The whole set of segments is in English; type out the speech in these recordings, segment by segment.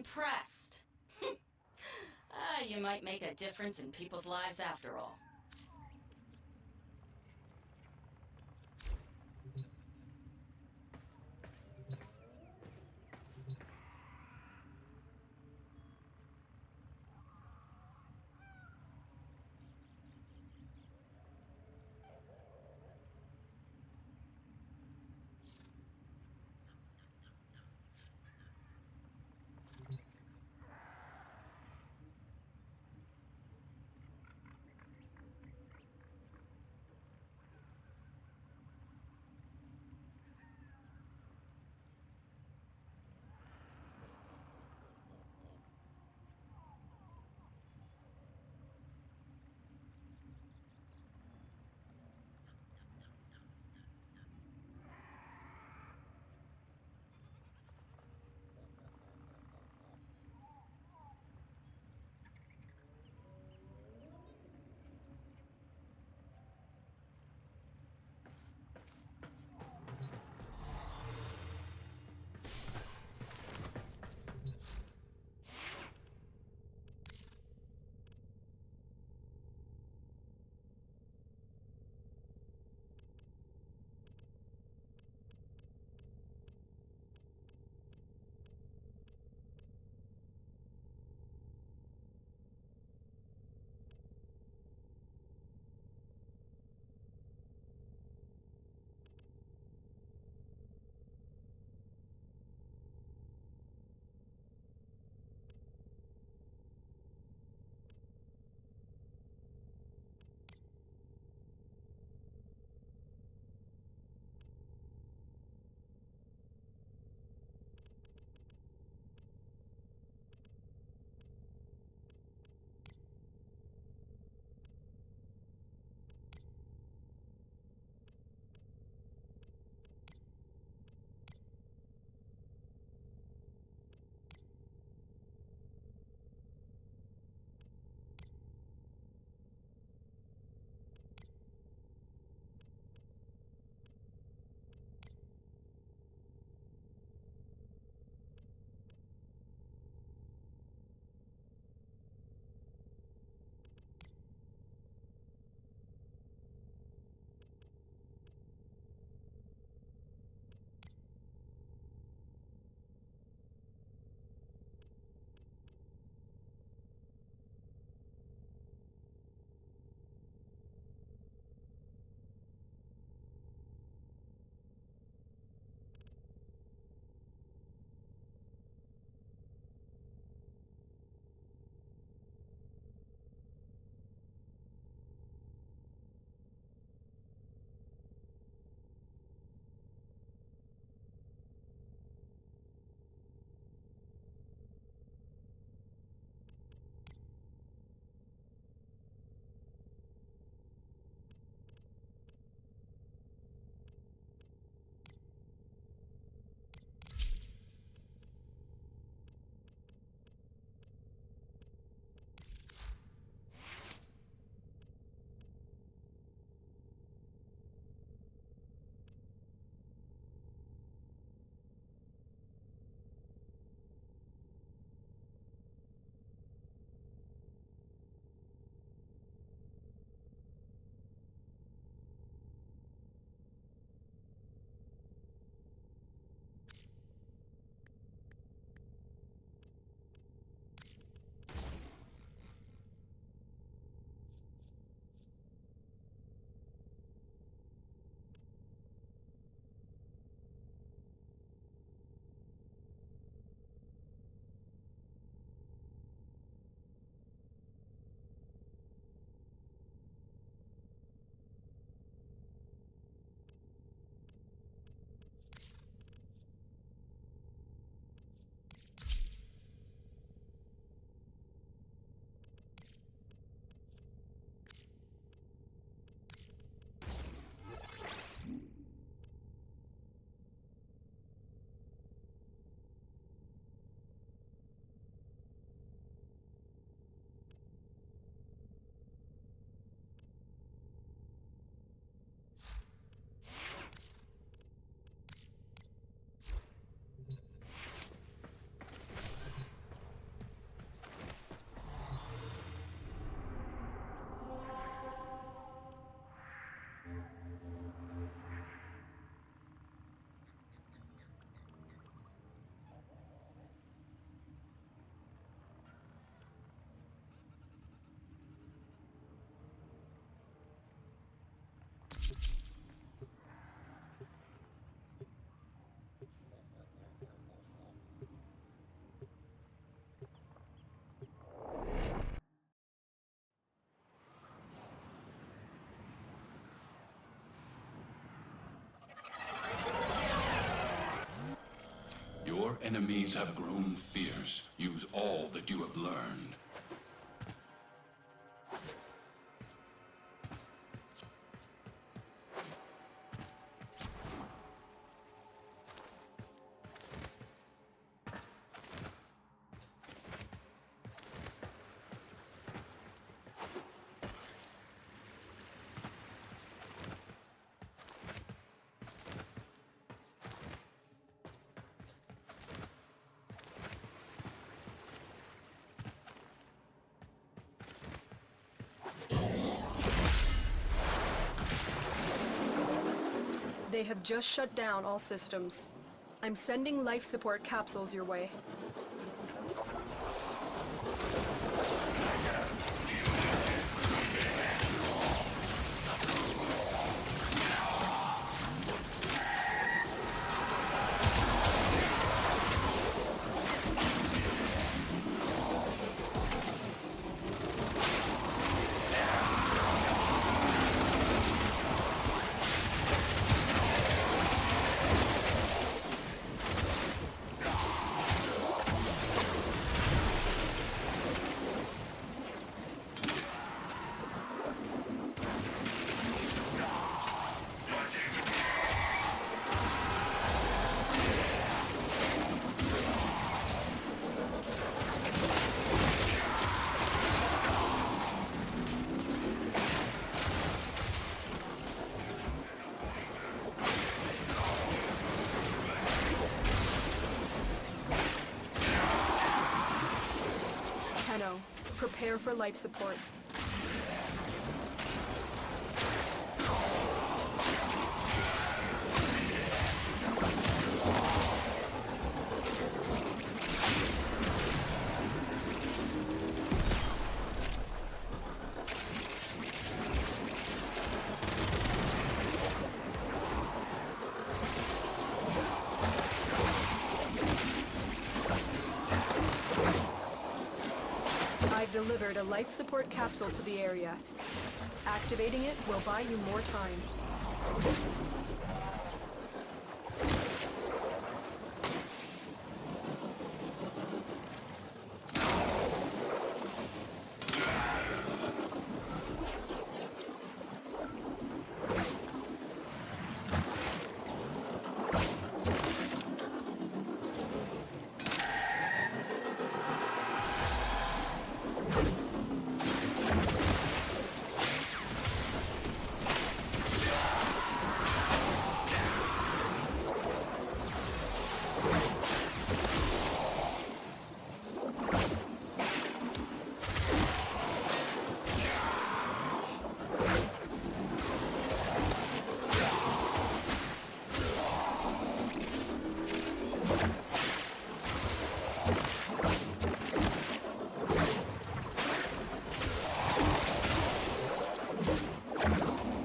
impressed. You might make a difference in people's lives after all. enemies have grown fierce. Use all that you have learned. They have just shut down all systems. I'm sending life support capsules your way. Prepare for life support. I've delivered a life support capsule to the area. Activating it will buy you more time.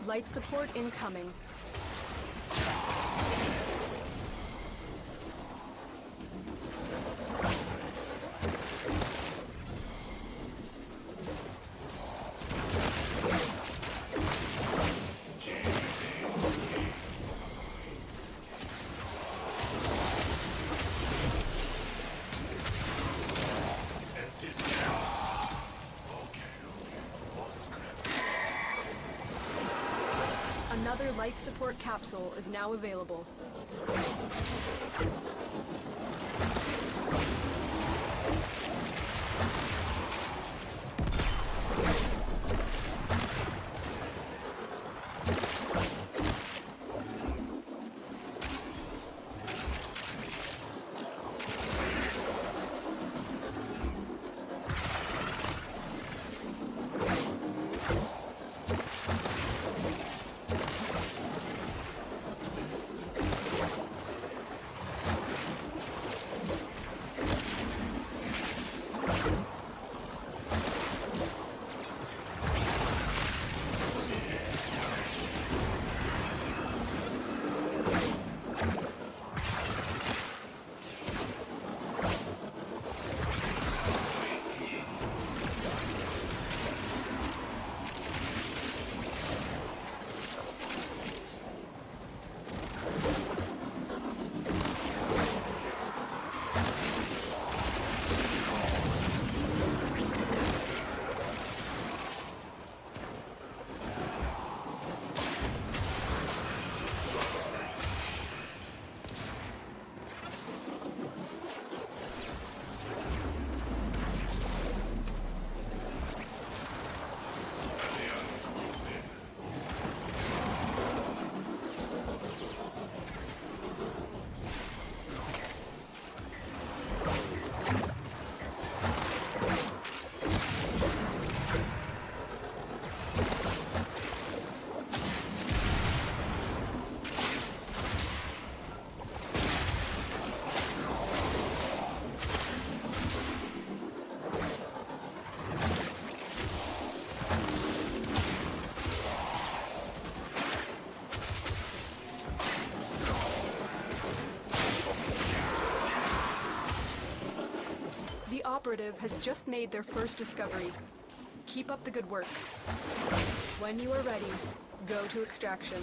Life support incoming. Another life support capsule is now available. operative has just made their first discovery. Keep up the good work. When you are ready, go to extraction.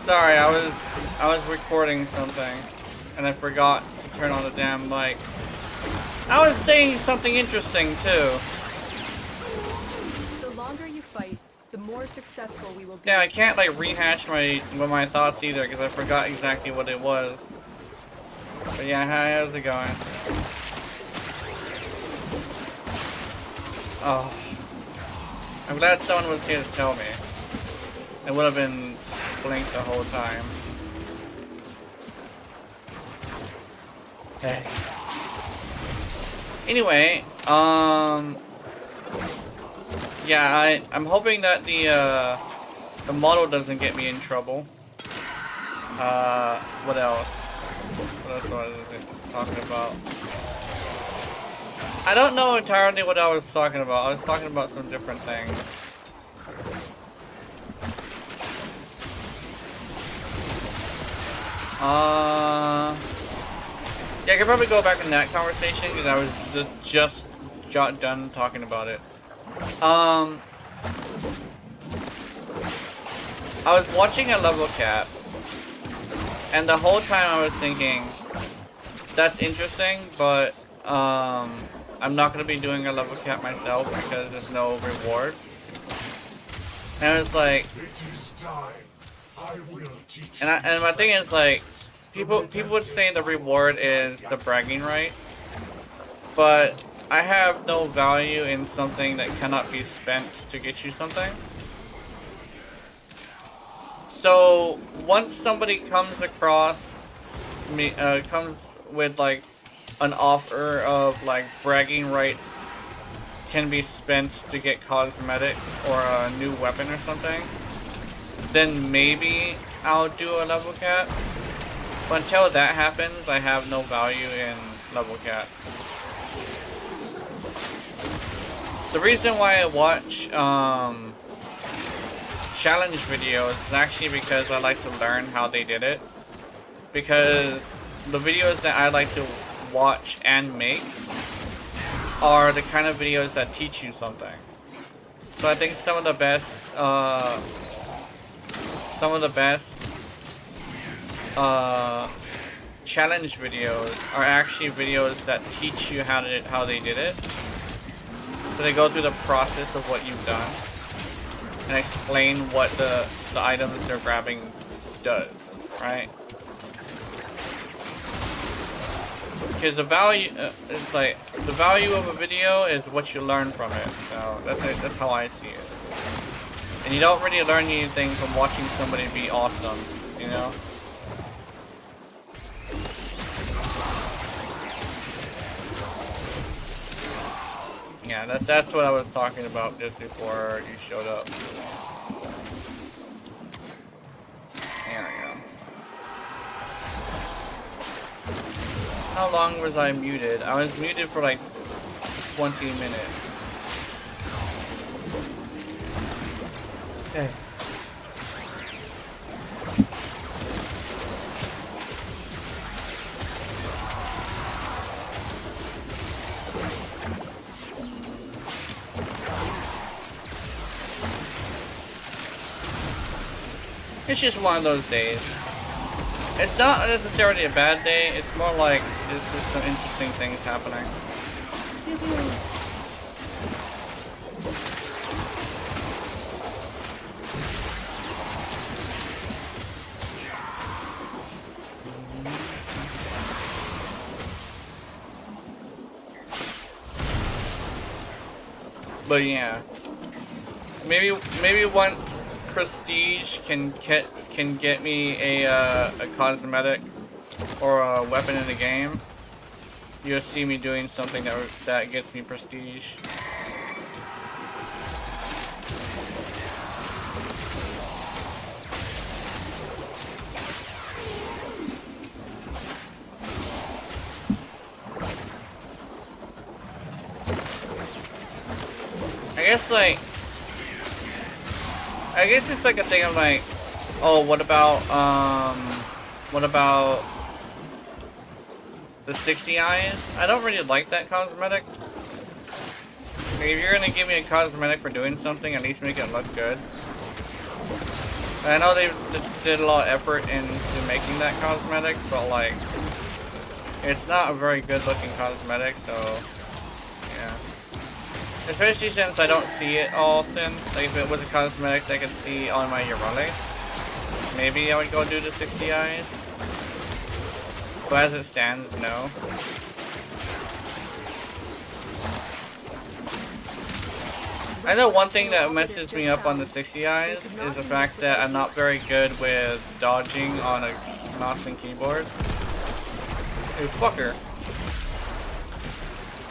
Sorry, I was recording something, and I forgot to turn on the damn mic. I was saying something interesting too. The longer you fight, the more successful we will be. Yeah, I can't like rehash my thoughts either because I forgot exactly what it was. But yeah, how's it going? Oh, I'm glad someone was here to tell me. It would have been blinked the whole time. Hey. Anyway, yeah, I'm hoping that the model doesn't get me in trouble. What else? What else was I talking about? I don't know entirely what I was talking about. I was talking about some different things. Yeah, I could probably go back in that conversation because I was just got done talking about it. I was watching a level cap, and the whole time I was thinking, that's interesting, but I'm not gonna be doing a level cap myself because there's no reward. And it's like, and my thing is like, people would say the reward is the bragging rights, but I have no value in something that cannot be spent to get you something. So once somebody comes across me, comes with like an offer of like bragging rights can be spent to get cosmetics or a new weapon or something, then maybe I'll do a level cap. But until that happens, I have no value in level cap. The reason why I watch challenge videos is actually because I like to learn how they did it. Because the videos that I like to watch and make are the kind of videos that teach you something. So I think some of the best challenge videos are actually videos that teach you how they did it. So they go through the process of what you've done and explain what the items they're grabbing does, right? Because the value, it's like, the value of a video is what you learn from it. So that's how I see it. And you don't really learn anything from watching somebody be awesome, you know? Yeah, that's what I was talking about just before you showed up. There we go. How long was I muted? I was muted for like 20 minutes. Okay. It's just one of those days. It's not necessarily a bad day, it's more like there's just some interesting things happening. But yeah. Maybe once Prestige can get me a cosmetic or a weapon in the game, you'll see me doing something that gets me Prestige. I guess it's like a thing of like, oh, what about the 60 eyes? I don't really like that cosmetic. Like, if you're gonna give me a cosmetic for doing something, at least make it look good. I know they did a lot of effort into making that cosmetic, but like, it's not a very good looking cosmetic, so yeah. Especially since I don't see it often. Like if it was a cosmetic that I could see on my Urale, maybe I would go do the 60 eyes. But as it stands, no. I know one thing that messes me up on the 60 eyes is the fact that I'm not very good with dodging on a mouse and keyboard. Ooh, fucker.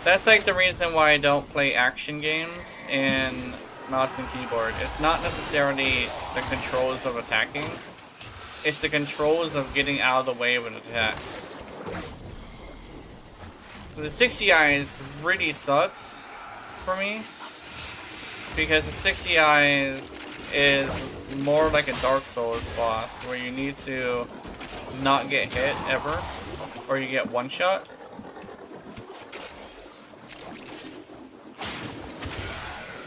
That's like the reason why I don't play action games in mouse and keyboard. It's not necessarily the controls of attacking. It's the controls of getting out of the way of an attack. The 60 eyes really sucks for me. Because the 60 eyes is more like a Dark Souls boss, where you need to not get hit ever, or you get one shot.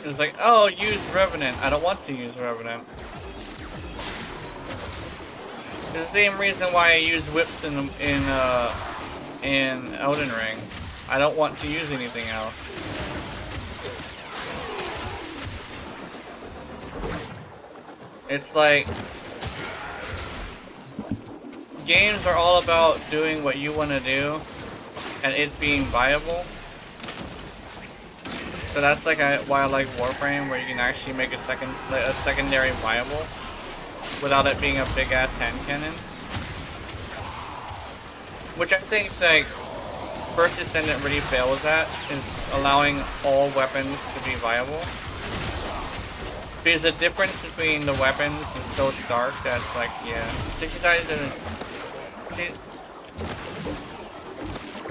It's like, oh, use Revenant. I don't want to use Revenant. It's the same reason why I use whips in Elden Ring. I don't want to use anything else. It's like, games are all about doing what you want to do and it being viable. So that's like why I like Warframe, where you can actually make a secondary viable without it being a big ass hand cannon. Which I think like First Descendant really fails at, is allowing all weapons to be viable. Because the difference between the weapons is so stark that it's like, yeah, 60 eyes doesn't.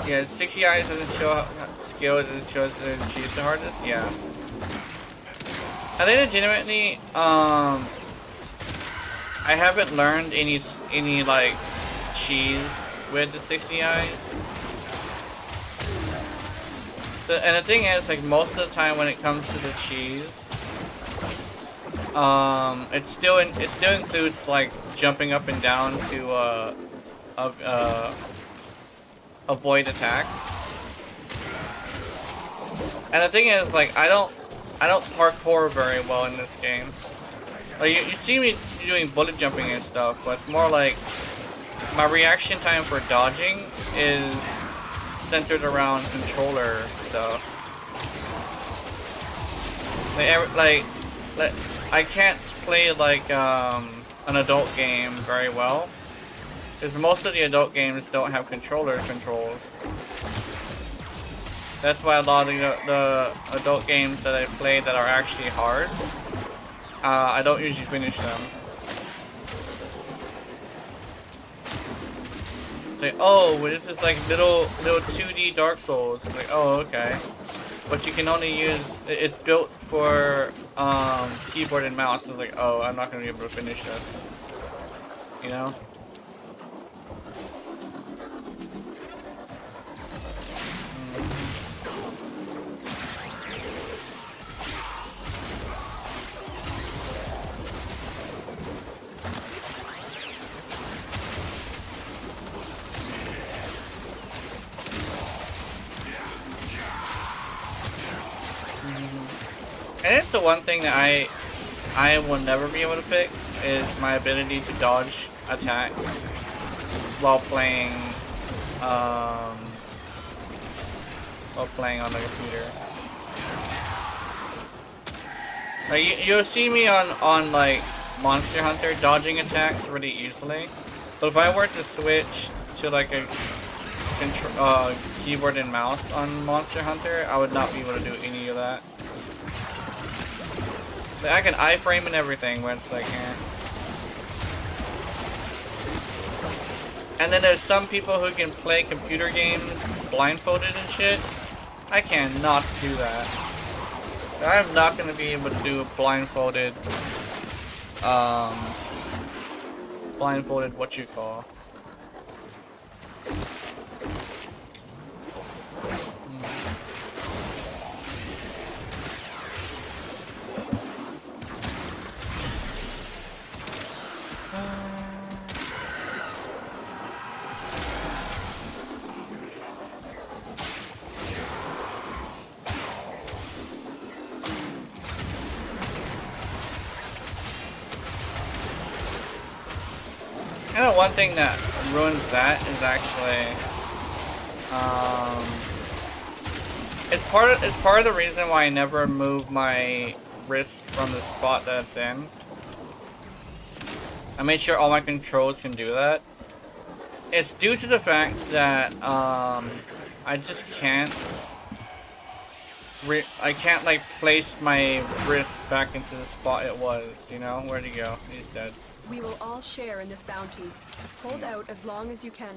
Yeah, 60 eyes doesn't show skill, it shows the cheese the hardest. Yeah. I think legitimately, I haven't learned any like cheese with the 60 eyes. And the thing is, like most of the time when it comes to the cheese. It still includes like jumping up and down to avoid attacks. And the thing is, like I don't parkour very well in this game. Like you see me doing bullet jumping and stuff, but it's more like my reaction time for dodging is centered around controller stuff. Like I can't play like an adult game very well, because most of the adult games don't have controller controls. That's why a lot of the adult games that I play that are actually hard, I don't usually finish them. It's like, oh, this is like little 2D Dark Souls. It's like, oh, okay. But you can only use, it's built for keyboard and mouse. It's like, oh, I'm not going to be able to finish this. You know? And it's the one thing that I will never be able to fix is my ability to dodge attacks while playing on the computer. Like you'll see me on like Monster Hunter dodging attacks really easily, but if I were to switch to like a keyboard and mouse on Monster Hunter, I would not be able to do any of that. Like, I can iframe and everything, where it's like, eh. And then there's some people who can play computer games blindfolded and shit. I cannot do that. I'm not gonna be able to do a blindfolded what you call. You know, one thing that ruins that is actually, it's part of the reason why I never move my wrist from the spot that it's in. I made sure all my controls can do that. It's due to the fact that I just can't. I can't like place my wrist back into the spot it was. You know, where'd he go? He's dead. We will all share in this bounty. Hold out as long as you can.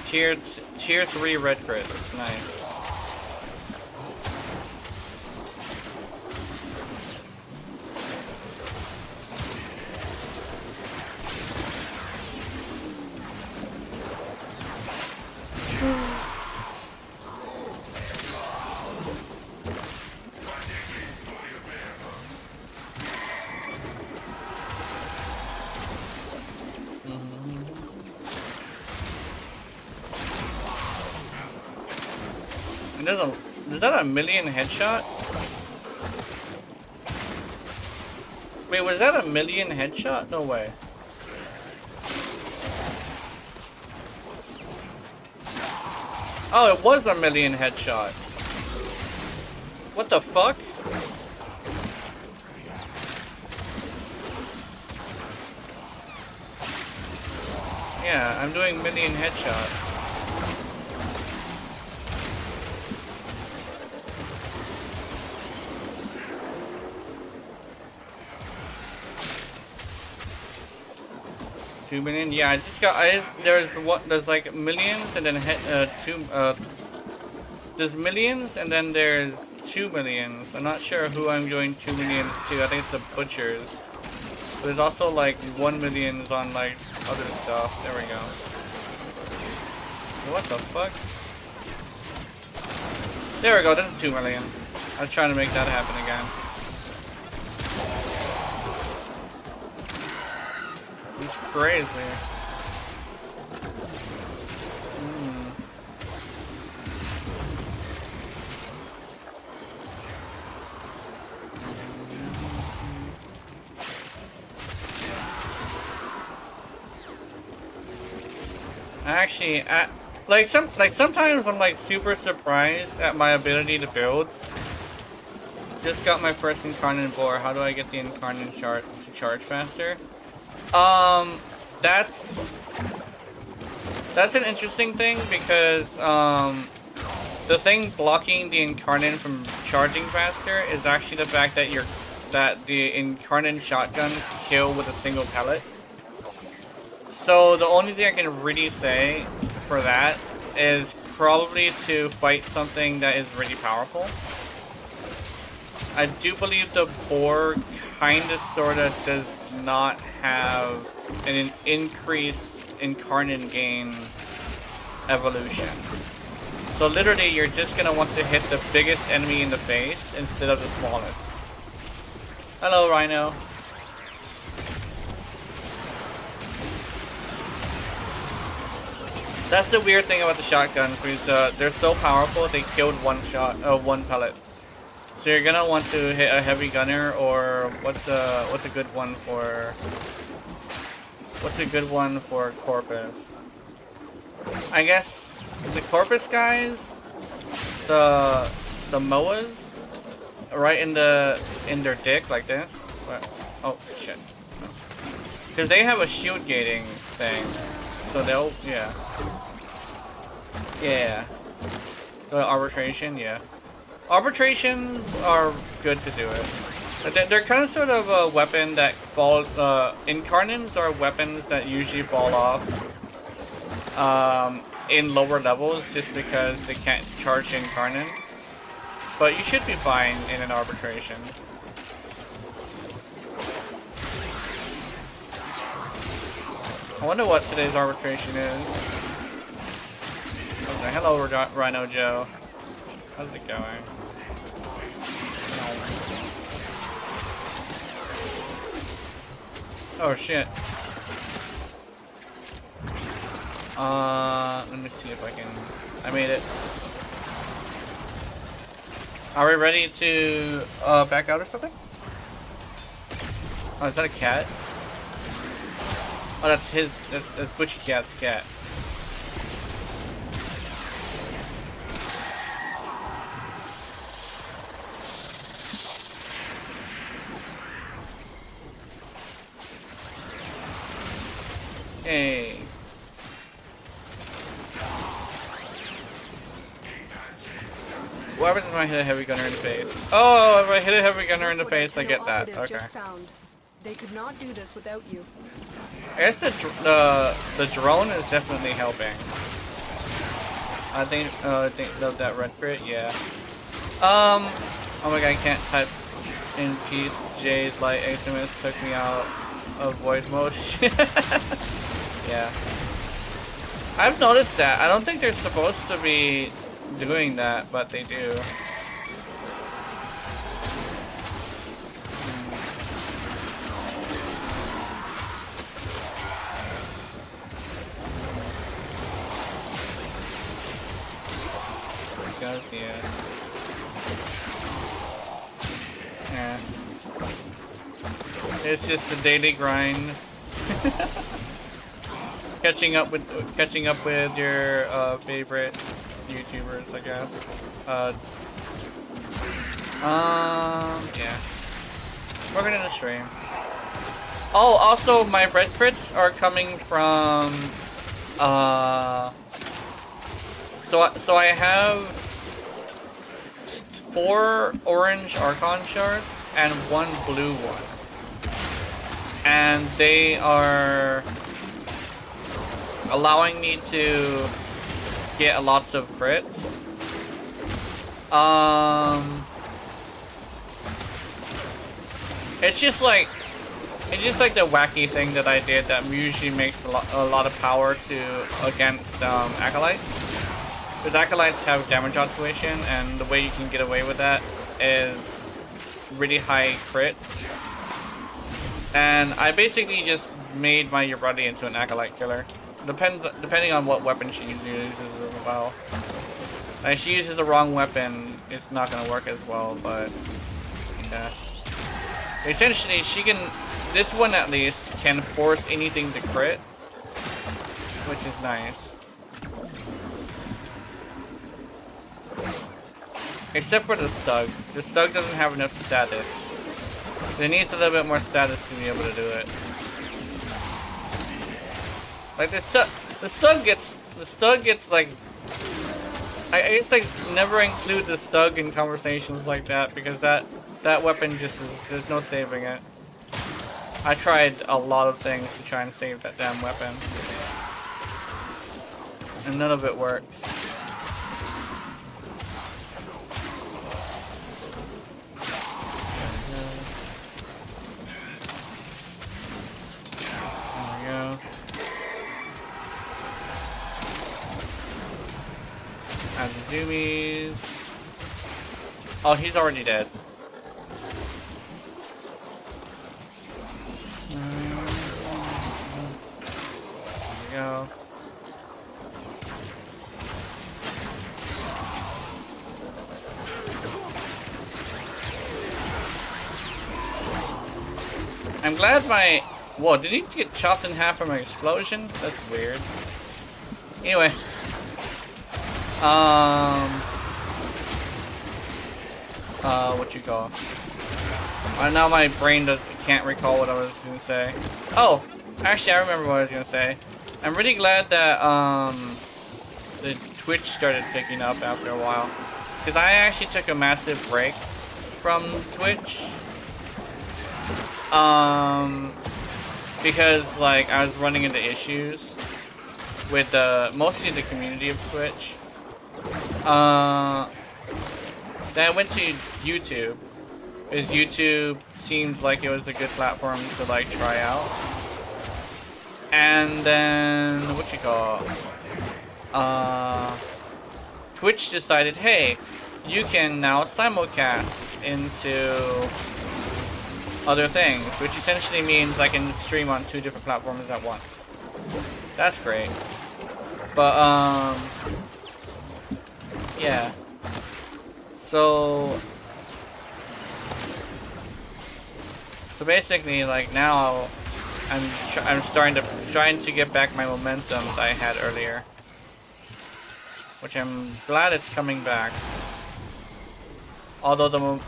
Tier 3 red crits. Nice. Is that a million headshot? Wait, was that a million headshot? No way. Oh, it was a million headshot. What the fuck? Yeah, I'm doing million headshots. $2 million? Yeah, I just got. There's like millions and then there's millions and then there's 2 millions. I'm not sure who I'm doing 2 millions to. I think it's the butchers. But there's also like 1 millions on like other stuff. There we go. What the fuck? There we go. That's 2 million. I was trying to make that happen again. He's crazy. Actually, sometimes I'm like super surprised at my ability to build. Just got my first incarnate boar. How do I get the incarnate chart to charge faster? That's an interesting thing because the thing blocking the incarnate from charging faster is actually the fact that the incarnate shotguns kill with a single pellet. So the only thing I can really say for that is probably to fight something that is really powerful. I do believe the boar kinda sorta does not have an increase incarnate gain evolution. So literally you're just gonna want to hit the biggest enemy in the face instead of the smallest. Hello, Rhino. That's the weird thing about the shotguns, because they're so powerful they killed one pellet. So you're gonna want to hit a heavy gunner, or what's a good one for Corpus? I guess the Corpus guys, the Moas, right in their dick like this. Oh shit! Because they have a shield gating thing, so they'll yeah. The arbitration, yeah. Arbitrations are good to do it. They're kind of sort of a weapon that incarnates are weapons that usually fall off in lower levels just because they can't charge incarnate. But you should be fine in an arbitration. I wonder what today's arbitration is. Okay, hello, Rhino Joe. How's it going? Oh shit. Let me see if I can. I made it. Are we ready to back out or something? Oh, is that a cat? Oh, that's his. That's Butchie Cat's cat. Hey. What happens when I hit a heavy gunner in the face? Oh, if I hit a heavy gunner in the face, I get that. Okay. Just found. They could not do this without you. I guess the drone is definitely helping. I think that red crit, yeah. Oh my god, I can't type in peace. Jay's light HMS took me out of void mode. Yeah. I've noticed that. I don't think they're supposed to be doing that, but they do. Does, yeah. Yeah. It's just the daily grind. catching up with your favorite YouTubers, I guess. Yeah. Working in the stream. Oh, also my red crits are coming from so I have 4 orange Archon shards and 1 blue one. And they are allowing me to get lots of crits. It's just like the wacky thing that I did that usually makes a lot of power against acolytes. Because acolytes have damage fluctuation, and the way you can get away with that is really high crits. And I basically just made my Ubrati into an acolyte killer. Depending on what weapon she uses as well. If she uses the wrong weapon, it's not gonna work as well. But yeah, essentially she can. This one at least can force anything to crit, which is nice. Except for the Stug. The Stug doesn't have enough status. It needs a little bit more status to be able to do it. Like the Stug gets like. I just like never include the Stug in conversations like that because that weapon just is. There's no saving it. I tried a lot of things to try and save that damn weapon, and none of it works. Zoomies. Oh, he's already dead. There we go. I'm glad my... Whoa, did he get chopped in half from an explosion? That's weird. Anyway. What you call? Now my brain can't recall what I was gonna say. Oh, actually I remember what I was gonna say. I'm really glad that the Twitch started picking up after a while, because I actually took a massive break from Twitch. Because like I was running into issues with mostly the community of Twitch. Then I went to YouTube, because YouTube seemed like it was a good platform to like try out. And then, what you call, Twitch decided, hey, you can now simulcast into other things, which essentially means I can stream on 2 different platforms at once. That's great. But, yeah. So basically, like, now I'm trying to get back my momentum that I had earlier, which I'm glad it's coming back. Although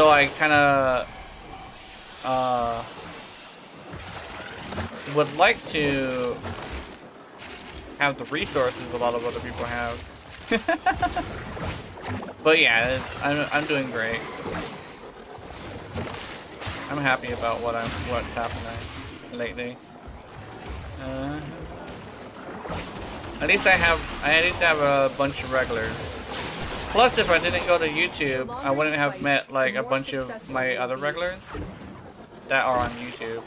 I kind of would like to have the resources a lot of other people have. But yeah, I'm doing great. I'm happy about what's happening lately. At least I have a bunch of regulars. Plus, if I didn't go to YouTube, I wouldn't have met like a bunch of my other regulars that are on YouTube.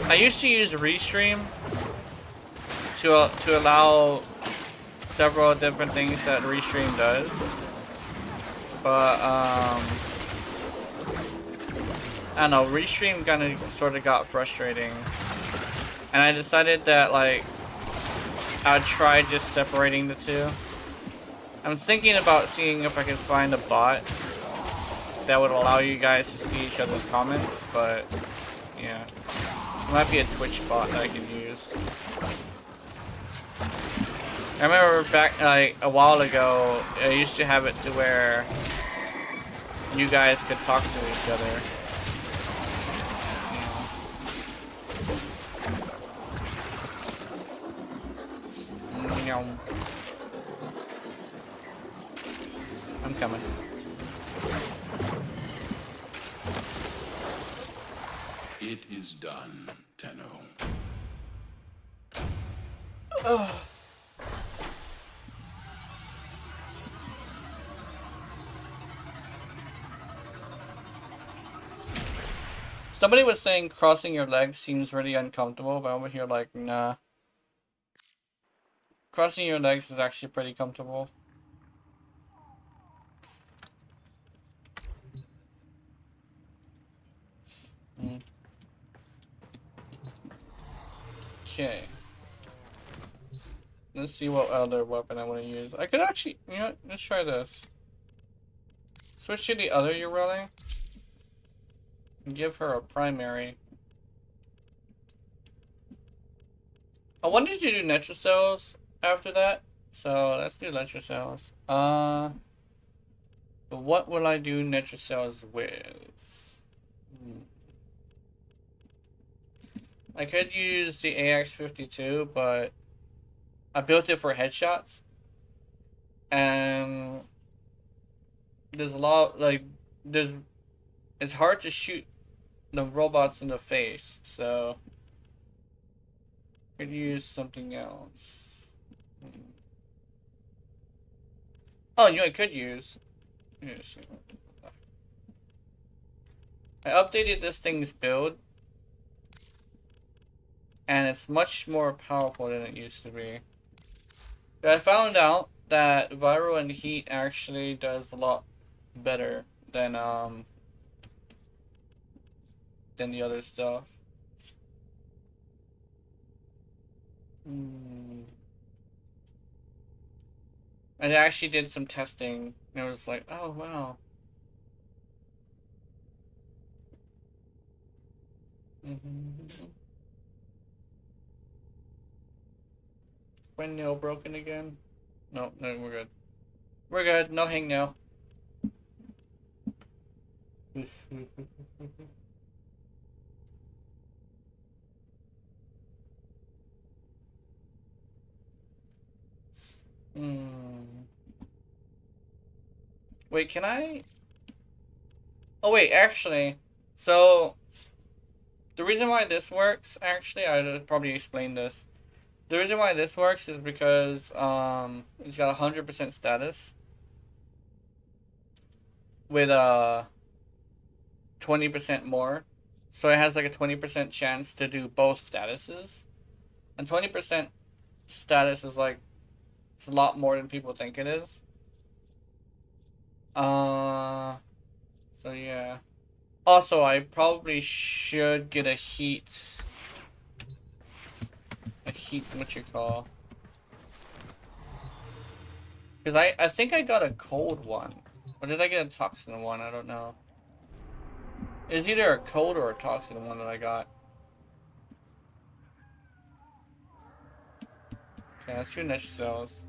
I used to use Restream to allow several different things that Restream does, but I don't know, Restream kind of sort of got frustrating, and I decided that like I'd try just separating the two. I'm thinking about seeing if I can find a bot that would allow you guys to see each other's comments, but yeah, it might be a Twitch bot that I can use. I remember back like a while ago, I used to have it to where you guys could talk to each other. I'm coming. It is done, Tenno. Somebody was saying crossing your legs seems really uncomfortable, but over here like, nah. Crossing your legs is actually pretty comfortable. Okay. Let's see what other weapon I want to use. I could actually, you know what? Let's try this. Switch to the other Urelli. And give her a primary. I wanted to do Netrocells after that. So let's do Netrocells. But what will I do Netrocells with? I could use the AX-52, but I built it for headshots, and there's a lot, like, it's hard to shoot the robots in the face, so I could use something else. Oh, you know I could use? Yes. I updated this thing's build, and it's much more powerful than it used to be. I found out that viral and heat actually does a lot better than the other stuff. I actually did some testing, and it was like, oh wow. Twin nail broken again? No, we're good. We're good. No hang nail. Wait, can I? Oh wait, actually, so the reason why this works, actually, I'd probably explain this. The reason why this works is because it's got 100% status with 20% more So it has like a 20% chance to do both statuses. And 20% status is like, it's a lot more than people think it is. So yeah. Also, I probably should get a heat, what you call. Because I think I got a cold one. Or did I get a toxin one? I don't know. It's either a cold or a toxin one that I got. Okay, let's do niche cells.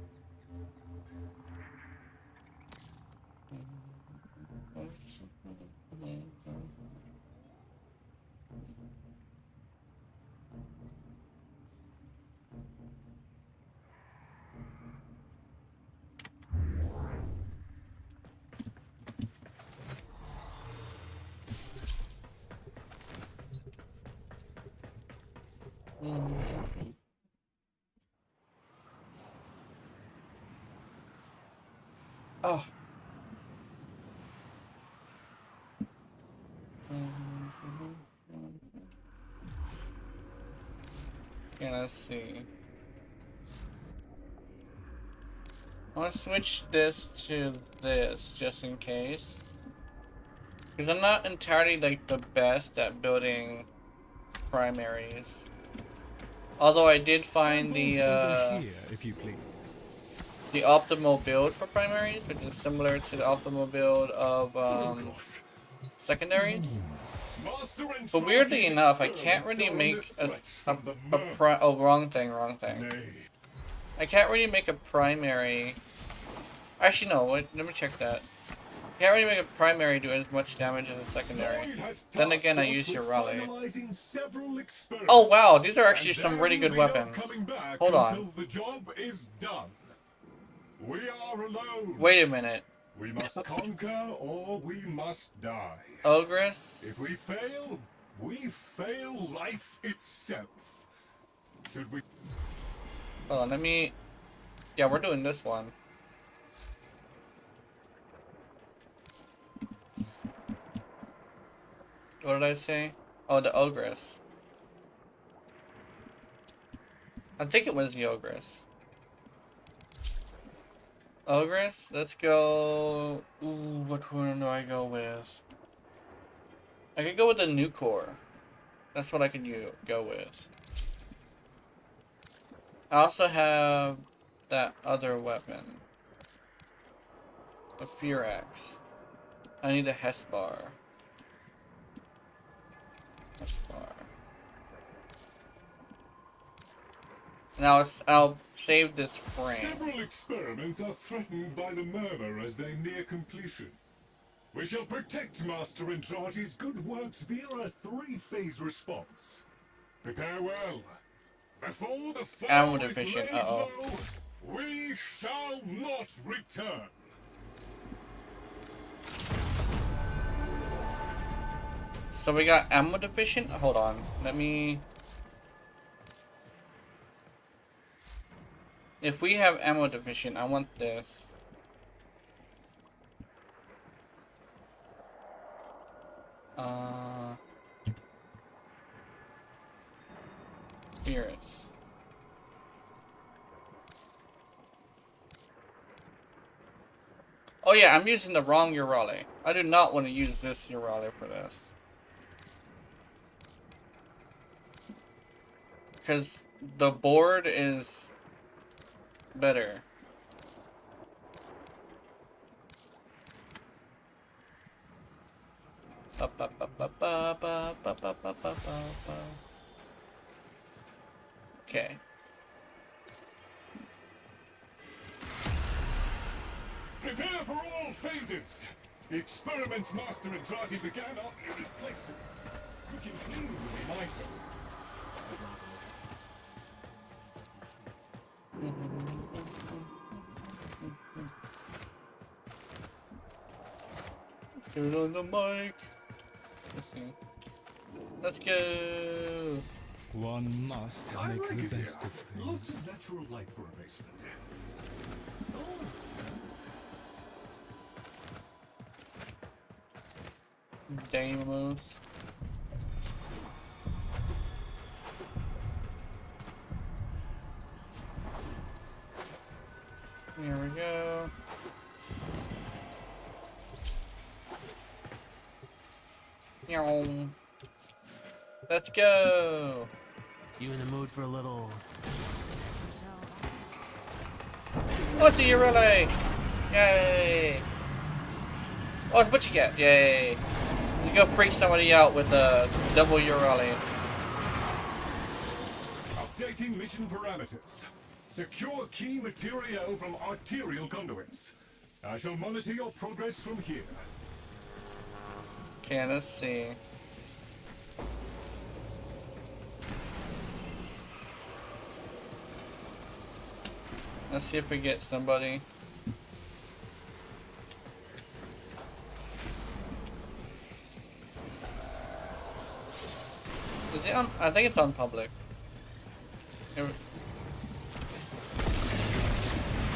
Oh. Yeah, let's see. I want to switch this to this just in case. Because I'm not entirely like the best at building primaries. Although I did find here, if you please. the optimal build for primaries, which is similar to the optimal build of secondaries. But weirdly enough, I can't really make wrong thing. I can't really make a primary. Actually, no. Wait, let me check that. Can't really make a primary do as much damage as a secondary. Then again, I use your rally. Oh wow, these are actually some really good weapons. Hold on. We are alone. Wait a minute. We must conquer or we must die. Ogress? If we fail life itself. Should we? Hold on, let me... Yeah, we're doing this one. What did I say? Oh, the Ogress. I think it was the Ogress. Ogress? Let's go... Ooh, what one do I go with? I could go with the Nucor. That's what I can go with. I also have that other weapon. The Firax. I need a Hesbar. Now I'll save this frame. Several experiments are threatened by the murmur as they near completion. We shall protect Master Entrati's good works via a three-phase response. Prepare well. Before the foe Ammo is deficient, laid low, we shall not return. So we got ammo deficient? Hold on. Let me... If we have ammo deficient, I want this. Here it is. Oh yeah, I'm using the wrong Urale. I do not want to use this Urale for this. Because the board is better. Okay. Prepare for all phases. The experiments Master Entrati began are irreplaceable. Quick and clean will be my focus. Get it on the mic. Let's see. Let's go. One must I make like the it best here. of Lots things. of natural light for a basement. Damos. Here we go. Let's go. You in the mood for a little? What's a Urele? Yay! Oh, it's what you get. Yay! You go freak somebody out with a double Urele. Updating mission parameters. Secure key material from arterial conduits. I shall monitor your progress from here. Okay, let's see. Let's see if we get somebody. Is it on? I think it's on public.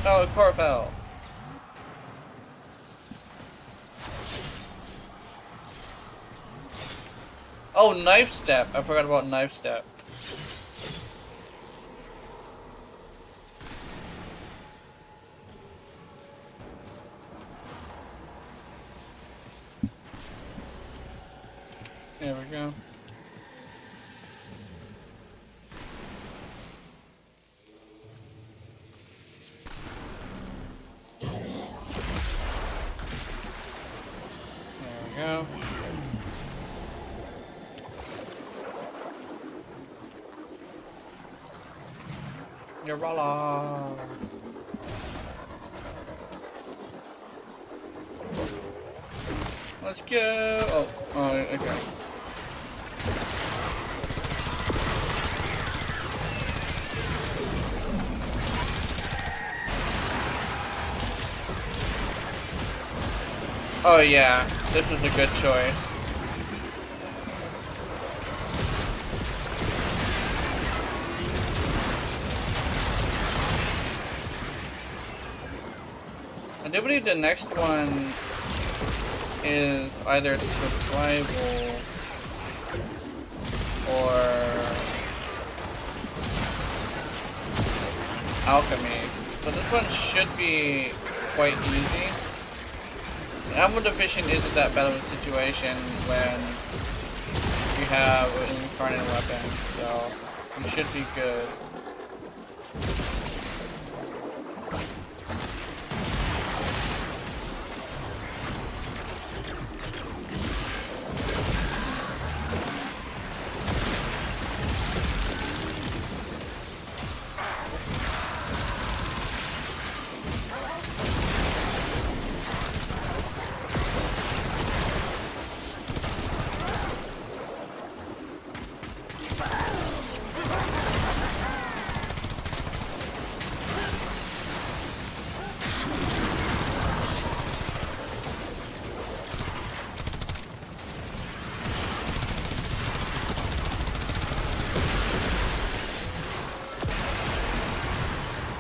Oh, Corfell. Oh, Knife Step. I forgot about Knife Step. There we go. There we go. Yarala. Let's go. Oh, okay. Oh yeah, this is a good choice. I do believe the next one is either survival or alchemy. So this one should be quite easy. Ammo deficient isn't that bad of a situation when you have an incarnate weapon, so you should be good.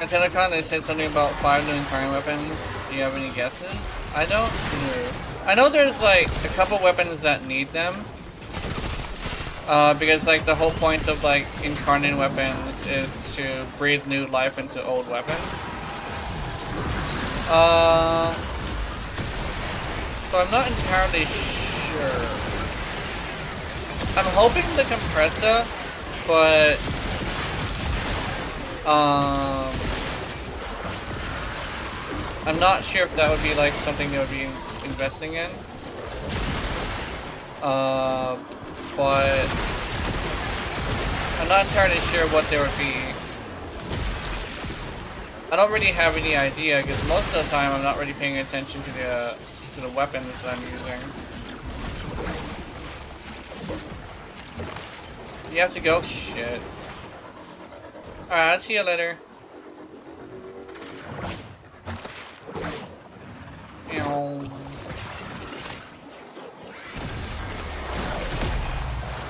Telecon, they said something about 5 new incarnate weapons. Do you have any guesses? I don't know. I know there's like a couple weapons that need them. Because like the whole point of like incarnate weapons is to breathe new life into old weapons. So I'm not entirely sure. I'm hoping the compressor, but I'm not sure if that would be like something they would be investing in. But I'm not entirely sure what there would be. I don't really have any idea because most of the time I'm not really paying attention to the weapons that I'm using. You have to go? Shit. Alright, I'll see you later.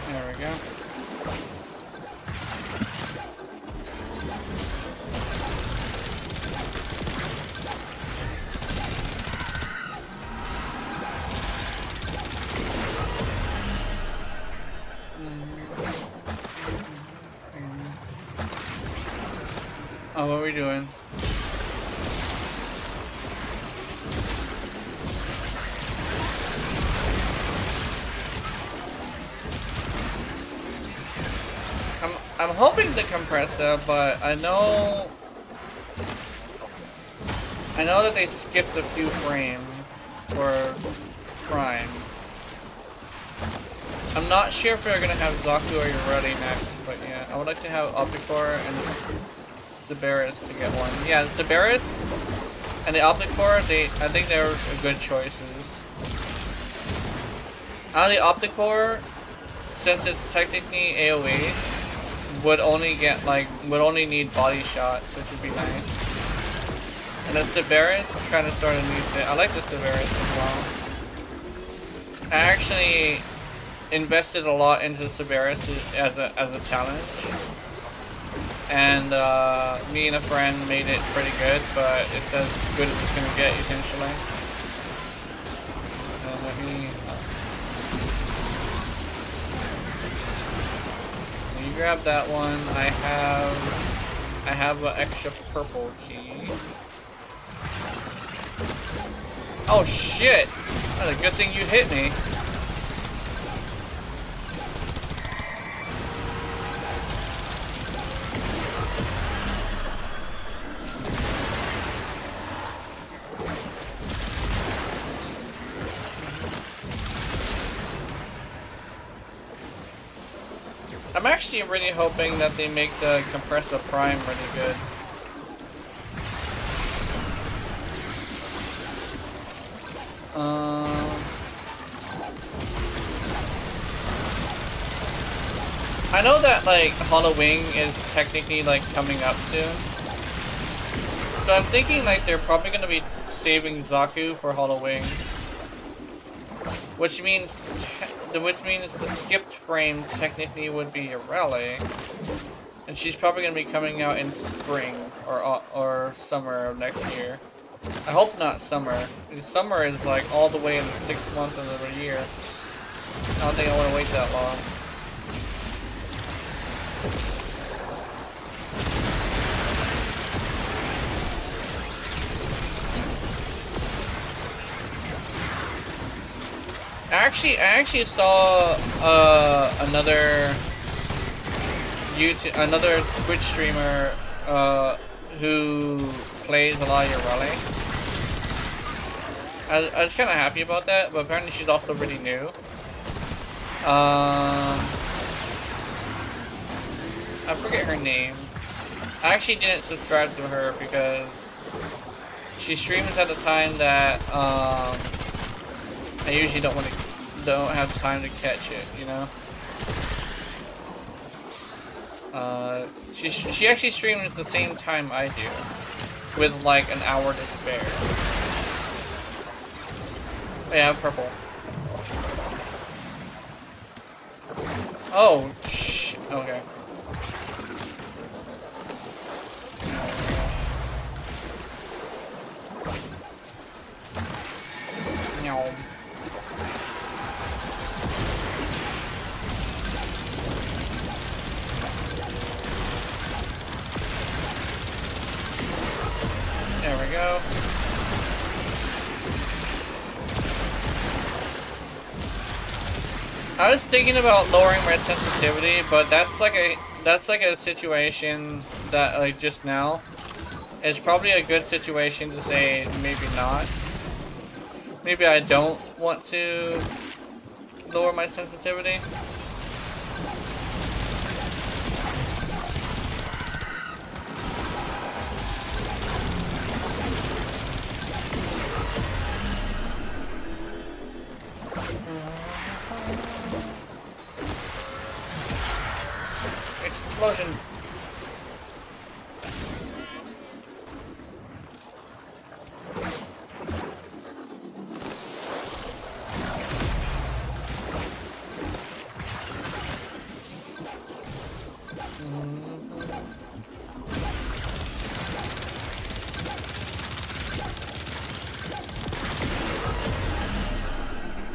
There we go. Oh, what are we doing? I'm hoping the compressor, but I know that they skipped a few frames for primes. I'm not sure if they're gonna have Zaku or Yorudi next, but yeah, I would like to have Opticore and Cerberus to get one. Yeah, the Cerberus and the Opticore, I think they're good choices. On the Opticore, since it's technically AoE, would only need body shots, which would be nice. And the Cerberus kind of sort of needs it. I like the Cerberus as well. I actually invested a lot into Cerberus as a challenge, and me and a friend made it pretty good, but it's as good as it's gonna get essentially. You grab that one. I have an extra purple key. Oh shit! That's a good thing you hit me. I'm actually really hoping that they make the Compressor Prime really good. I know that like Hollow Wing is technically like coming up soon, so I'm thinking like they're probably gonna be saving Zaku for Hollow Wing, which means the skipped frame technically would be Yorudi, and she's probably gonna be coming out in spring or summer of next year. I hope not summer. Summer is like all the way in the 6th month of the year. I don't think I want to wait that long. I actually saw another Twitch streamer who plays a lot of Yorudi. I was kind of happy about that, but apparently she's also really new. I forget her name. I actually didn't subscribe to her because she streams at the time that I usually don't have time to catch it, you know. She actually streams at the same time I do, with like an hour to spare. Yeah, purple. Oh, shit. Okay. No. There we go. I was thinking about lowering my sensitivity, but that's like a situation that like just now is probably a good situation to say maybe not. Maybe I don't want to lower my sensitivity. Explosions.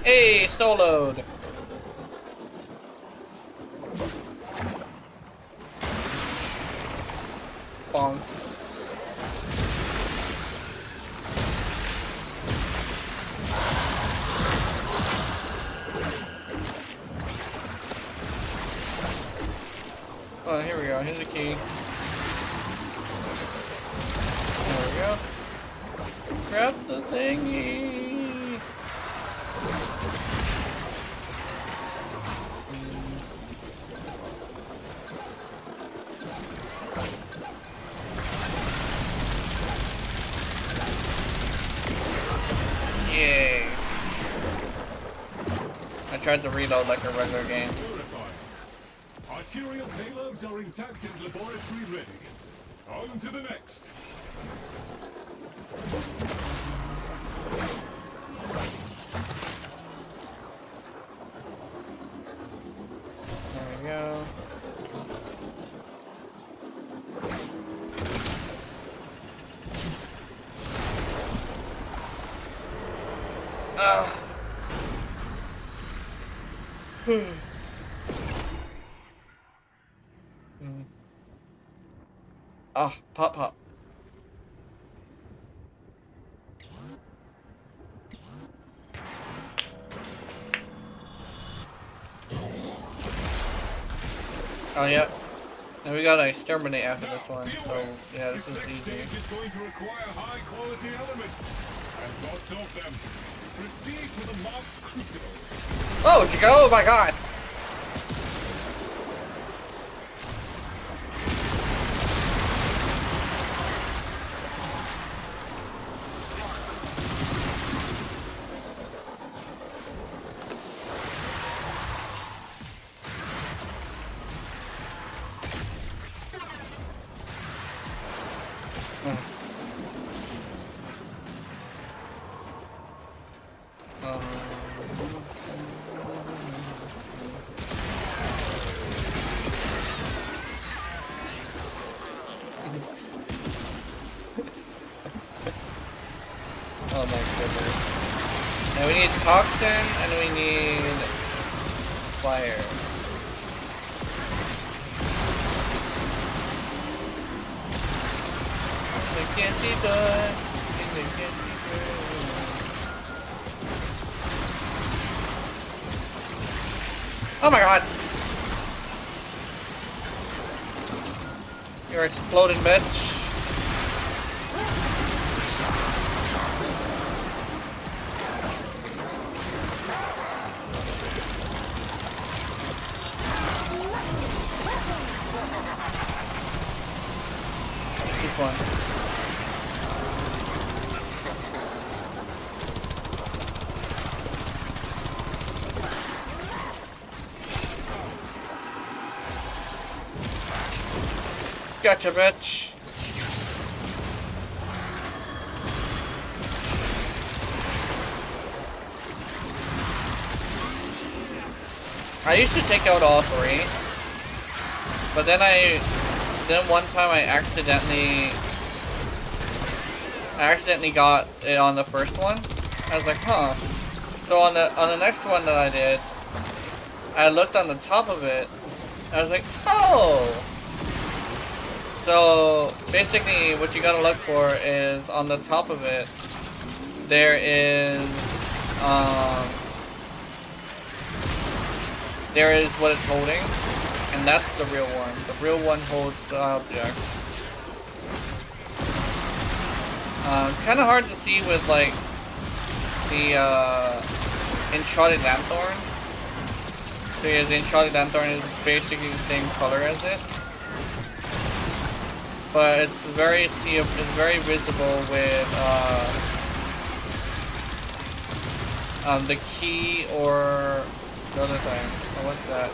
Hey, soloed. Bonk. Oh, here we go. Here's the key. There we go. Grab the thingy. Yay. I tried to reload like a regular game. Arterial payloads are intact and laboratory ready. On to the next. There we go. Ah, pop pop. Oh, yep. And we gotta exterminate after this one, so yeah, this is next easy. stage is going to require high quality elements. And lots of them. Proceed to the marked crucible. Oh, she go! Oh my god! Oh my goodness. And we need toxin and we need fire. They can't see done. They can't see through. Oh my god! You're exploding, bitch. One. Gotcha, bitch. I used to take out all three, but then one time I accidentally got it on the first one. I was like, huh. So on the next one that I did, I looked on the top of it. I was like, oh. So basically, what you gotta look for is on the top of it. There is what it's holding. And that's the real one. The real one holds the object. Kind of hard to see with like the Enchanted Lanthorn. Because the Enchanted Lanthorn is basically the same color as it, but it's very visible with the key or the other thing. Oh, what's that?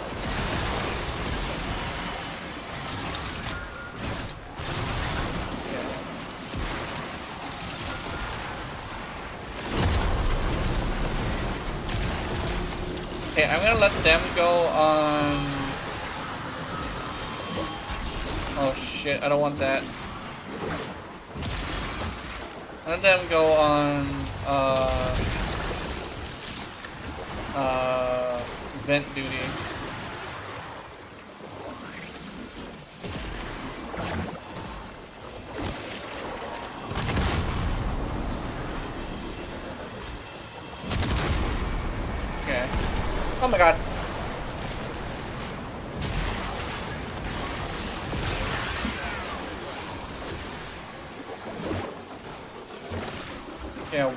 Okay, I'm gonna let them go on... Oh shit, I don't want that. Let them go on... vent duty. Okay. Oh my god.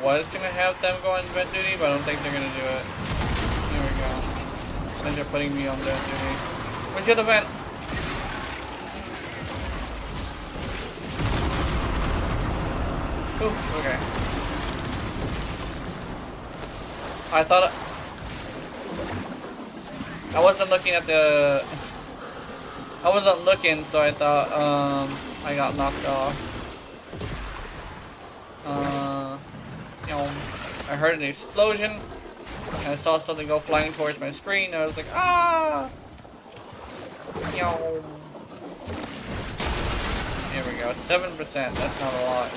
was gonna have them go on vent duty, but I don't think they're gonna do it. Here we go. Then they're putting me on vent duty. Where's the other vent? Ooh, okay. I thought I wasn't looking at the. I wasn't looking, so I thought I got knocked off. You know, I heard an explosion, and I saw something go flying towards my screen. And I was like, ah! You know. Here we go, 7%. That's not a lot.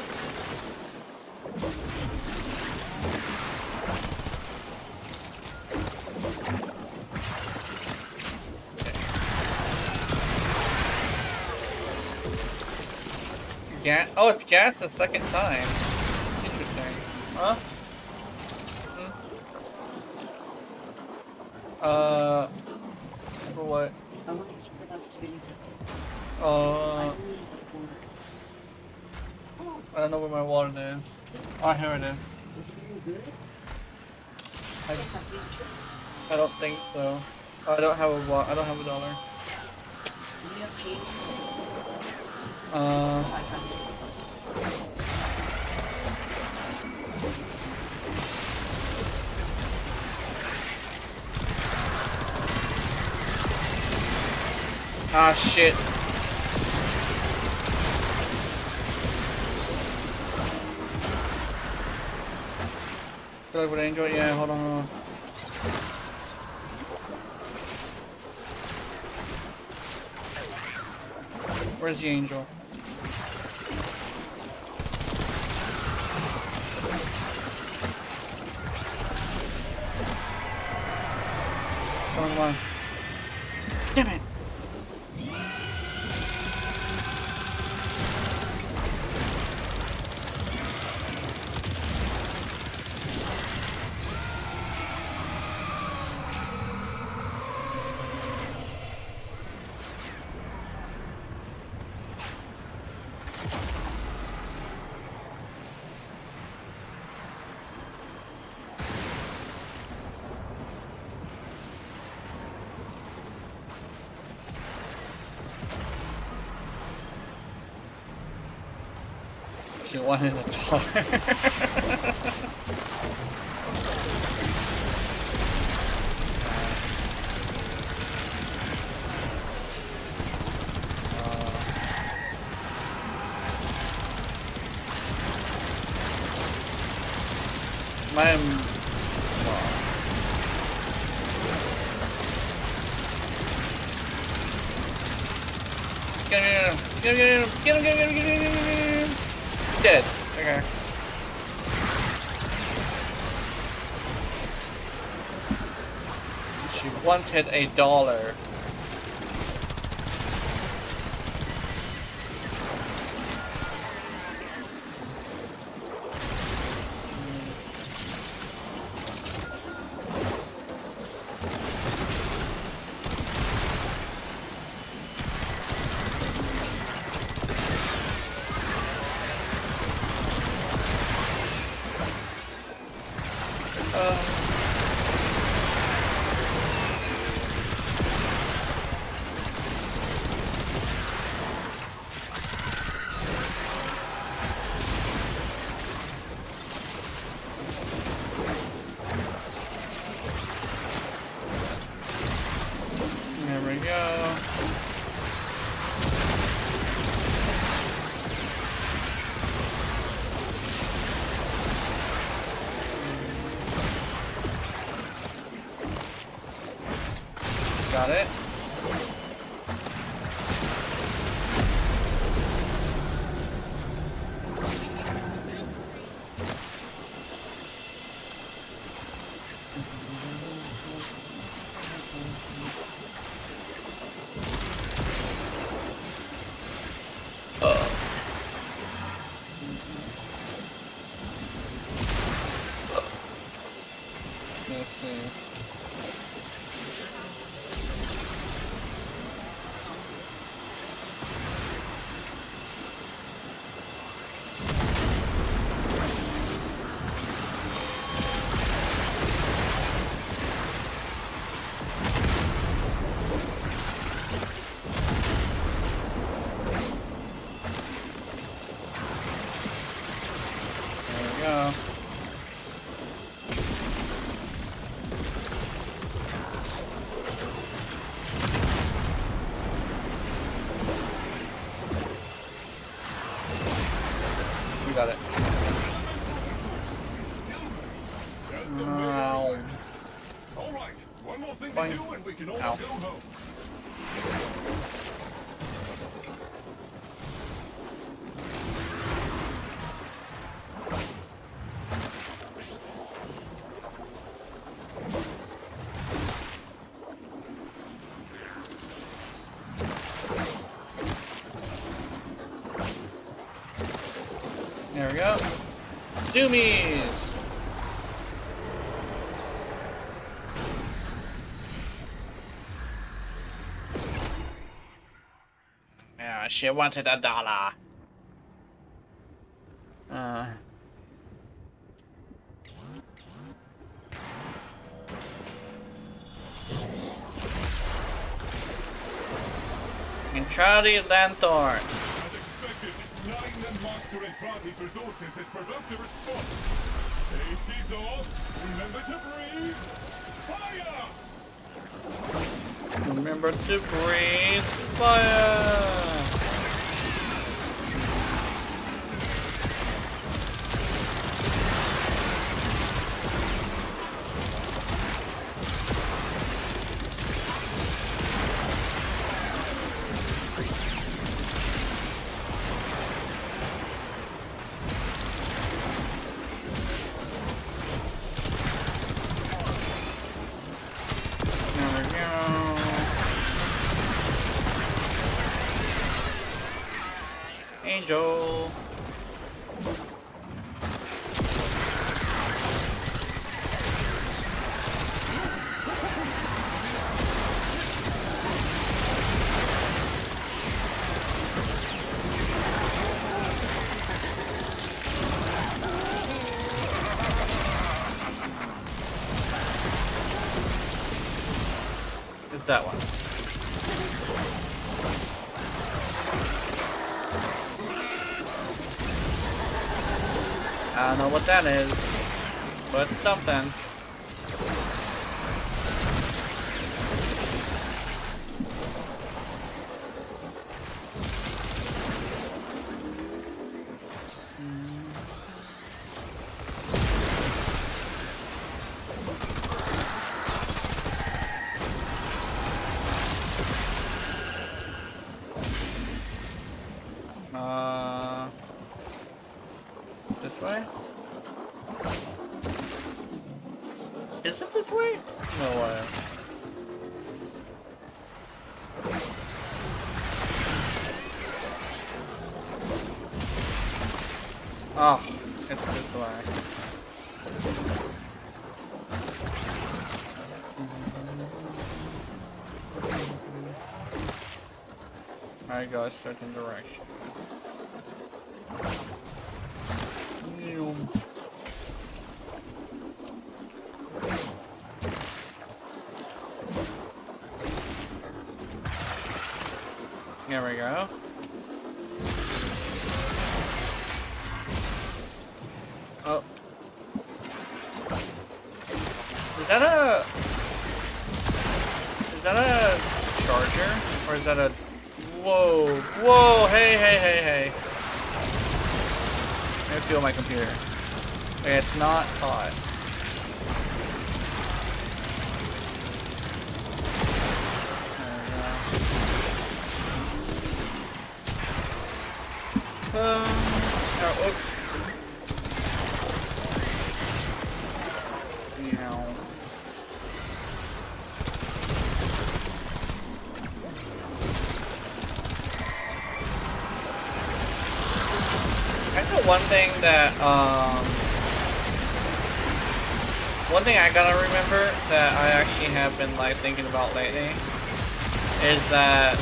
Gas? Oh, it's gas the second time. Interesting. Huh? For what? I want to keep with us to Vseeface. I don't know where my wallet is. Oh, here it is. Is it very good? I don't think so. I don't have a wallet. I don't have $1. Do you have change? Ah, shit. Feel like would I enjoy it? Yeah, hold on. Where's the angel? Come on. Damn it! She wanted $1. My get him. Dead. Okay. She wanted $1. There we go. Got it. Let's see. got it. Ow. All right, one more thing Fine. to do and we can all Ow. go home. There we go. Zoomies! Yeah, she wanted $1. Entrati Lanthorn. As expected, denying them Master Entrati's resources has provoked a response. Safety's off. Remember to breathe. Fire! Remember to breathe fire. There we go. Angel. It's that one. I don't know what that is, but it's something. This way? Is it this way? No way. Oh, it's this way. I go a certain direction. There we go. Oh. Is that a charger? Or is that a... Whoa. Whoa, hey. I feel my computer. Okay, it's not hot. Oh, oops. Meow. I know one thing that, one thing I gotta remember that I actually have been, like, thinking about lately is that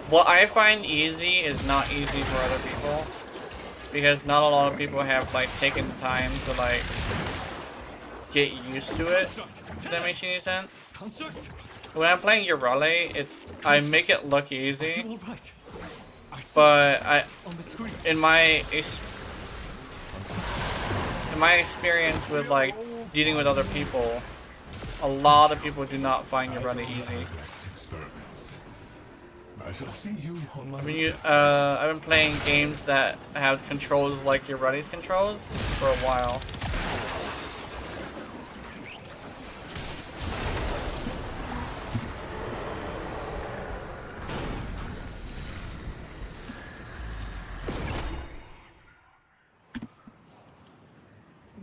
what I find easy is not easy for other people, because not a lot of people have like taken the time to like get used to it. If that makes any sense. When I'm playing Urale, I make it look easy, but in my experience with like dealing with other people, a lot of people do not find Urale easy. I shall see you on my I mean, I've been playing games that have controls like your Runny's controls for a while.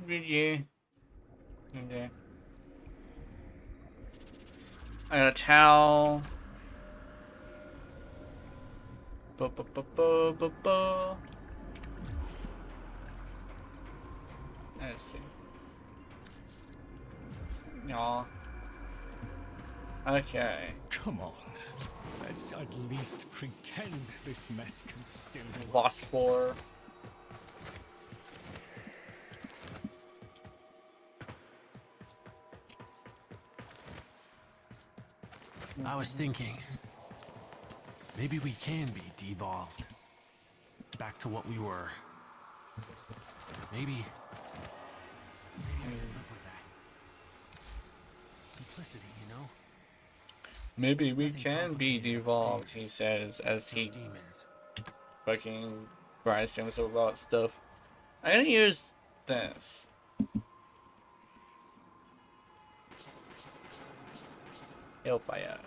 GG. Okay. I got a towel. Let's see. Y'all. Okay. Come on. Let's at least pretend this mess can still go. Phosphor. I was thinking, maybe we can be devolved. Back to what we were. Maybe we can live with that. Simplicity, you know? Maybe we Nothing can be complicated devolved, upstairs. he says as No he demons. fucking grinds himself about stuff. I'm gonna use this. Hellfire.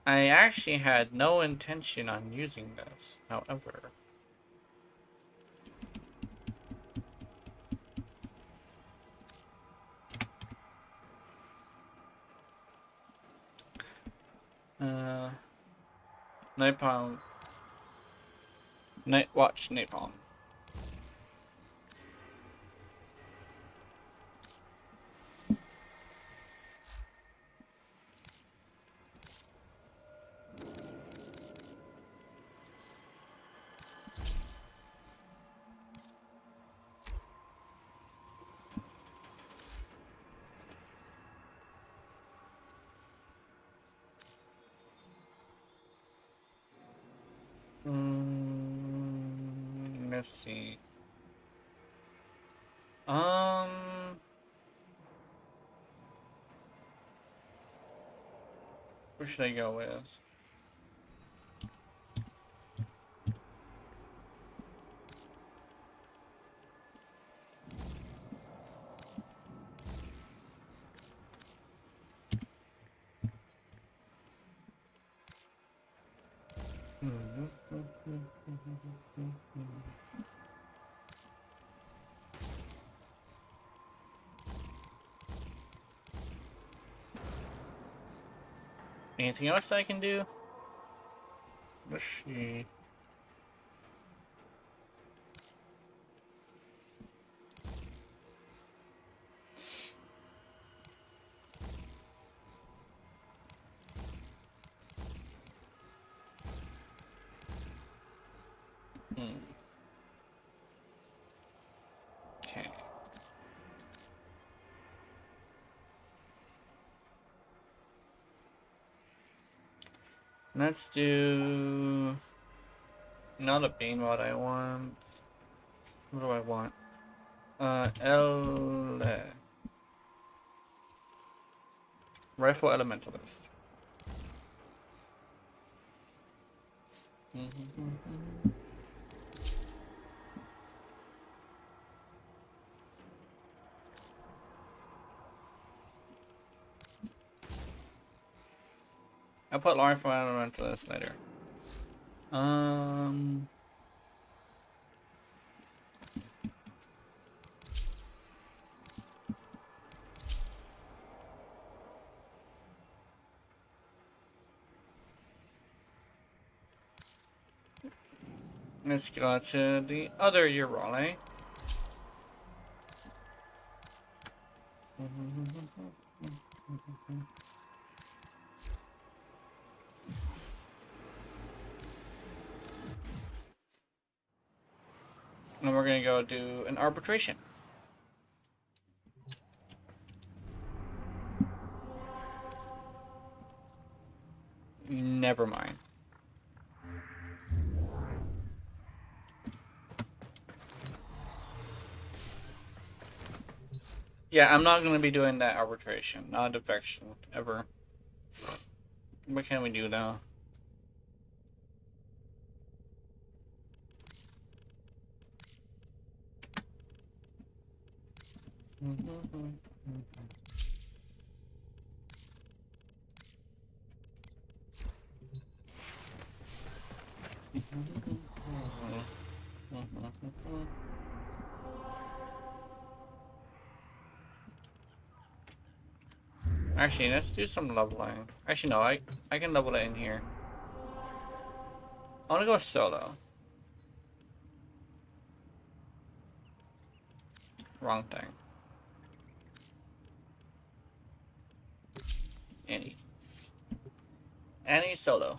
I actually had no intention on using this, however. Napalm. Night Watch Napalm. Let's see. Where should I go with? Anything else I can do? Let's see. Okay. Let's do not a bean what I want. What do I want? Rifle Elementalist. I'll put Rifle Elementalist later. Let's go to the other Urale. And we're gonna go do an arbitration. Never mind. Yeah, I'm not gonna be doing that arbitration. Not a defection, ever. What can we do now? Actually, let's do some leveling. Actually, no, I can level it in here. I want to go solo. Wrong thing. Annie solo.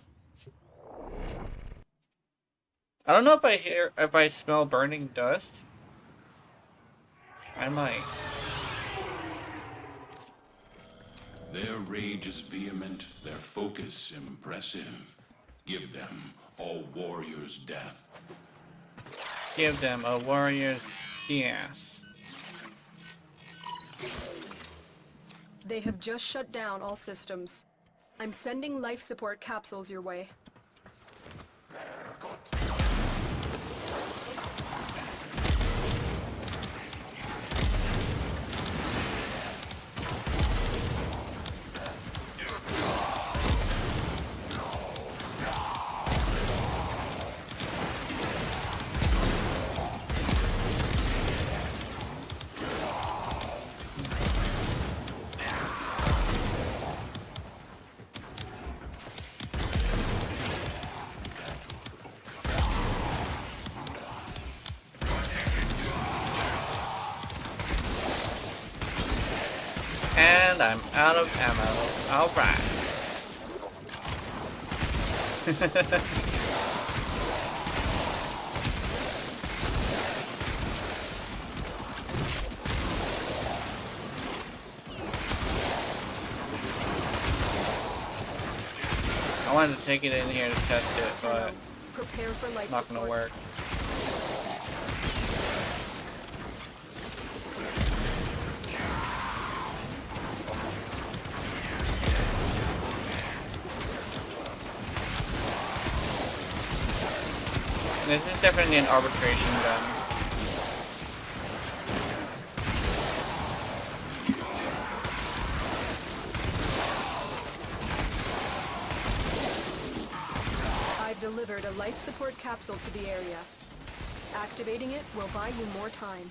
I don't know if I smell burning dust. I might. Their rage is vehement, their focus impressive. Give them all warriors' death. Give them a warrior's death. They have just shut down all systems. I'm sending life support capsules your way. And I'm out of ammo. Alright. I wanted to take it in here to test it, but Prepare for life it's not gonna support. work. This is definitely an arbitration gun. I've delivered a life support capsule to the area. Activating it will buy you more time.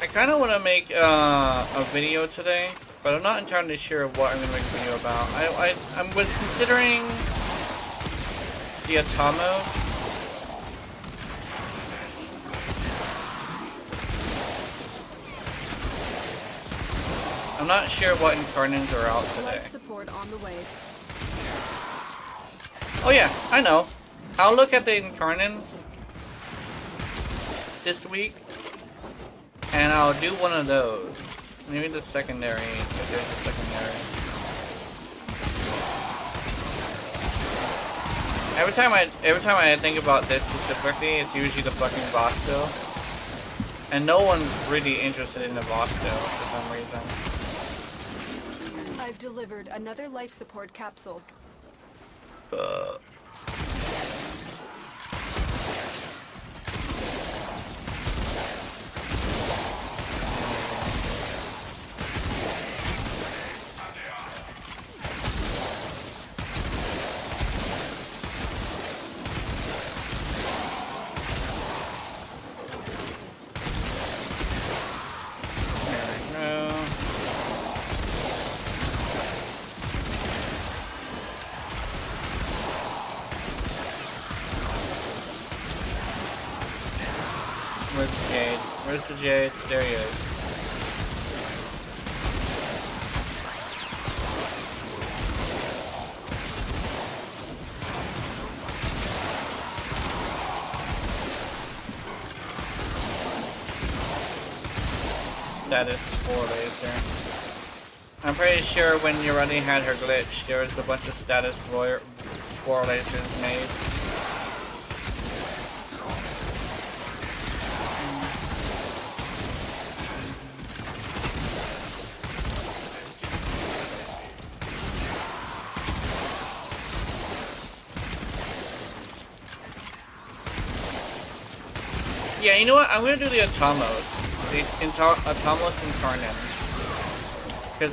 I kind of want to make a video today, but I'm not entirely sure what I'm going to make a video about. I'm considering the Atomos. I'm not sure what incarnates are out today. Life support on the way. Oh yeah, I know. I'll look at the incarnates this week, and I'll do one of those. Maybe the secondary, if there's a secondary. Every time I think about this specifically, it's usually the fucking boss still. And no one's really interested in the boss still for some reason. I've delivered another life support capsule. Where's the Jade? Where's the Jade? There he is. Status Spore Laser. I'm pretty sure when you already had her glitch, there was a bunch of status Spore Lasers made. Yeah, you know what? I'm gonna do the Atomos. The Atomos Incarnate. Because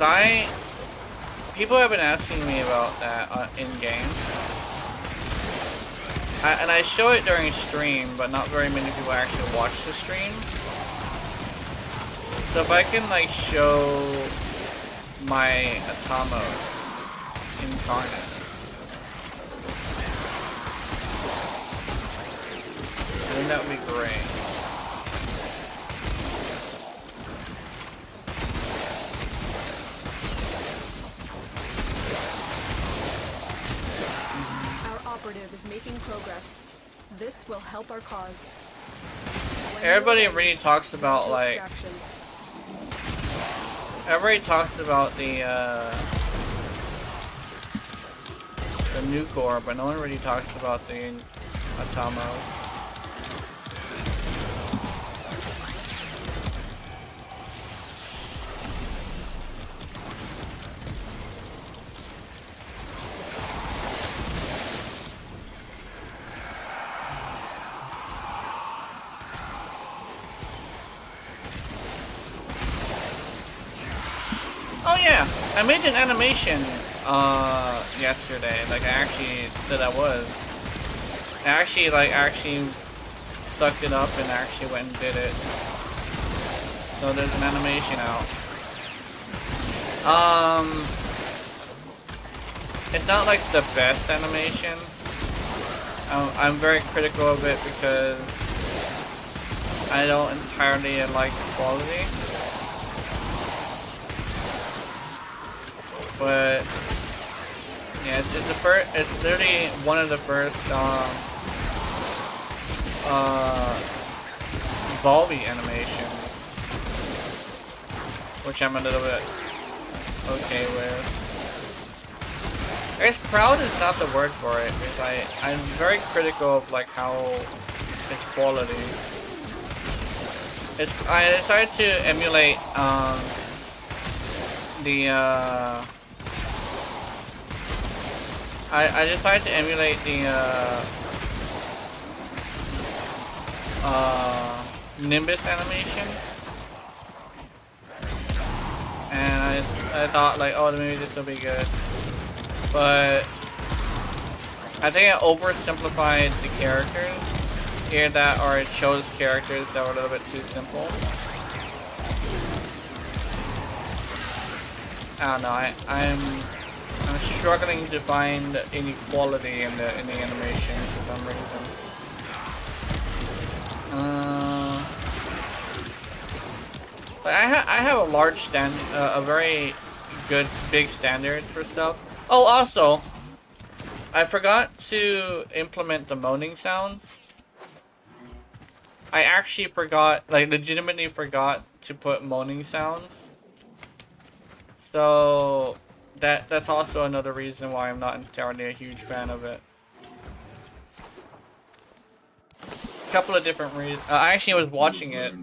people have been asking me about that in-game. And I show it during stream, but not very many people actually watch the stream. So if I can, like, show my Atomos Incarnate. I think that would be great. Operative is making progress. This will help our cause. Everybody really talks about like. Everybody talks about the nuke ore, but no one really talks about the Atomos. Oh yeah, I made an animation yesterday. Like I actually said I was. I actually sucked it up and actually went and did it. So there's an animation out. It's not like the best animation. I'm very critical of it because I don't entirely like the quality. But yeah, it's literally one of the first Volby animations, which I'm a little bit okay with. I guess proud is not the word for it because I'm very critical of like how its quality. I decided to emulate I decided to emulate the Nimbus animation, and I thought like, oh, maybe this will be good, but I think I oversimplified the characters here or it chose characters that were a little bit too simple. I don't know. I'm struggling to find any quality in the animation for some reason. But I have a large a very good big standard for stuff. Oh, also, I forgot to implement the moaning sounds. I actually forgot, like legitimately forgot to put moaning sounds. So that's also another reason why I'm not entirely a huge fan of it. A couple of different reasons. I actually was watching it,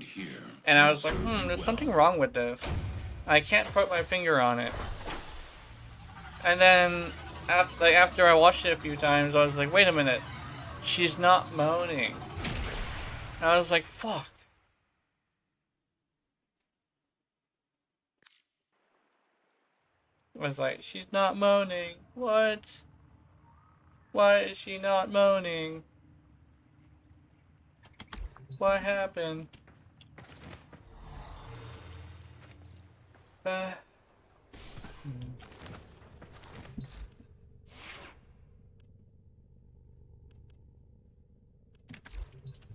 and I was like, there's something wrong with this. I can't put my finger on it. And then, after I watched it a few times, I was like, wait a minute. She's not moaning. And I was like, fuck. Was like, she's not moaning. What? Why is she not moaning? What happened? Kind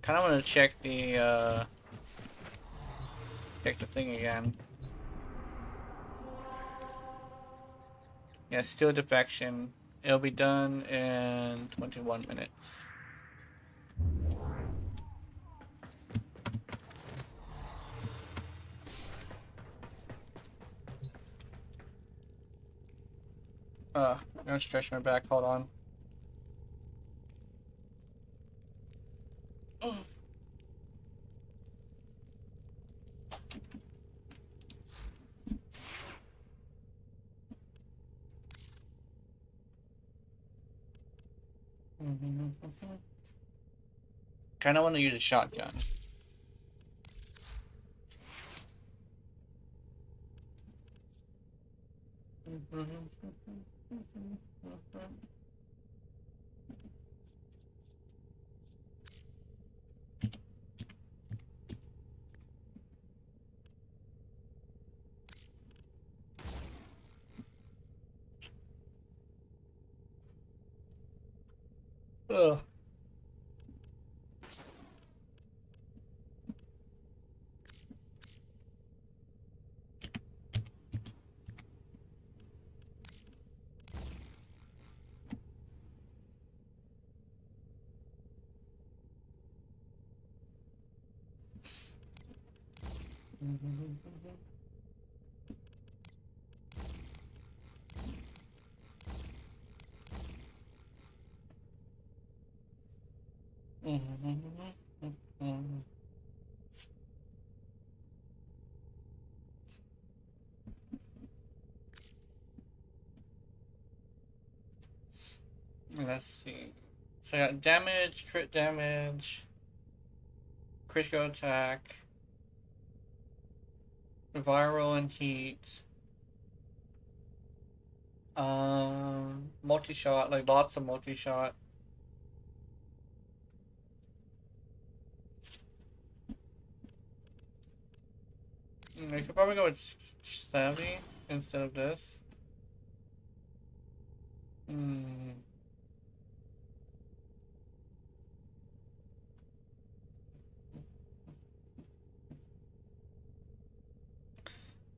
of want to check the Check the thing again. Yeah, still defection. It'll be done in 21 minutes. I'm gonna stretch my back, hold on. Kinda wanna use a shotgun. Ugh. Let's see. So I got damage, crit damage, critical attack, viral and heat. Multi-shot, like lots of multi-shot. I could probably go with savvy instead of this.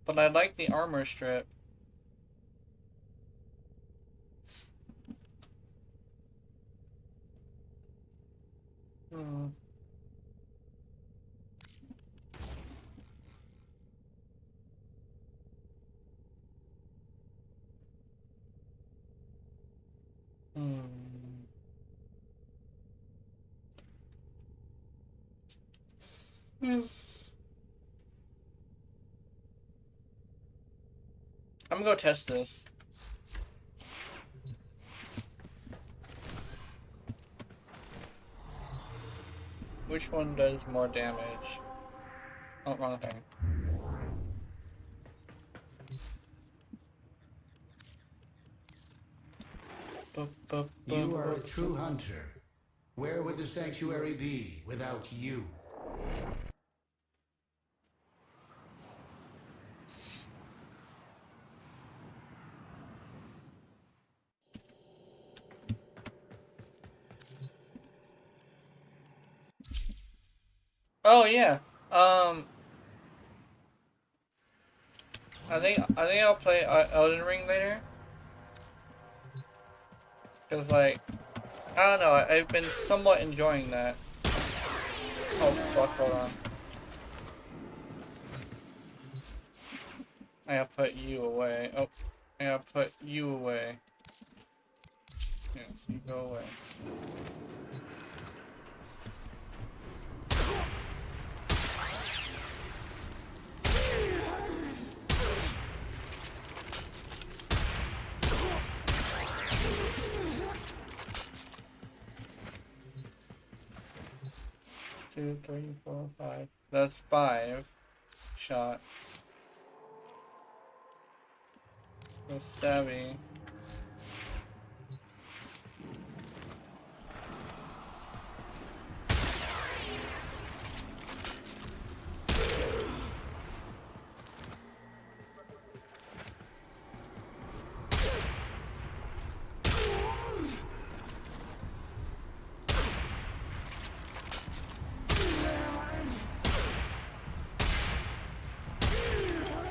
But I like the armor strip. I'm gonna go test this. Which one does more damage? Oh, wrong thing. You are a true hunter. Where would the sanctuary be without you? Oh yeah. I think I'll play Elden Ring later. Cause like, I don't know, I've been somewhat enjoying that. Oh fuck, hold on. I gotta put you away. Oh, I gotta put you away. Yes, you go away. 2, 3, 4, 5. That's 5 shots. So savvy.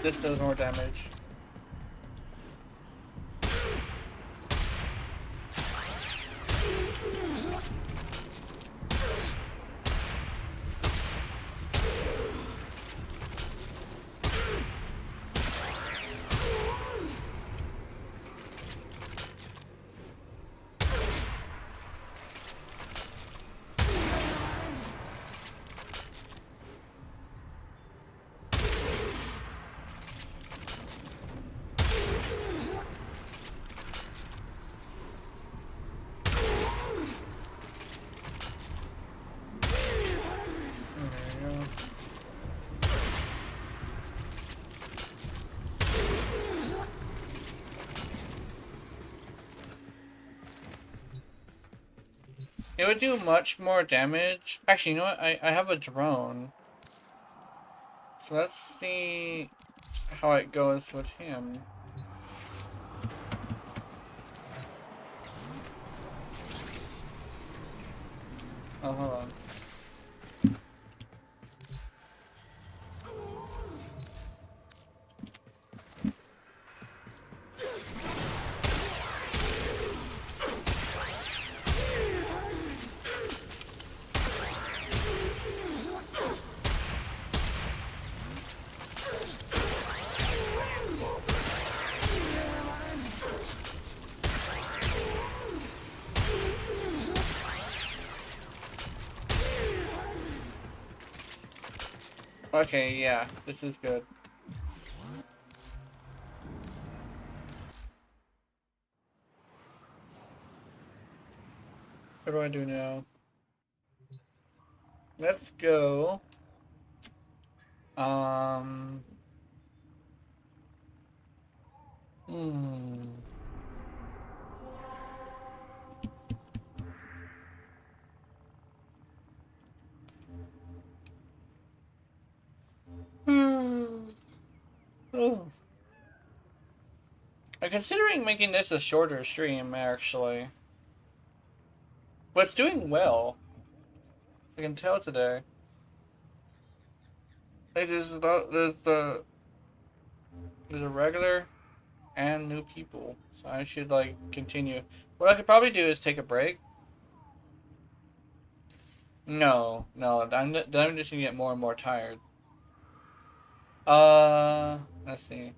this does more damage. It would do much more damage. Actually, you know what? I have a drone. So let's see how it goes with him. Oh, hold on. Okay, yeah, this is good. What do I do now? Let's go. Hmm. Oh. I'm considering making this a shorter stream, actually. But it's doing well. I can tell today. There's a regular and new people, so I should like continue. What I could probably do is take a break. No, I'm just gonna get more and more tired. Let's see.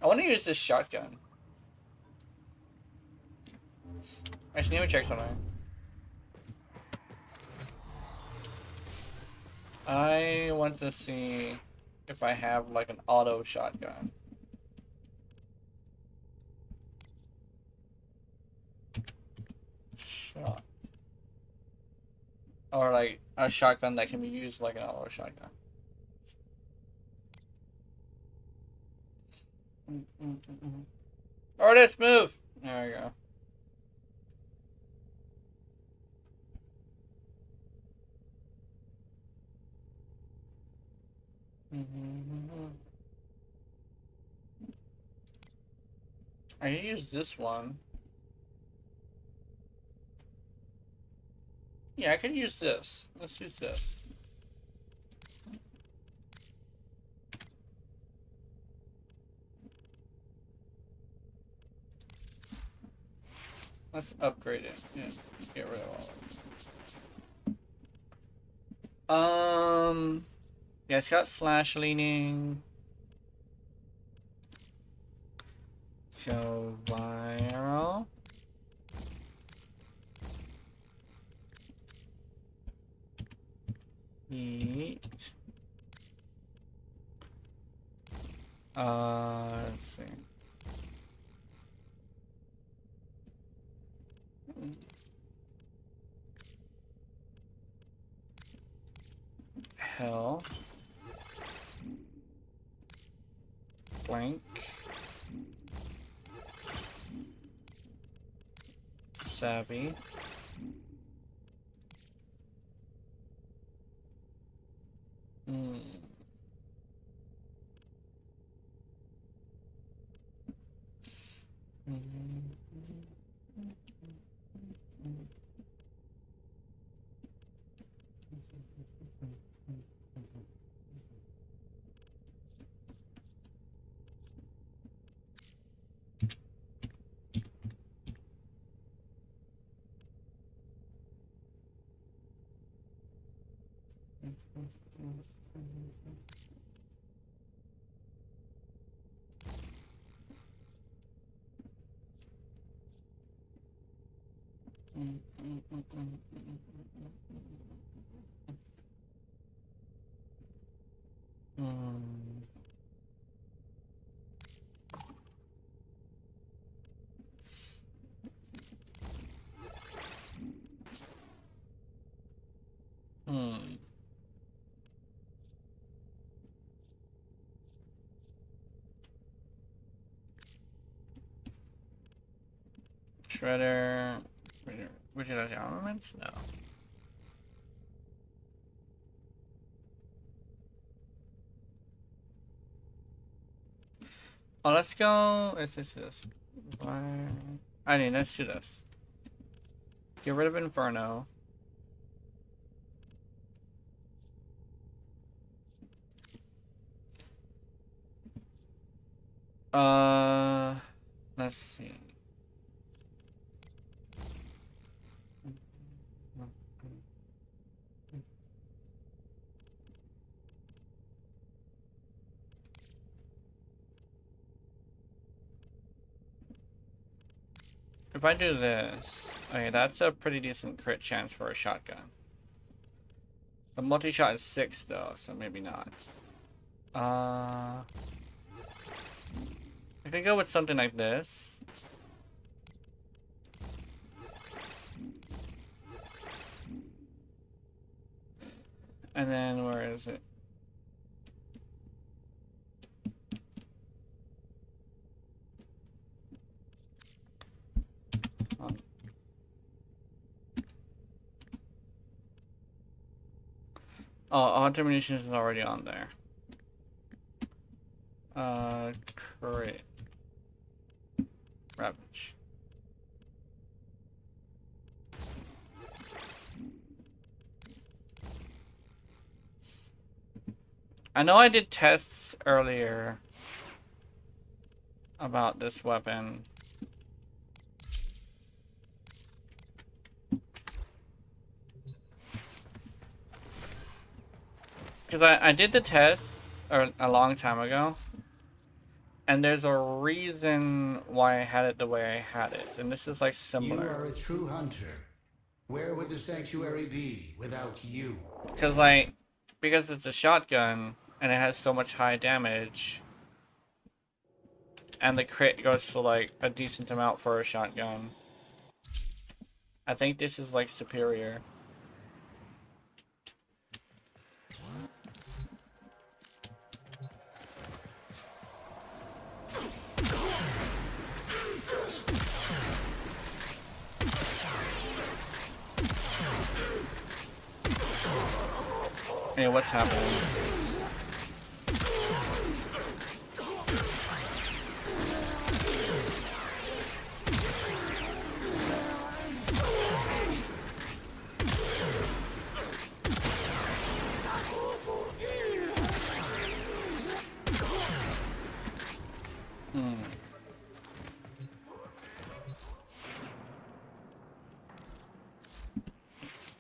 I want to use this shotgun. Actually, let me check something. I want to see if I have like an auto shotgun. Shot. Or like a shotgun that can be used like an auto shotgun. Artist, move! There we go. I can use this one. Yeah, I can use this. Let's use this. Let's upgrade it. Yeah, get rid of all of it. Yeah, it's got slash leaning. Go viral. Eat. Let's see. Hell. Blank. Savvy. Shredder. Would you like armaments? No. Oh, let's go. Let's do this. I mean, let's do this. Get rid of Inferno. Let's see. If I do this, okay, that's a pretty decent crit chance for a shotgun. The multi-shot is 6 though, so maybe not. I could go with something like this. And then where is it? Oh, hunter munitions is already on there. Crit. Ravage. I know I did tests earlier about this weapon. Because I did the tests a long time ago. And there's a reason why I had it the way I had it. And this is like similar. You are a true hunter. Where would the sanctuary be without you? Because it's a shotgun and it has so much high damage. And the crit goes for like a decent amount for a shotgun. I think this is like superior. Hey, what's happening?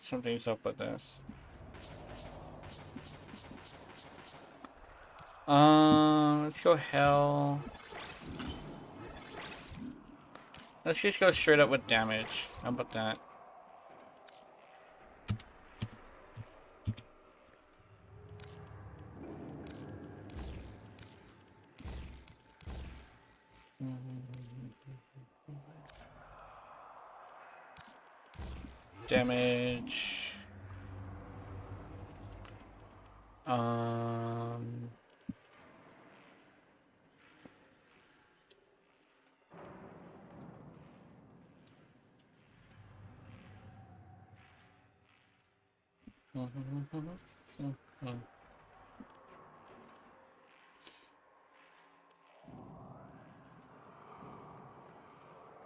Something's up with this. Let's go hell. Let's just go straight up with damage. How about that? Damage.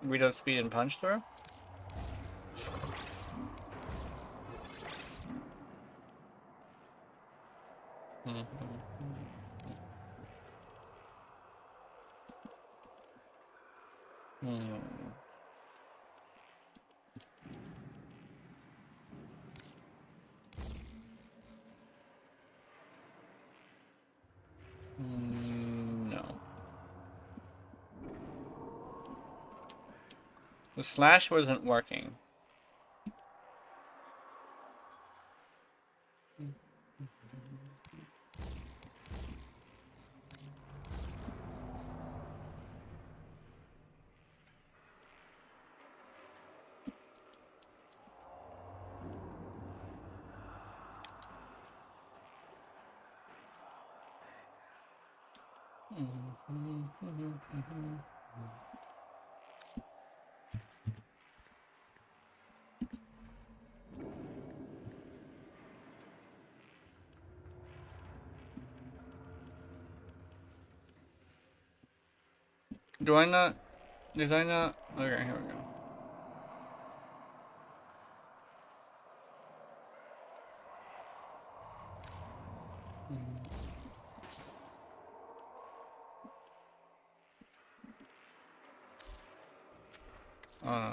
Reload speed and punch through? The slash wasn't working. Do I not? Did I not? Okay, here we go.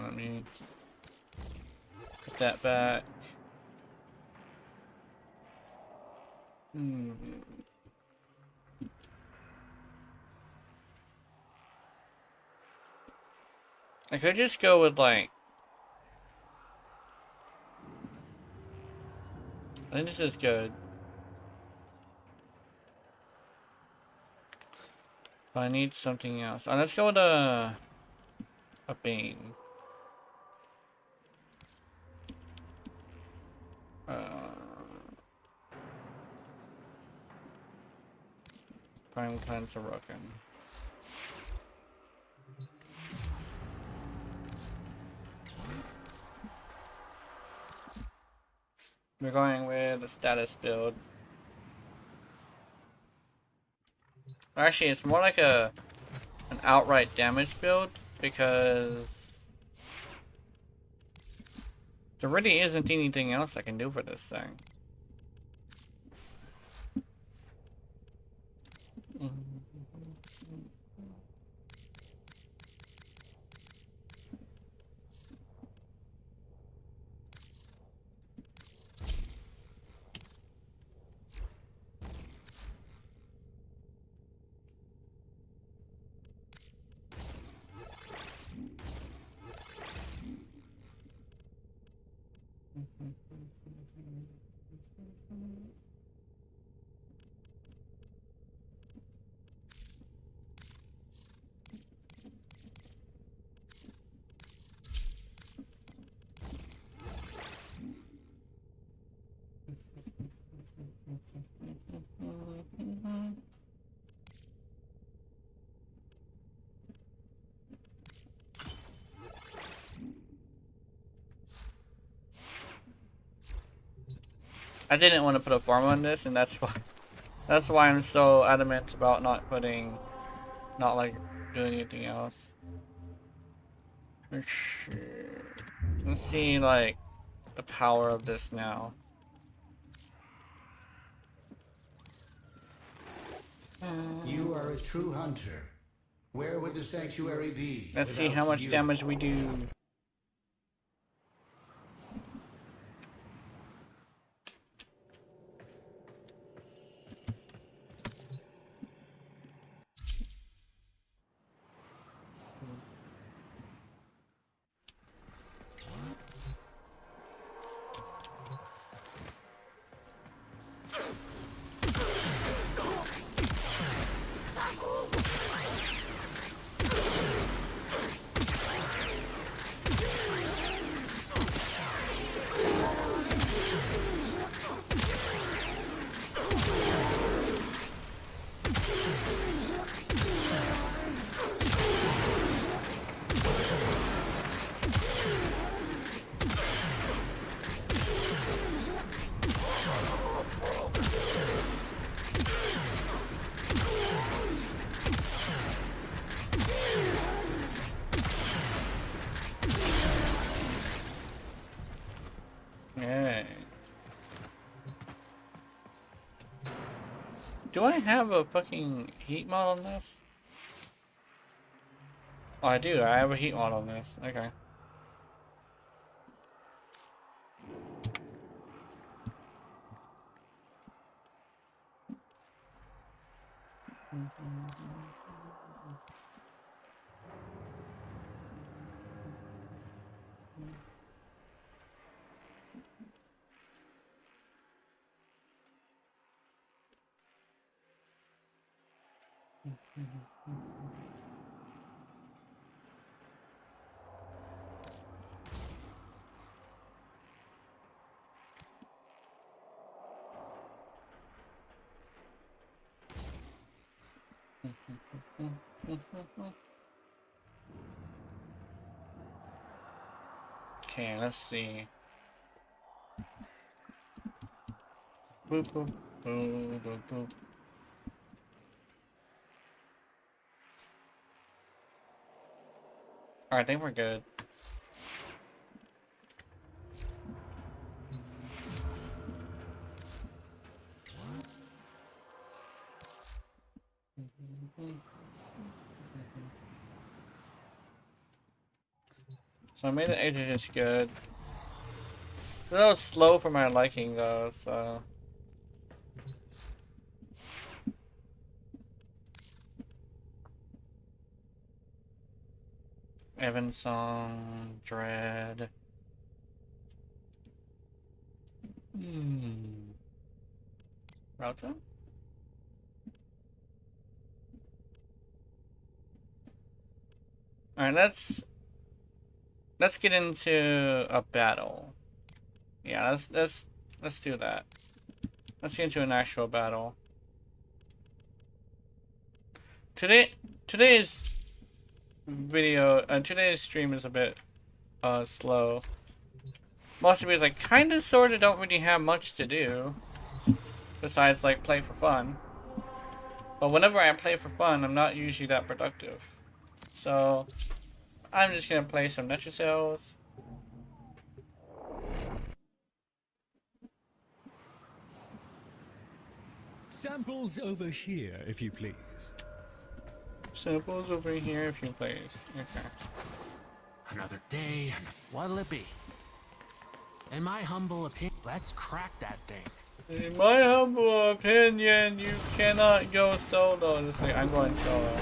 Let me put that back. I could just go with like. I think this is good. But I need something else. Let's go with a Bane. Prime Cleanse are broken. We're going with the status build. Actually, it's more like an outright damage build because there really isn't anything else I can do for this thing. I didn't want to put a farm on this, and that's why I'm so adamant about not doing anything else. Let's see like the power of this now. You are a true hunter. Where would the sanctuary be? Let's see how much damage we do. Do I have a fucking heat mod on this? Oh, I do. I have a heat mod on this. Okay. Okay, let's see. Boop, boop, boop, boop, boop. Alright, I think we're good. So I made the exit just good. It's a little slow for my liking though, so. Evan Song, Dread. Router? Alright, let's get into a battle. Yeah, let's do that. Let's get into an actual battle. Today's video, today's stream is a bit slow. Mostly because I kinda sorta don't really have much to do. Besides like play for fun. But whenever I play for fun, I'm not usually that productive. So I'm just gonna play some Nature Cells. Samples over here, if you please. Samples over here, if you please. Okay. Another day, what'll it be? In my humble opinion, let's crack that thing. In my humble opinion, you cannot go solo. Just like, I'm going solo.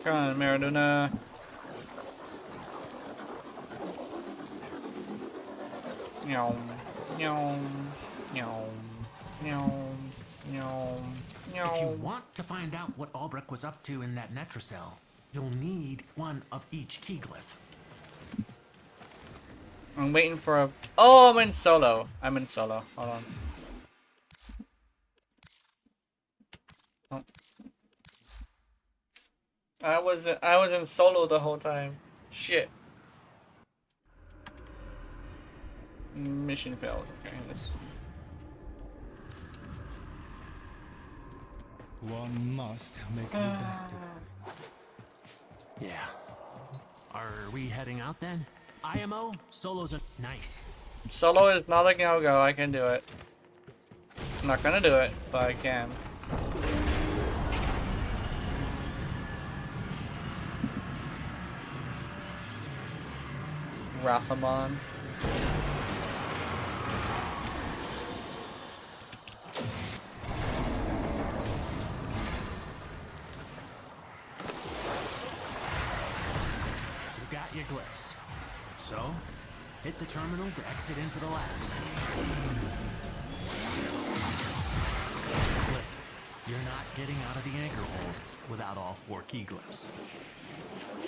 Come on, Maradona. Meow, meow, meow, meow, meow, meow. If you want to find out what Albrecht was up to in that Netracell, you'll need one of each key glyph. I'm waiting for a... Oh, I'm in solo. I'm in solo. Hold on. Oh. I was in solo the whole time. Shit. Mission failed. Okay, let's... One must make the best of things. Yeah. Are we heading out then? IMO? Solos are nice. Solo is not a no-go. I can do it. I'm not gonna do it, but I can. Rathamon. You got your glyphs. So, hit the terminal to exit into the labs. Listen, you're not getting out of the anchor hold without all 4 key glyphs.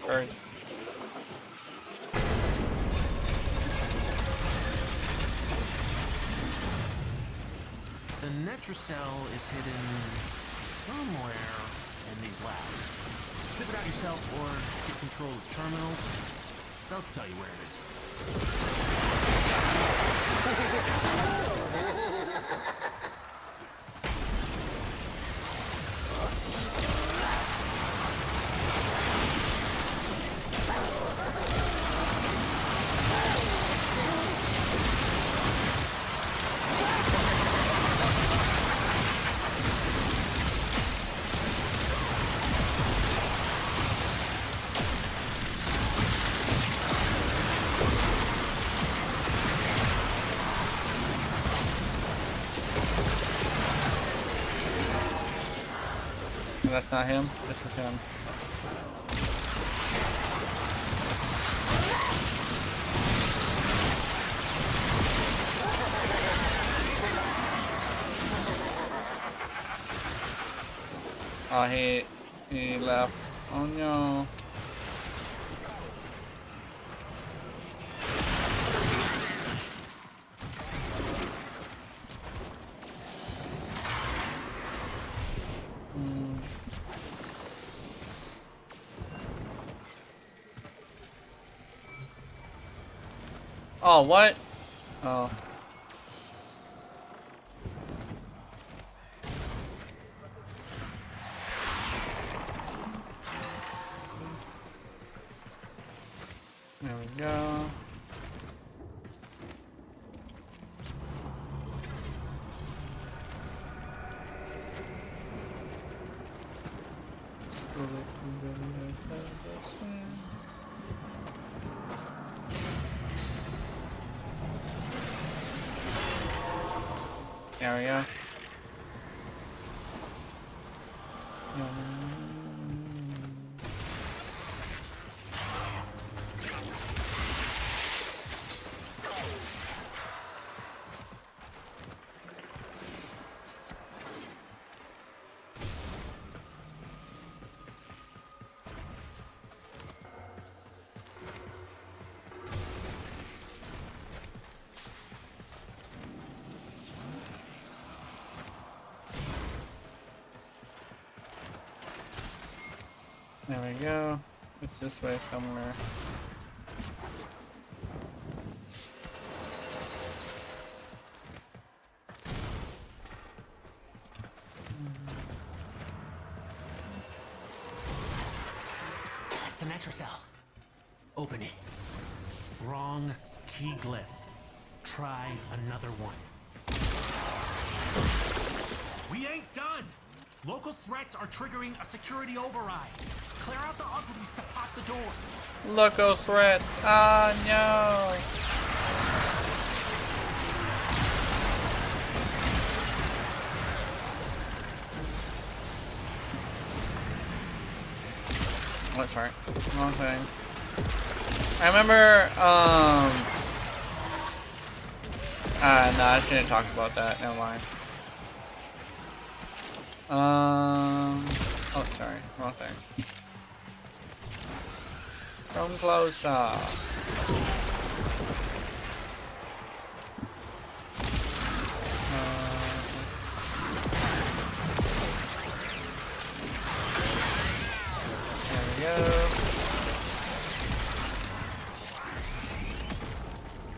Birds. The Netracell is hidden somewhere in these labs. Sniff it out yourself or get control of terminals. They'll tell you where it is. that's not him. This is him. Oh, he left. Oh no. Oh, what? Oh. There we go. There we go. There we go. It's this way somewhere. That's the Metro Cell. Open it. Wrong key glyph. Try another one. We ain't done! Local threats are triggering a security override. Clear out the uglies to pop the door. Local threats. Ah, no. Oh, sorry. Wrong thing. I remember, no, I shouldn't talk about that. Never mind. Oh, sorry. Wrong thing. Come closer. There we go.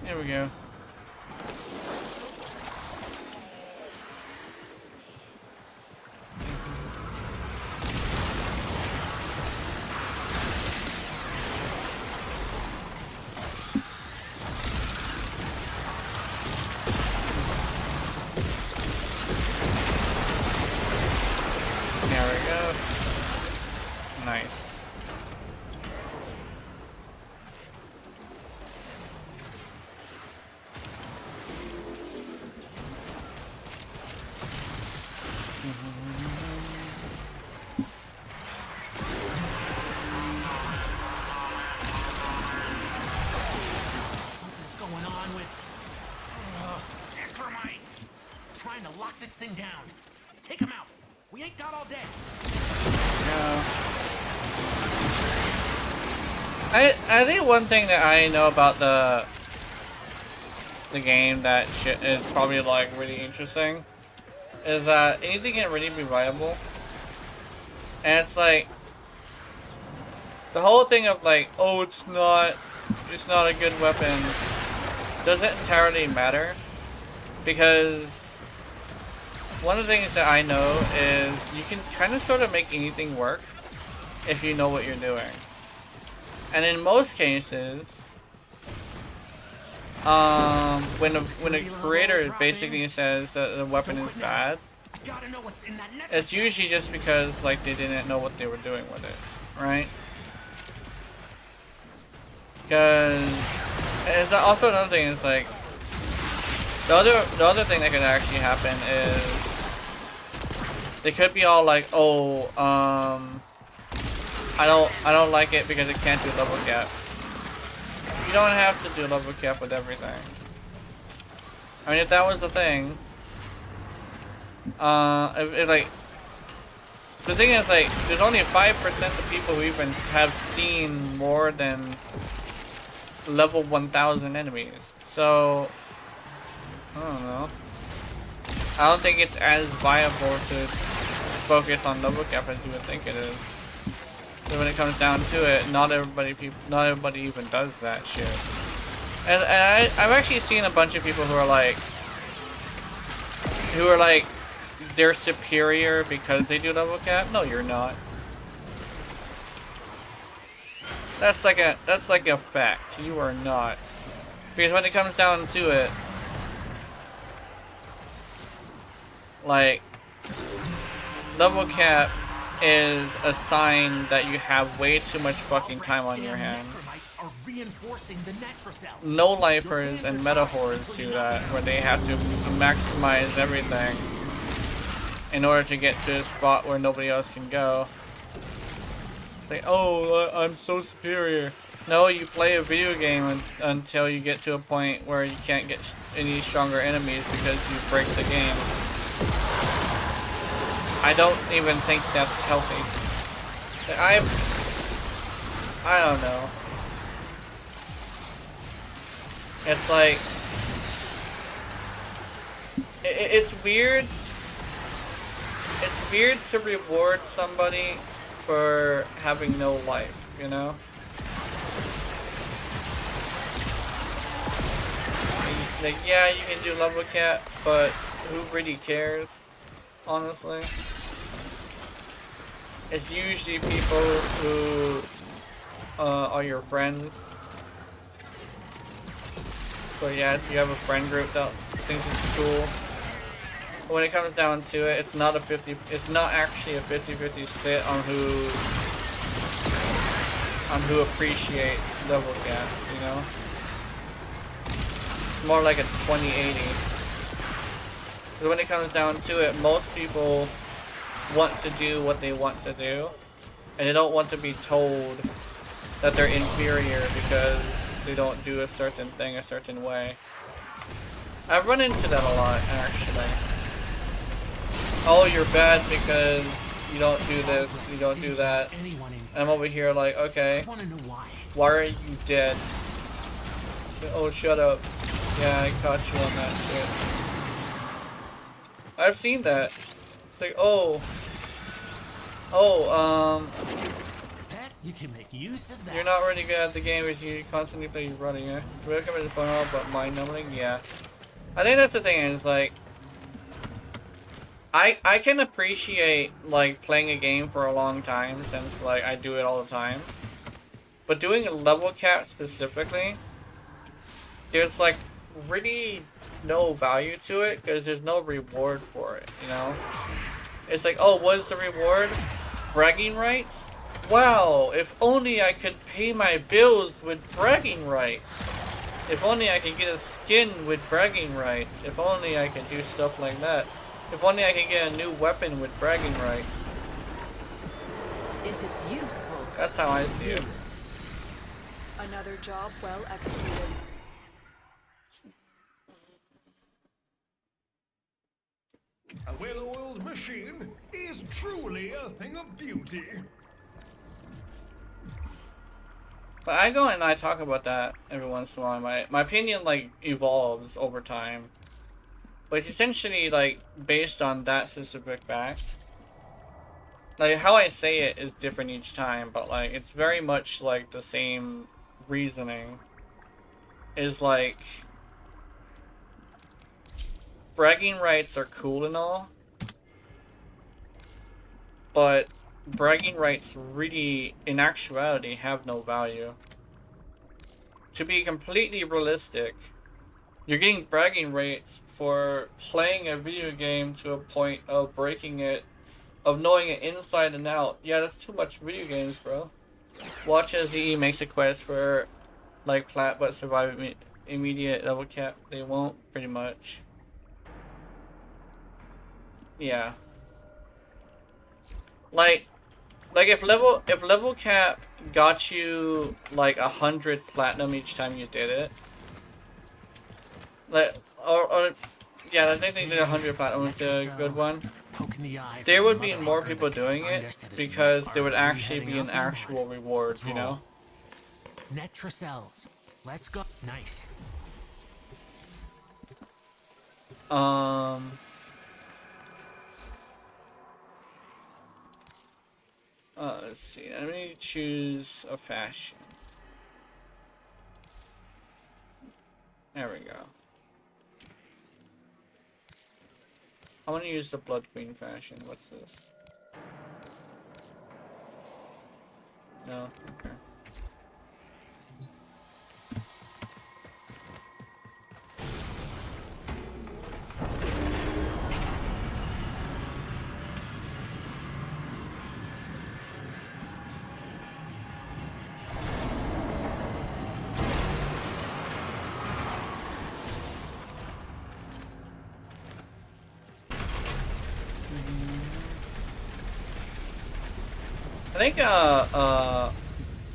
There we go. Nice. Something's going on with termites. Trying to lock this thing down. Take them out. We ain't got all day. Yeah. I think one thing that I know about the game that shit is probably like really interesting is that anything can really be viable, and it's like the whole thing of like, oh, it's not a good weapon doesn't entirely matter, because one of the things that I know is you can kind of sort of make anything work if you know what you're doing. And in most cases, when a creator basically says that the weapon is bad, it's usually just because like they didn't know what they were doing with it, right? Because it's also another thing is like the other thing that could actually happen is they could be all like, oh, I don't like it because it can't do level cap. You don't have to do level cap with everything. I mean, if that was the thing, if like, the thing is like, there's only 5% of people who even have seen more than level 1000 enemies. So, I don't know. I don't think it's as viable to focus on level cap as you would think it is. So when it comes down to it, not everybody even does that shit. And I've actually seen a bunch of people who are like, they're superior because they do level cap. No, you're not. That's like a fact. You are not. Because when it comes down to it, like, level cap is a sign that you have way too much fucking time on your hands. No lifers and meta horrors do that, where they have to maximize everything in order to get to a spot where nobody else can go. Say, oh, I'm so superior. No, you play a video game until you get to a point where you can't get any stronger enemies because you break the game. I don't even think that's healthy. I don't know. It's like, it's weird. It's weird to reward somebody for having no life, you know? Like, yeah, you can do level cap, but who really cares, honestly? It's usually people who are your friends. So yeah, if you have a friend group that thinks it's cool. But when it comes down to it, it's not actually a 50-50 split on who appreciates level caps, you know? It's more like a 20-80. Because when it comes down to it, most people want to do what they want to do, and they don't want to be told that they're inferior because they don't do a certain thing a certain way. I've run into that a lot, actually. Oh, you're bad because you don't do this, you don't do that. And I'm over here like, okay, why are you dead? Oh, shut up. Yeah, I caught you on that shit. I've seen that. It's like, You can make use of that. You're not really good at the game because you constantly play running, eh? Recommend the phone, but mind numbing, yeah. I think that's the thing is like, I can appreciate like playing a game for a long time since like I do it all the time. But doing a level cap specifically, there's like really no value to it because there's no reward for it, you know? It's like, oh, what is the reward? Bragging rights? Wow, if only I could pay my bills with bragging rights. If only I could get a skin with bragging rights. If only I could do stuff like that. If only I could get a new weapon with bragging rights. If it's useful. That's how I see it. Another job well executed. A well-oiled machine is truly a thing of beauty. But I go and I talk about that every once in a while. My opinion like evolves over time. But it's essentially like based on that specific fact. Like how I say it is different each time, but like it's very much like the same reasoning. Is like bragging rights are cool and all, but bragging rights really, in actuality, have no value. To be completely realistic, you're getting bragging rights for playing a video game to a point of breaking it, of knowing it inside and out. Yeah, that's too much video games, bro. Watch as he makes a quest for, like, plat but survive immediate level cap. They won't, pretty much. Yeah. Like if level cap got you like 100 platinum each time you did it, like or yeah, I think they did 100 platinum was a good one. There would be more people doing it because there would actually be an actual reward, you know. Netracells. Let's go. Nice. Let's see. Let me choose a fashion. There we go. I want to use the blood green fashion. What's this? No. Okay. I think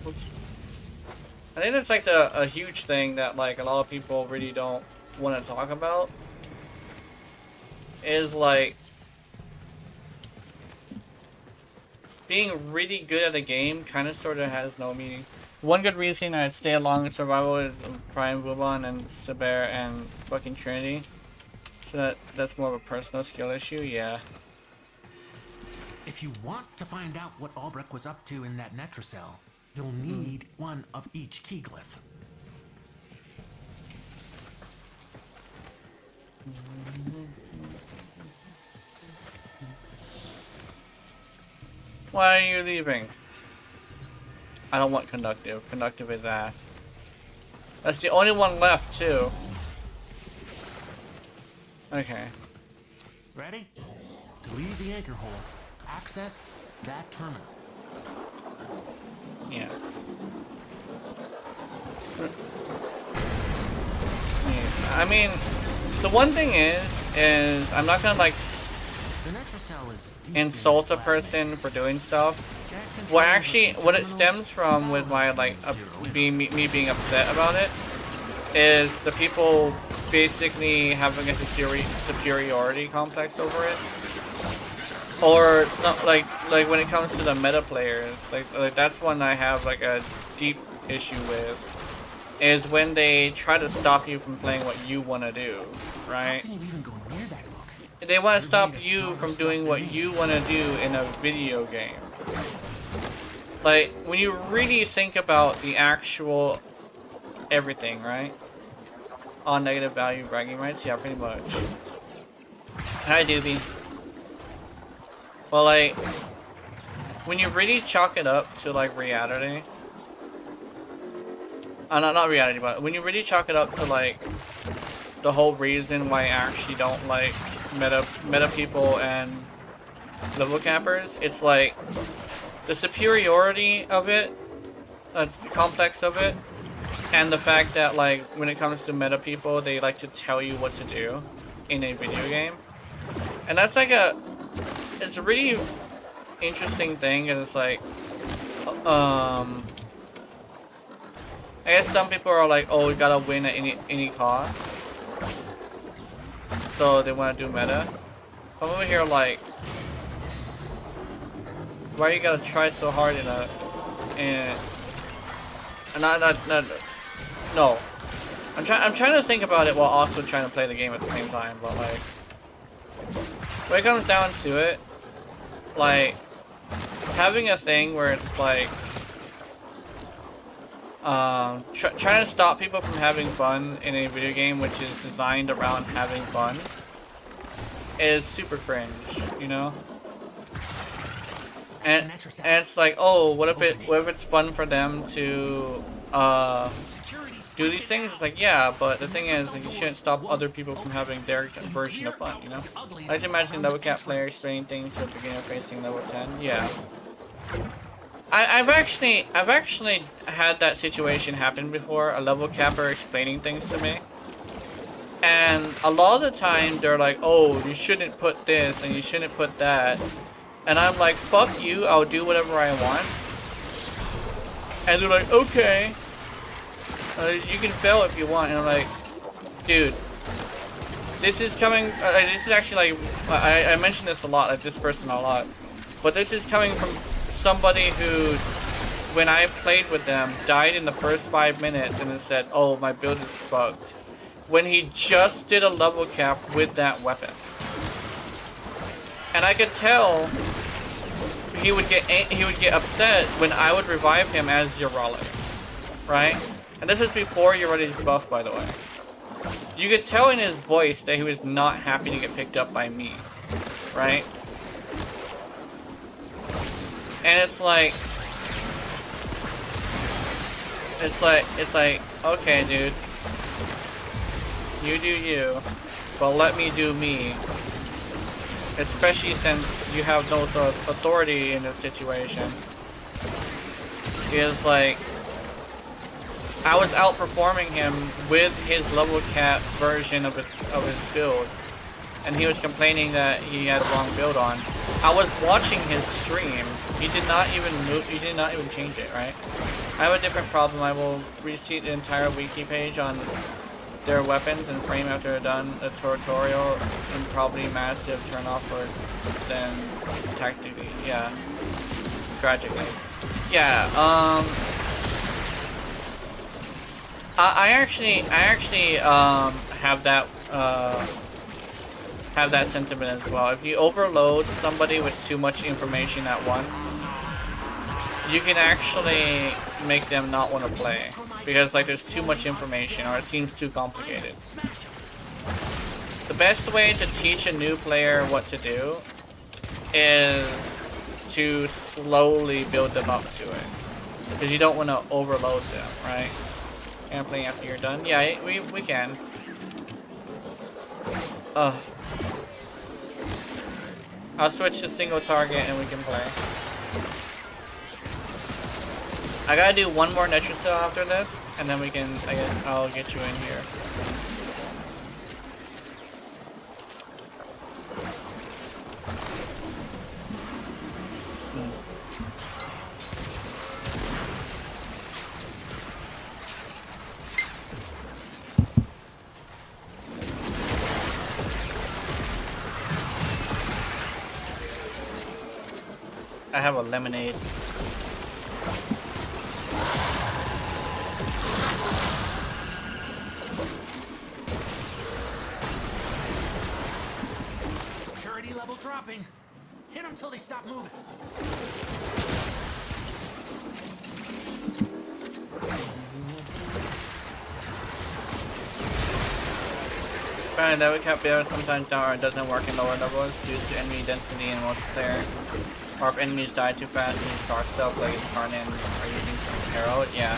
oops. I think that's like a huge thing that like a lot of people really don't want to talk about is like being really good at a game kind of sort of has no meaning. One good reason I'd stay along in survival is Prime Bubon and Saber and fucking Trinity. So that's more of a personal skill issue, yeah. If you want to find out what Albrecht was up to in that Netracell, you'll need one of each key glyph. Why are you leaving? I don't want conductive. Conductive is ass. That's the only one left, too. Okay. Ready? To leave the anchor hole, access that terminal. Yeah. I mean, the one thing is I'm not gonna like insult a person for doing stuff. What it stems from with my like me being upset about it is the people basically having a superiority complex over it, or some like when it comes to the meta players, like that's one I have like a deep issue with, is when they try to stop you from playing what you want to do, right? They want to stop you from doing what you want to do in a video game. Like, when you really think about the actual everything, right? On negative value bragging rights, yeah, pretty much. Hi, Doobie. Well, like, when you really chalk it up to, like, reality... not reality, but when you really chalk it up to, like, the whole reason why I actually don't like meta people and level cappers, it's like the superiority of it, that's the complex of it, and the fact that like when it comes to meta people, they like to tell you what to do in a video game, and that's like it's a really interesting thing, and it's like I guess some people are like, oh, you gotta win at any cost. So they want to do meta. I'm over here like, why you gotta try so hard no. I'm trying to think about it while also trying to play the game at the same time, but like, when it comes down to it, like, having a thing where it's like, trying to stop people from having fun in a video game which is designed around having fun is super cringe, you know? And it's like, oh, what if it's fun for them to do these things? It's like, yeah, but the thing is, like, you shouldn't stop other people from having their version of fun, you know? I like to imagine level cap players explaining things to a beginner facing level 10. Yeah. I've actually had that situation happen before, a level capper explaining things to me. And a lot of the time they're like, oh, you shouldn't put this and you shouldn't put that. And I'm like, fuck you, I'll do whatever I want. And they're like, okay. You can fail if you want. And I'm like, dude, this is coming, this is actually like, I mention this a lot, like this person a lot. But this is coming from somebody who, when I played with them, died in the first 5 minutes and then said, oh, my build is fucked. When he just did a level cap with that weapon. And I could tell he would get upset when I would revive him as Uralic, right? And this is before Uralic's buff, by the way. You could tell in his voice that he was not happy to get picked up by me, right? And it's like, okay, dude, you do you, but let me do me. Especially since you have no authority in this situation. Because, like, I was outperforming him with his level cap version of his build. And he was complaining that he had a wrong build on. I was watching his stream. He did not even move, he did not even change it, right? I have a different problem. I will reseat the entire wiki page on their weapons and frame after they're done a tutorial, and probably massive turnoff for them tactically. Yeah. Tragically. Yeah, I actually have that sentiment as well. If you overload somebody with too much information at once, you can actually make them not want to play because like there's too much information or it seems too complicated. The best way to teach a new player what to do is to slowly build them up to it because you don't want to overload them, right? Can I play after you're done? Yeah, we can. I'll switch to single target and we can play. I gotta do one more Netracell after this, and then we can, I'll get you in here. I have a lemonade. Security level dropping. Hit them till they stop moving. Apparently, that we can't build sometimes down or it doesn't work in lower levels due to enemy density in multiplayer. Or if enemies die too fast and use dark stealth like Carnan or using some arrow, yeah.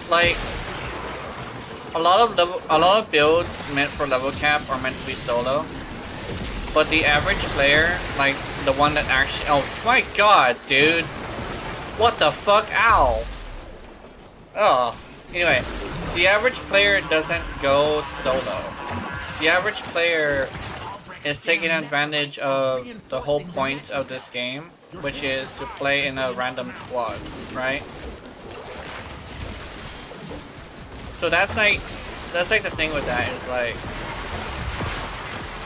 Like a lot of builds meant for level cap are meant to be solo. But the average player, like the one that actually, oh my god, dude. What the fuck? Ow. Oh. Anyway, the average player doesn't go solo. The average player is taking advantage of the whole point of this game, which is to play in a random squad, right? So that's like the thing with that is like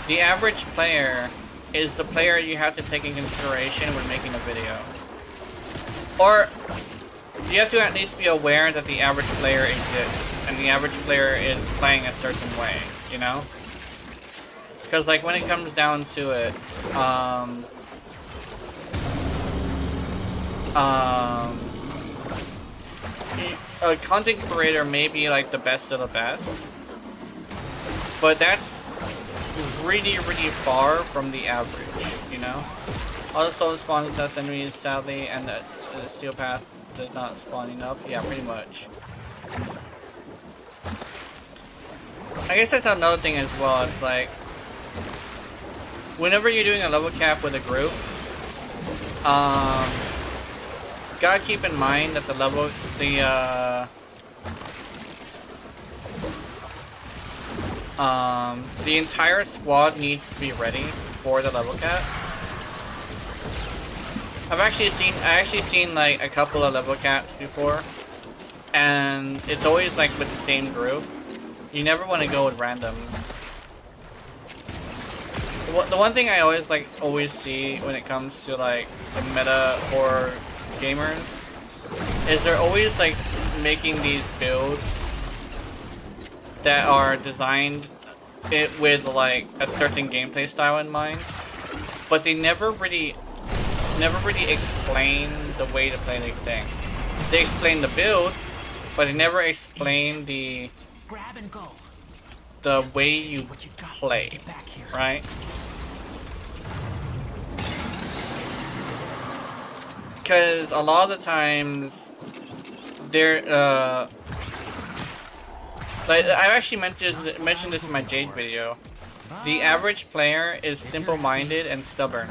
the average player is the player you have to take in consideration when making a video. Or you have to at least be aware that the average player exists and the average player is playing a certain way, you know? Because like when it comes down to it, a content creator may be like the best of the best, but that's really far from the average, you know? Also spawns less enemies sadly, and the steel path does not spawn enough. Yeah, pretty much. I guess that's another thing as well. It's like whenever you're doing a level cap with a group, gotta keep in mind that the entire squad needs to be ready before the level cap. I actually seen like a couple of level caps before, and it's always like with the same group. You never want to go with randoms. The one thing I always see when it comes to like the meta horror gamers is they're always like making these builds that are designed with like a certain gameplay style in mind, but they never really explain the way to play the thing. They explain the build, but they never explain the Grab and go. the way you play, right? Because a lot of the times, they're like I actually mentioned this in my Jade video. The average player is simple-minded and stubborn.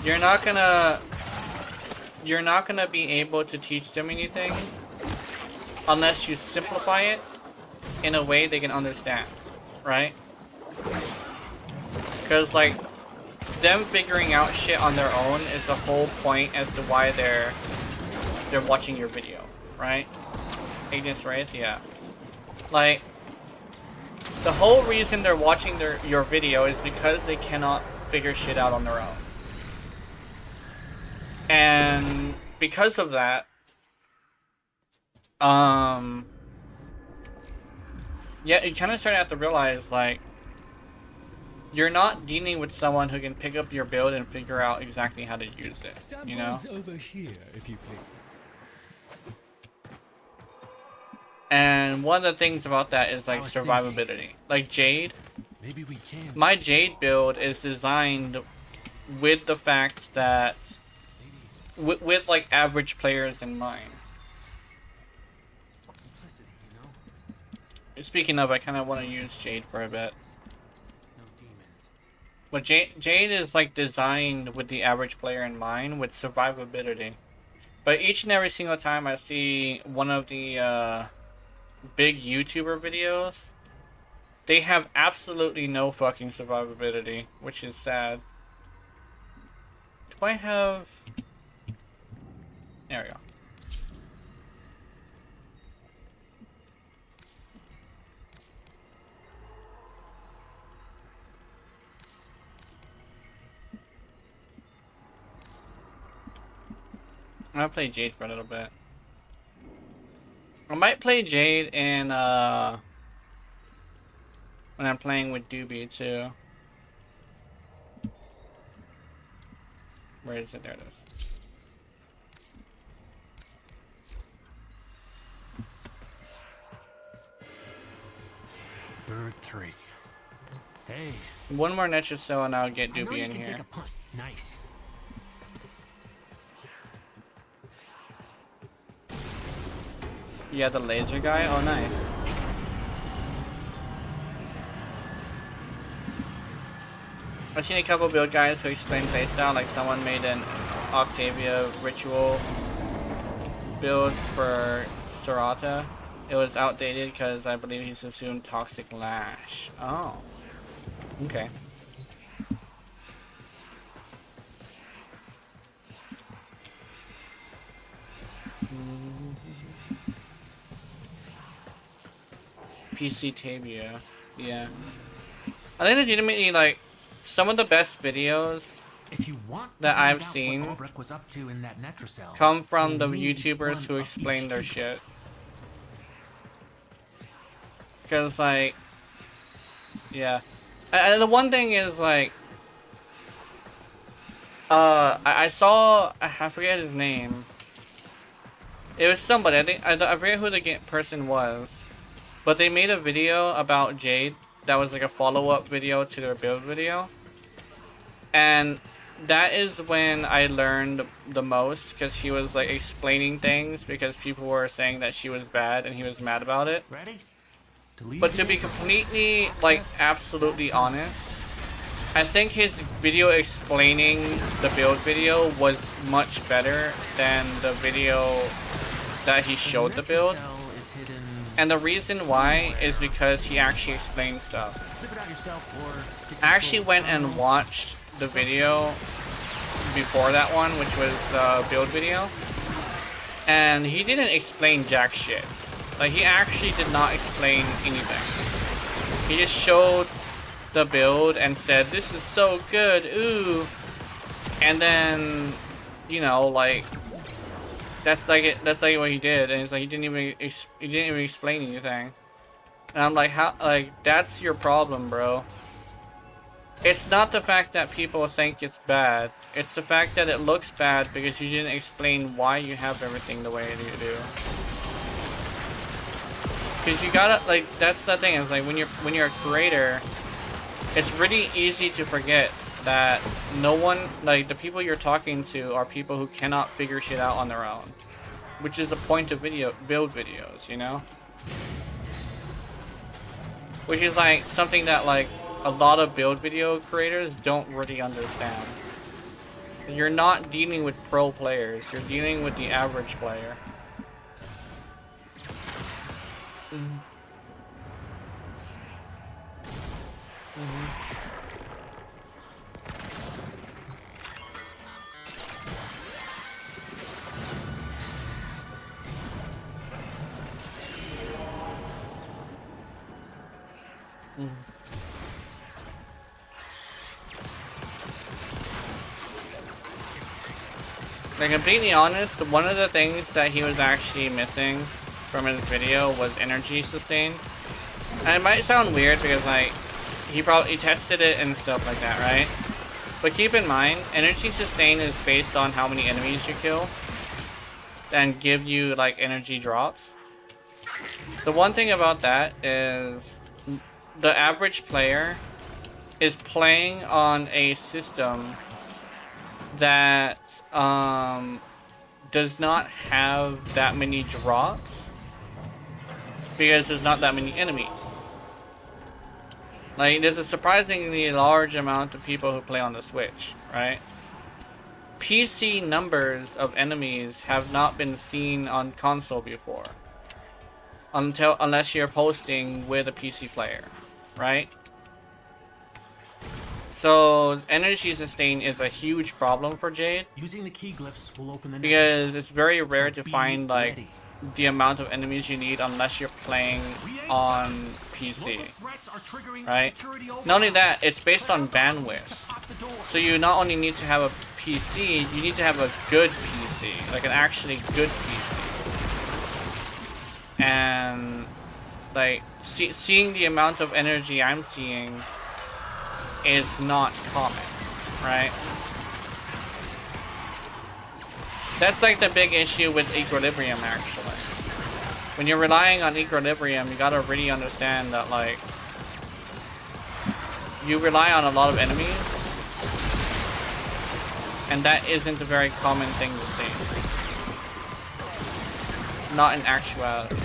You're not gonna be able to teach them anything unless you simplify it in a way they can understand, right? Because like them figuring out shit on their own is the whole point as to why they're watching your video, right? Agnes Wraith, yeah. Like the whole reason they're watching your video is because they cannot figure shit out on their own. And because of that, yeah, you kind of start to have to realize, like, you're not dealing with someone who can pick up your build and figure out exactly how to use it, you know? Over here, if you please. And one of the things about that is, like, survivability. Like, Jade, Maybe we can. my Jade build is designed with the fact that with like average players in mind. Speaking of, I kind of want to use Jade for a bit. But Jade is like designed with the average player in mind, with survivability. But each and every single time I see one of the big YouTuber videos, they have absolutely no fucking survivability, which is sad. Do I have... There we go. I'll play Jade for a little bit. I might play Jade in when I'm playing with Doobie too. Where is it? There it is. Bird 3. Hey. One more Netcha so and I'll get Doobie in can here. Take a punt. Nice. Yeah, the laser guy? Oh, nice. I've seen a couple build guys who explain playstyle, like someone made an Octavia ritual build for Sorata. It was outdated because I believe he's assumed Toxic Lash. Oh. Okay. PC Tabia. Yeah. I think legitimately, like, some of the best videos if you want that I've seen was up to in that Netracell, come from the YouTubers who explain their shit. Because, like, yeah. And the one thing is, like, I saw, I forget his name. It was somebody, I forget who the person was. But they made a video about Jade that was like a follow-up video to their build video. And that is when I learned the most, because he was like explaining things because people were saying that she was bad and he was mad about it. Ready? But to be completely, like, absolutely honest, I think his video explaining the build video was much better than the video that he showed the build. Is hidden And the reason why is because he actually explained stuff. Sniff it out yourself or I actually went and watched the video before that one, which was the build video. And he didn't explain jack shit. Like, he actually did not explain anything. He just showed the build and said, "This is so good, ooh." And then, you know, like, that's like what he did. And it's like he didn't even explain anything. And I'm like, how? Like, that's your problem, bro. It's not the fact that people think it's bad. It's the fact that it looks bad because you didn't explain why you have everything the way you do. Because you gotta, like, that's the thing, is like when you're a creator, it's really easy to forget that no one, like, the people you're talking to are people who cannot figure shit out on their own. Which is the point of build videos, you know? Which is like something that, like, a lot of build video creators don't really understand. You're not dealing with pro players, you're dealing with the average player. To be completely honest, one of the things that he was actually missing from his video was energy sustain. And it might sound weird because, like, he tested it and stuff like that, right? But keep in mind, energy sustain is based on how many enemies you kill and give you, like, energy drops. The one thing about that is the average player is playing on a system that does not have that many drops because there's not that many enemies. Like, there's a surprisingly large amount of people who play on the Switch, right? PC numbers of enemies have not been seen on console before, unless you're posting with a PC player, right? So energy sustain is a huge problem for Jade. Using the key glyphs will open the because it's very rare to find, like, the amount of enemies you need unless you're playing on PC, right? Not only that, it's based on bandwidth. So you not only need to have a PC, you need to have a good PC, like an actually good PC. And, like, seeing the amount of energy I'm seeing is not common, right? That's like the big issue with equilibrium, actually. When you're relying on equilibrium, you gotta really understand that, like, you rely on a lot of enemies, and that isn't a very common thing to see. Not in actuality.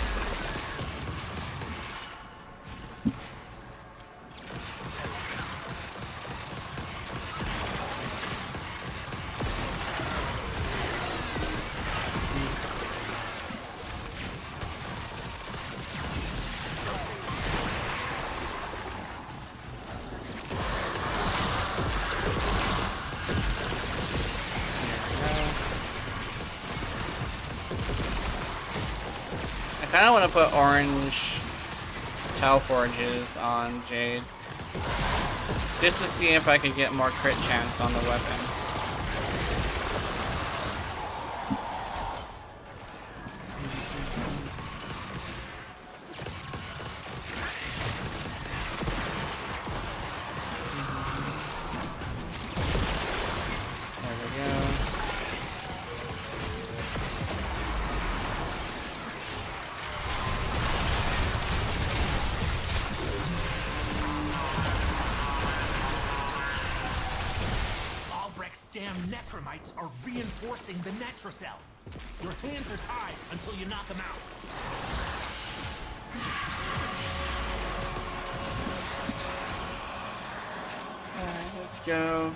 I kind of want to put orange Tau Forges on Jade. Just to see if I could get more crit chance on the weapon. There we go. Damn necromites are reinforcing the Netrocell. Your hands are tied until you knock them out. Alright, let's go.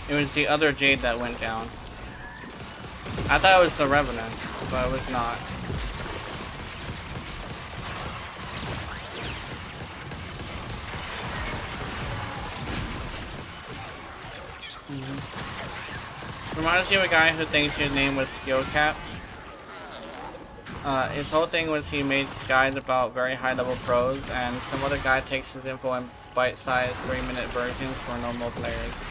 It was the other Jade that went down. I thought it was the Revenant, but it was not. Reminds me of a guy who thinks his name was Skill Cap. His whole thing was he made guides about very high level pros, and some other guy takes his info in bite-sized 3-minute versions for normal players.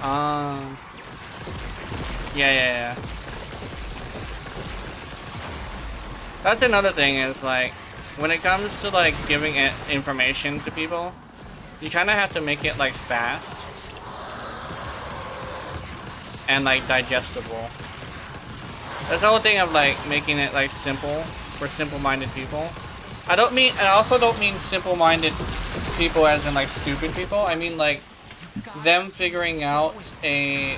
Yeah. That's another thing is like, when it comes to like giving information to people, you kind of have to make it like fast and like digestible. That's the whole thing of like making it like simple for simple-minded people. I also don't mean simple-minded people as in like stupid people. I mean like them figuring out a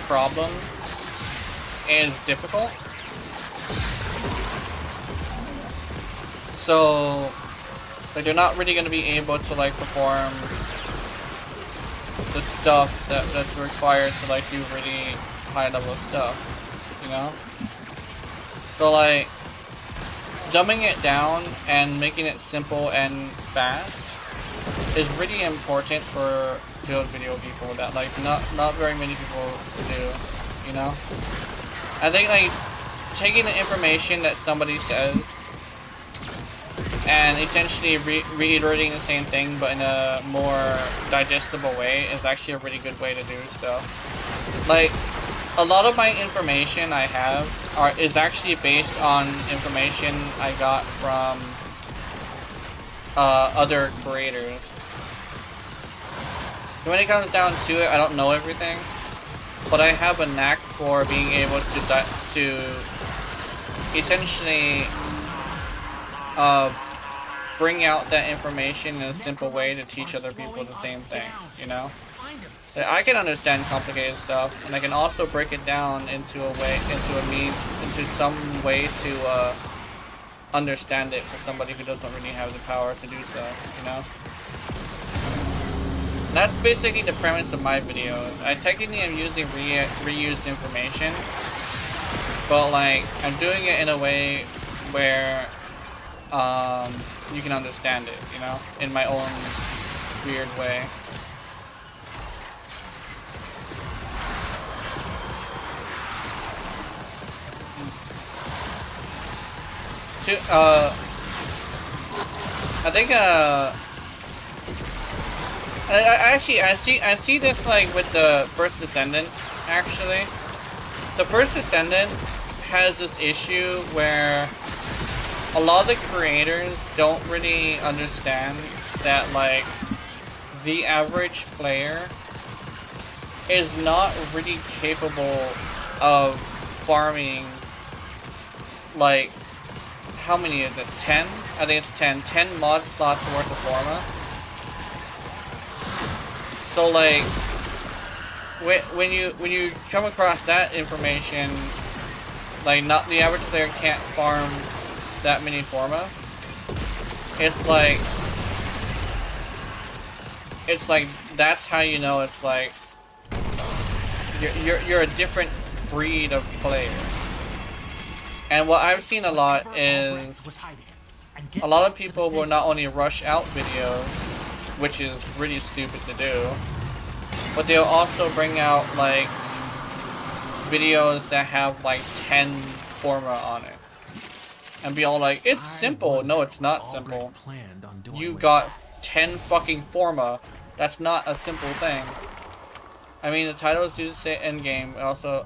problem is difficult. So like they're not really going to be able to like perform the stuff that's required to like do really high level stuff, you know? So like dumbing it down and making it simple and fast is really important for build video people that like not very many people do, you know? I think like taking the information that somebody says and essentially reiterating the same thing but in a more digestible way is actually a really good way to do stuff. Like, a lot of my information I have is actually based on information I got from other creators. When it comes down to it, I don't know everything, but I have a knack for being able to essentially bring out that information in a simple way to teach other people the same thing, you know? So I can understand complicated stuff, and I can also break it down into some way to understand it for somebody who doesn't really have the power to do so, you know? And that's basically the premise of my videos. I technically am using reused information, but like, I'm doing it in a way where you can understand it, you know, in my own weird way. I think I see this like with the First Descendant. Actually, the First Descendant has this issue where a lot of the creators don't really understand that like the average player is not really capable of farming like, how many is it? 10? I think it's 10. 10 mod slots worth of Forma. So like, when you come across that information, like not the average player can't farm that many Forma. It's like that's how you know it's like you're a different breed of player. And what I've seen a lot is a lot of people will not only rush out videos, which is really stupid to do, but they'll also bring out like videos that have like 10 Forma on it. And be all like, it's simple. No, it's not simple. You got 10 fucking Forma. That's not a simple thing. I mean, the titles do say endgame. Also,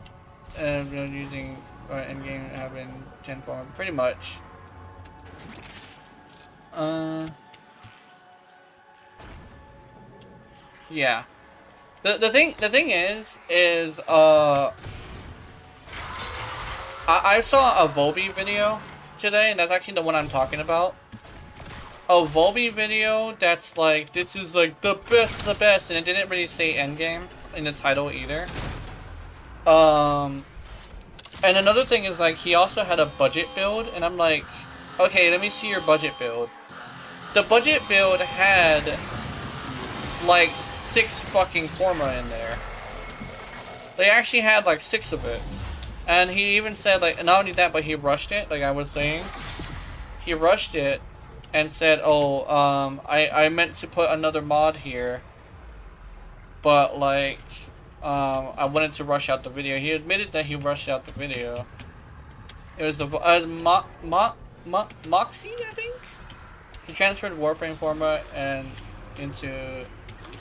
using endgame having 10 Forma. Pretty much. Yeah. The thing is I saw a Volby video today, and that's actually the one I'm talking about. A Volby video that's like, this is like the best of the best, and it didn't really say endgame in the title either. And another thing is like, he also had a budget build, and I'm like, okay, let me see your budget build. The budget build had like 6 fucking Forma in there. They actually had like 6 of it. And he even said, like, not only that, but he rushed it, like I was saying. He rushed it and said, oh, I meant to put another mod here. But, like, I wanted to rush out the video. He admitted that he rushed out the video. It was the, Moxie, I think? He transferred Warframe format and into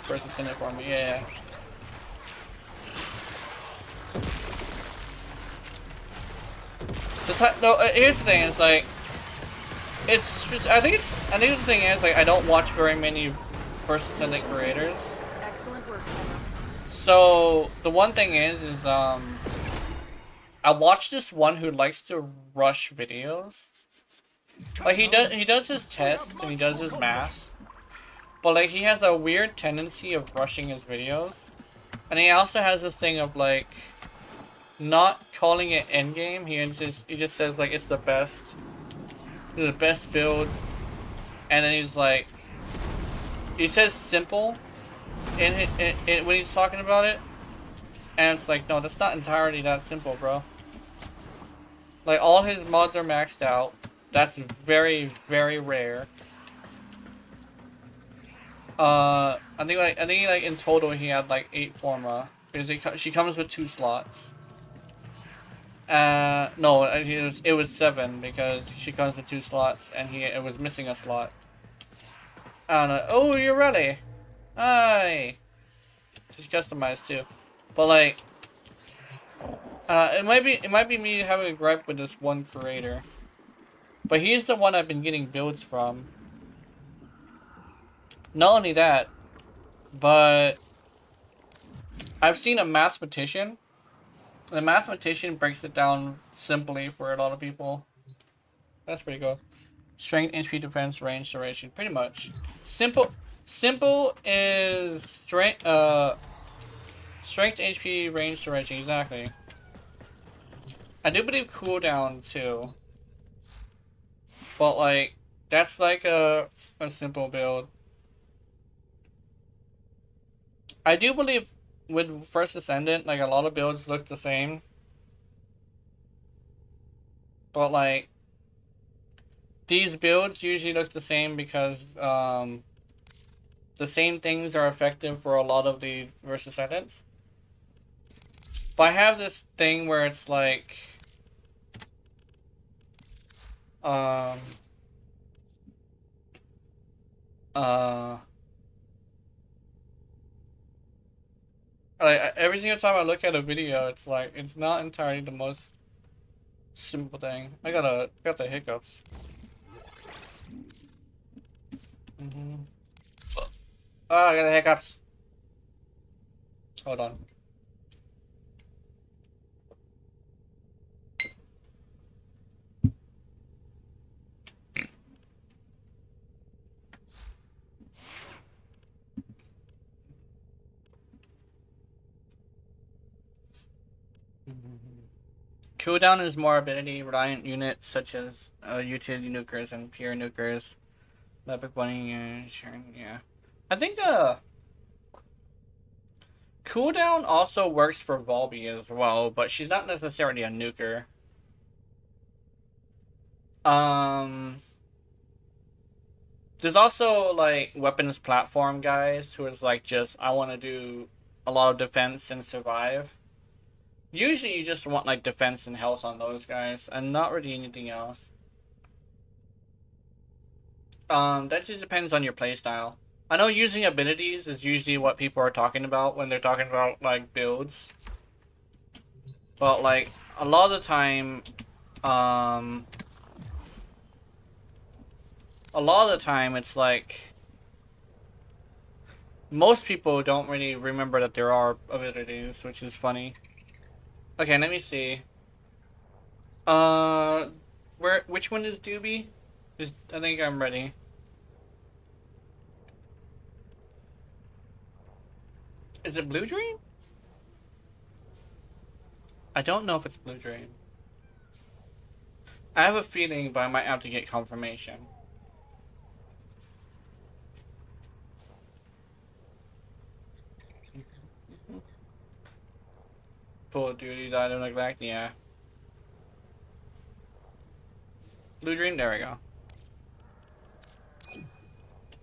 First Ascendant format, yeah. Here's the thing, it's like, I think the thing is, like, I don't watch very many First Ascendant creators. Excellent work, Emma. So, the one thing is, I watch this one who likes to rush videos. Like, he does his tests and he does his math. But, like, he has a weird tendency of rushing his videos. And he also has this thing of, like, not calling it endgame. He just says, like, it's the best build. And then he's like, he says simple when he's talking about it. And it's like, no, that's not entirely that simple, bro. Like, all his mods are maxed out. That's very, very rare. I think like in total he had like 8 forma because she comes with 2 slots. No, it was 7 because she comes with 2 slots and it was missing a slot. Oh, you're ready. Hi. She's customized too, but like, it might be me having a gripe with this one creator, but he's the one I've been getting builds from. Not only that, but I've seen a mathematician. The mathematician breaks it down simply for a lot of people. That's pretty cool. Strength, HP, defense, range, duration. Pretty much. Simple is strength, HP, range, duration. Exactly. I do believe cooldown too. But like, that's like a simple build. I do believe with First Ascendant, like, a lot of builds look the same. But, like, these builds usually look the same because, the same things are effective for a lot of the First Ascendants. But I have this thing where it's like, like, every single time I look at a video, it's like, it's not entirely the most simple thing. I got the hiccups. Oh, I got the hiccups. Hold on. Cooldown is more ability reliant units such as utility nukers and pure nukers. Epic Bunny and Sharon, yeah. I think cooldown also works for Volby as well, but she's not necessarily a nuker. There's also like weapons platform guys who is like, just I want to do a lot of defense and survive. Usually you just want like defense and health on those guys and not really anything else. That just depends on your playstyle. I know using abilities is usually what people are talking about when they're talking about like builds. But like a lot of the time, it's like most people don't really remember that there are abilities, which is funny. Okay, let me see. Which one is Doobie? I think I'm ready. Is it Blue Dream? I don't know if it's Blue Dream. I have a feeling, but I might have to get confirmation. Full duty, died of neglect, yeah. Blue dream, there we go.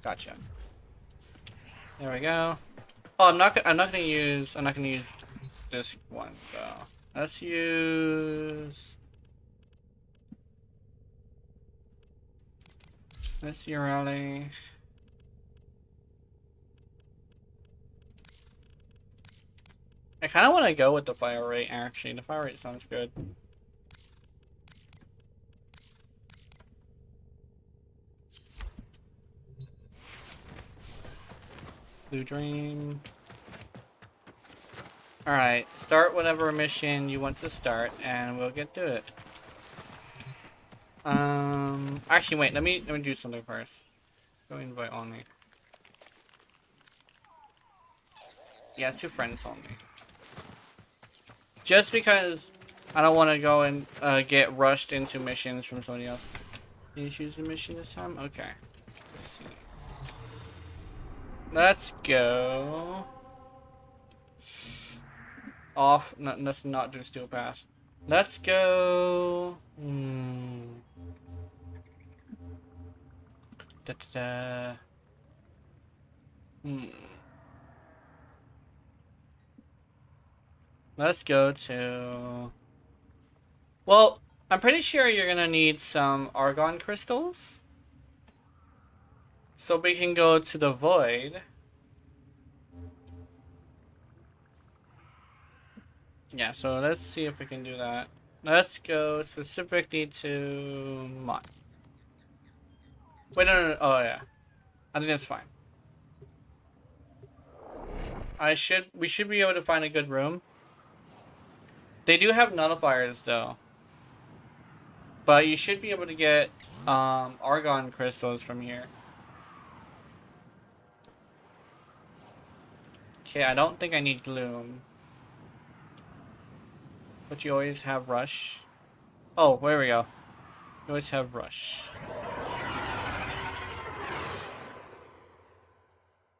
Gotcha. There we go. Oh, I'm not gonna use this one though. Let's use rally. I kind of want to go with the fire rate, actually. The fire rate sounds good. Blue dream. Alright, start whatever mission you want to start, and we'll get to it. Actually, wait, let me do something first. Let's go invite only. Yeah, 2 friends only. Just because I don't want to go and get rushed into missions from somebody else. Can you choose a mission this time? Okay. Let's see. Let's go. Off. No, let's not do steel pass. Let's go. Da, da, da. Let's go to... Well, I'm pretty sure you're gonna need some argon crystals. So we can go to the void. Yeah, so let's see if we can do that. Let's go specifically to mod. Wait, no. Oh, yeah. I think that's fine. We should be able to find a good room. They do have nullifiers though. But you should be able to get argon crystals from here. Okay, I don't think I need gloom. But you always have rush. Oh, there we go. You always have rush.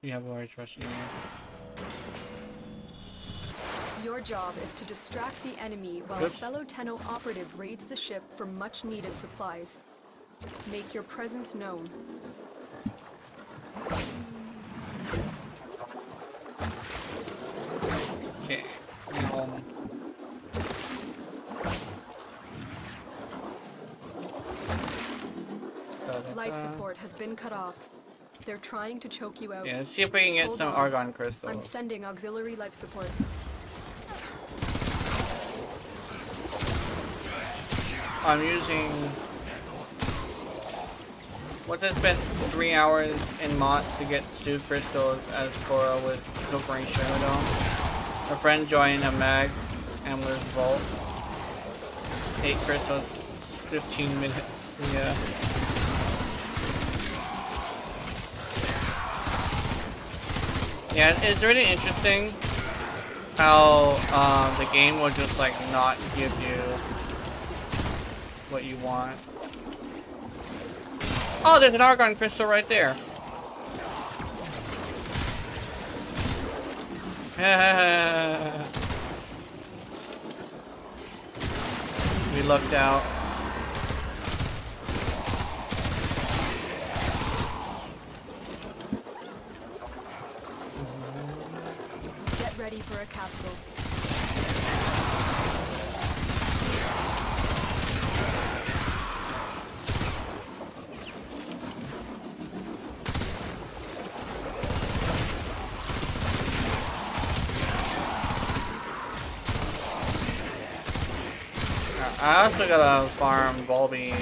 You have always rush in here. Your job is to distract the enemy while a fellow Tenno operative raids the ship for much-needed supplies. Make your presence known. Okay. Life support has been cut off. They're trying to choke you out. Yeah, let's see if we can get some argon crystals. I'm sending auxiliary life support. I'm using... Once I spent 3 hours in Mott to get 2 crystals as Cora with Pilfering Shamadome. A friend joined a mag Ambler's Vault. 8 crystals, 15 minutes. Yeah. Yeah, it's really interesting how the game will just like not give you what you want. Oh, there's an argon crystal right there. We lucked out. Get ready for a capsule. I also gotta farm Volby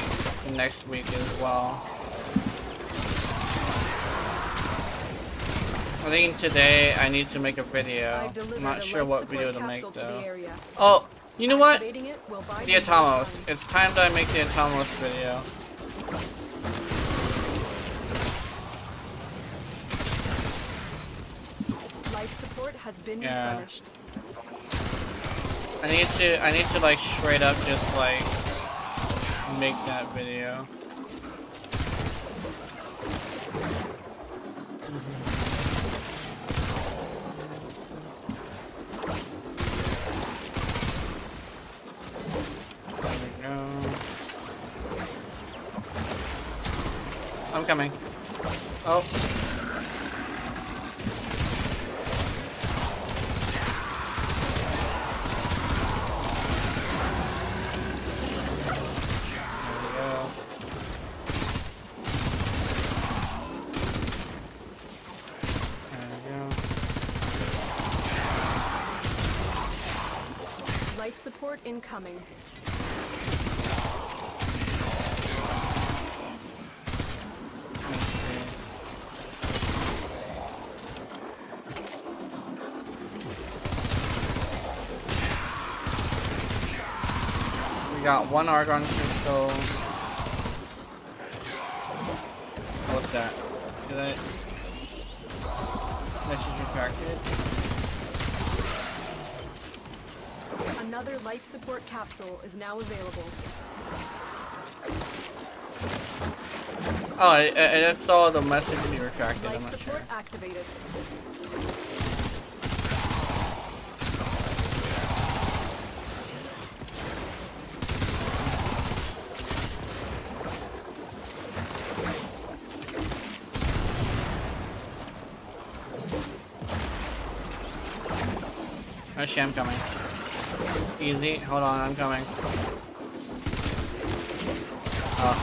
next week as well. I think today I need to make a video. I'm not sure what video to make though. Oh, you know what? The Atomos. It's time that I make the Atomos video. Life support has been replenished. I need to like straight up just like make that video. I'm coming. Oh. Life support incoming. We got one Argon crystal. What's that? Did I... Message retracted? Another life support capsule is now available. Oh, I saw the message be retracted. Life I'm not support sure. activated. Actually, I'm coming. Easy. Hold on, I'm coming. Oh.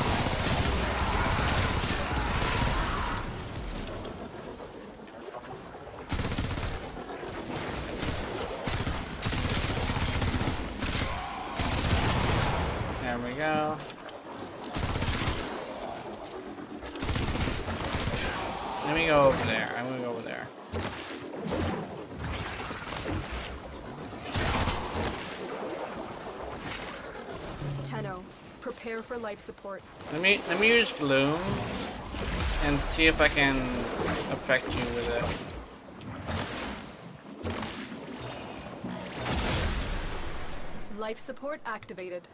There we go. Let me go over there. I'm gonna go over there. Prepare for life support. Let me use gloom and see if I can affect you with it. Life support activated.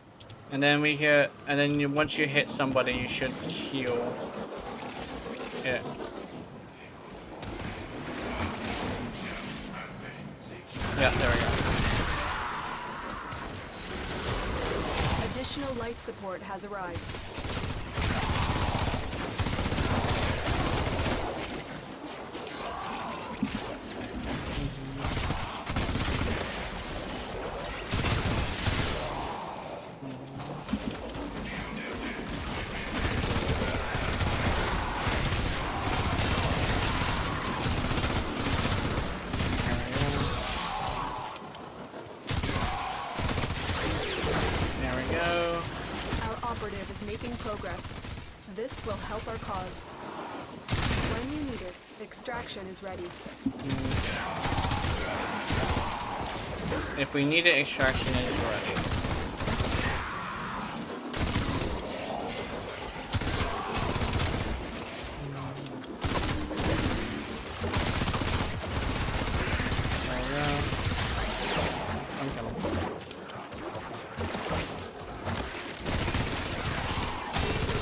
And then we hit, and then once you hit somebody, you should heal. Yeah. Yeah, there we go. Additional life support has arrived. Progress. This will help our cause. When you need it, extraction is ready. If we need it, extraction is ready.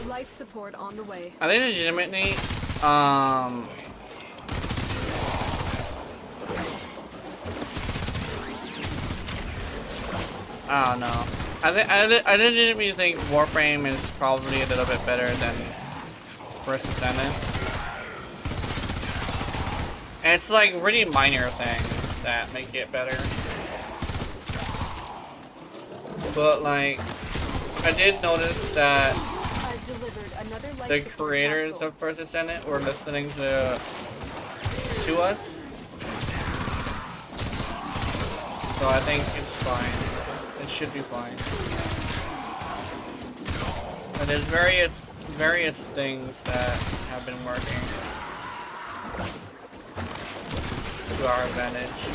Life support on the way. I think legitimately, I don't know. I legitimately think Warframe is probably a little bit better than First Ascendant. And it's like really minor things that make it better. But like, I did notice that the creators of First Ascendant were listening to us. So I think it's fine. It should be fine. And there's various things that have been working to our advantage.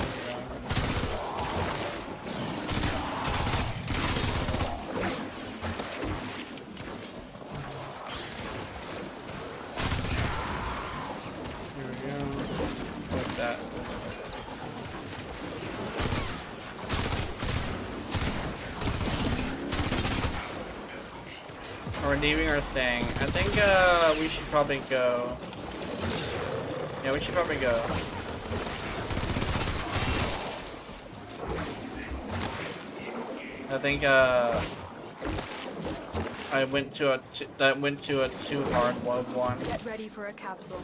Are we leaving or staying? I think we should probably go. Yeah, we should probably go. I think I went to a that went to a too hard one. Get ready for a capsule.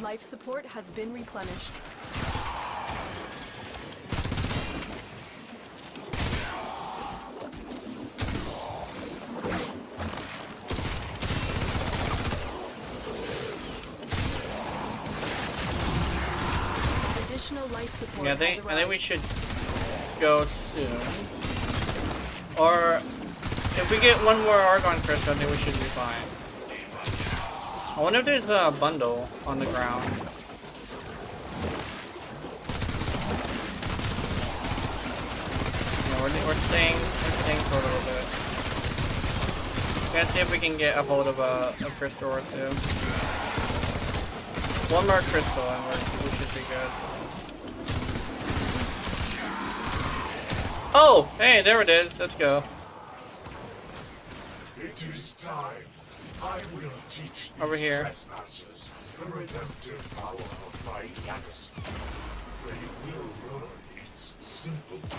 Life support has been replenished. Additional life support. Yeah, I think we should go soon. Or if we get one more Argon Crystal, I think we should be fine. I wonder if there's a bundle on the ground. Yeah, we're staying for a little bit. Let's see if we can get a hold of a crystal or two. One more crystal and we should be good. Oh, hey, there it is. Let's go. It is time. I will teach these Over here. trespassers the redemptive power of my Yanis. They will learn its simple use.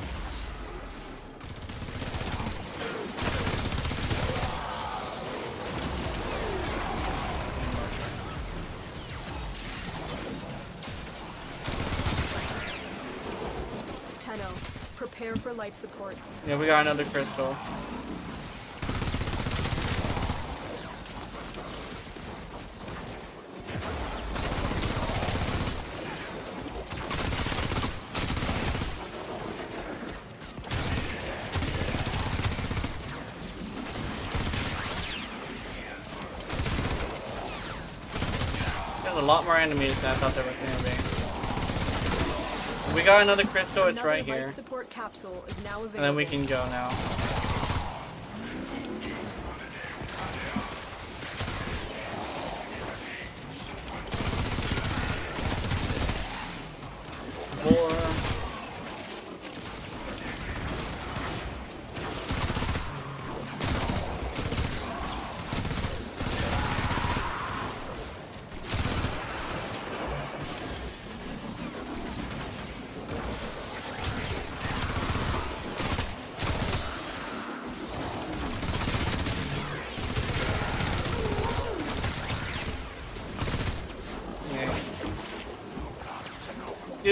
Tenno, prepare for life support. Yeah, we got another crystal. There's a lot more enemies than I thought there was going to be. We got another crystal, it's right here. Life support capsule is now available. And then we can go now.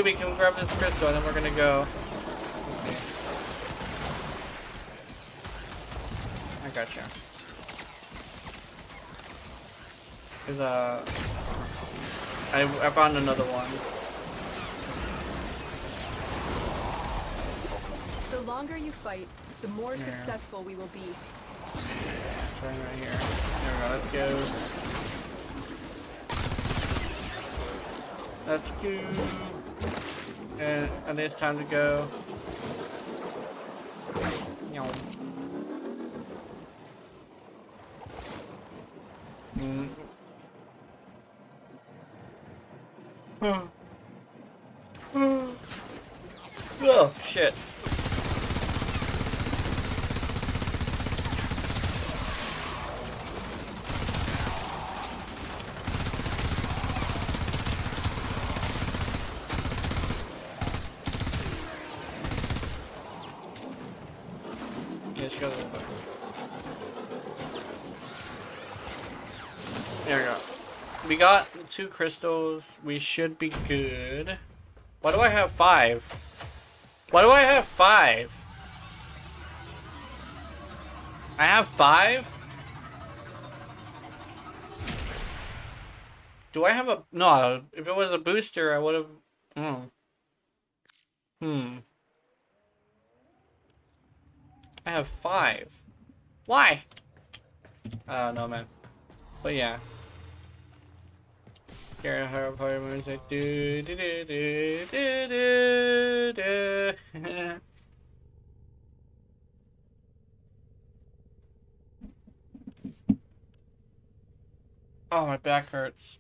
We can grab this crystal and then we're gonna go. Let's see. I gotcha. Cause I found another one. The longer you fight, the more successful we will be. It's right here. There we go. Let's go. Let's go. And think it's time to go. Oh, shit. Let's go this way. There we go. We got 2 crystals. We should be good. Why do I have 5? Why do I have 5? I have 5? Do I have a... No, if it was a booster, I would have... I have 5. Why? I don't know, man. But yeah. Carry her party music. Do do do do do do do. Oh, my back hurts.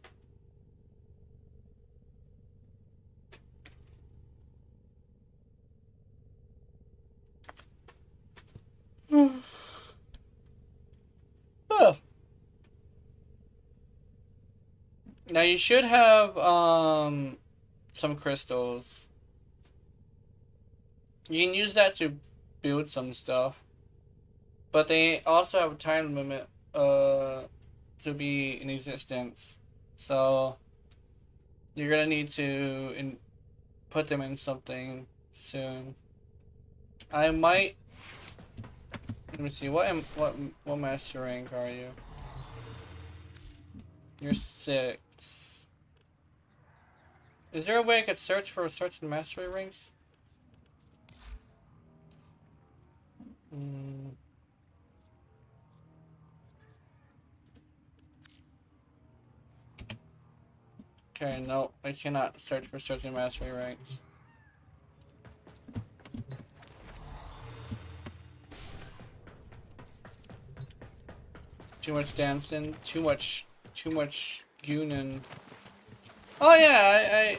Oh. Now you should have some crystals. You can use that to build some stuff. But they also have a time limit to be in existence. So you're gonna need to put them in something soon. I might. Let me see. What master rank are you? You're 6. Is there a way I could search for certain mastery ranks? Okay, no, I cannot search for certain mastery ranks. Too much dancing, too much goonin'. Oh yeah,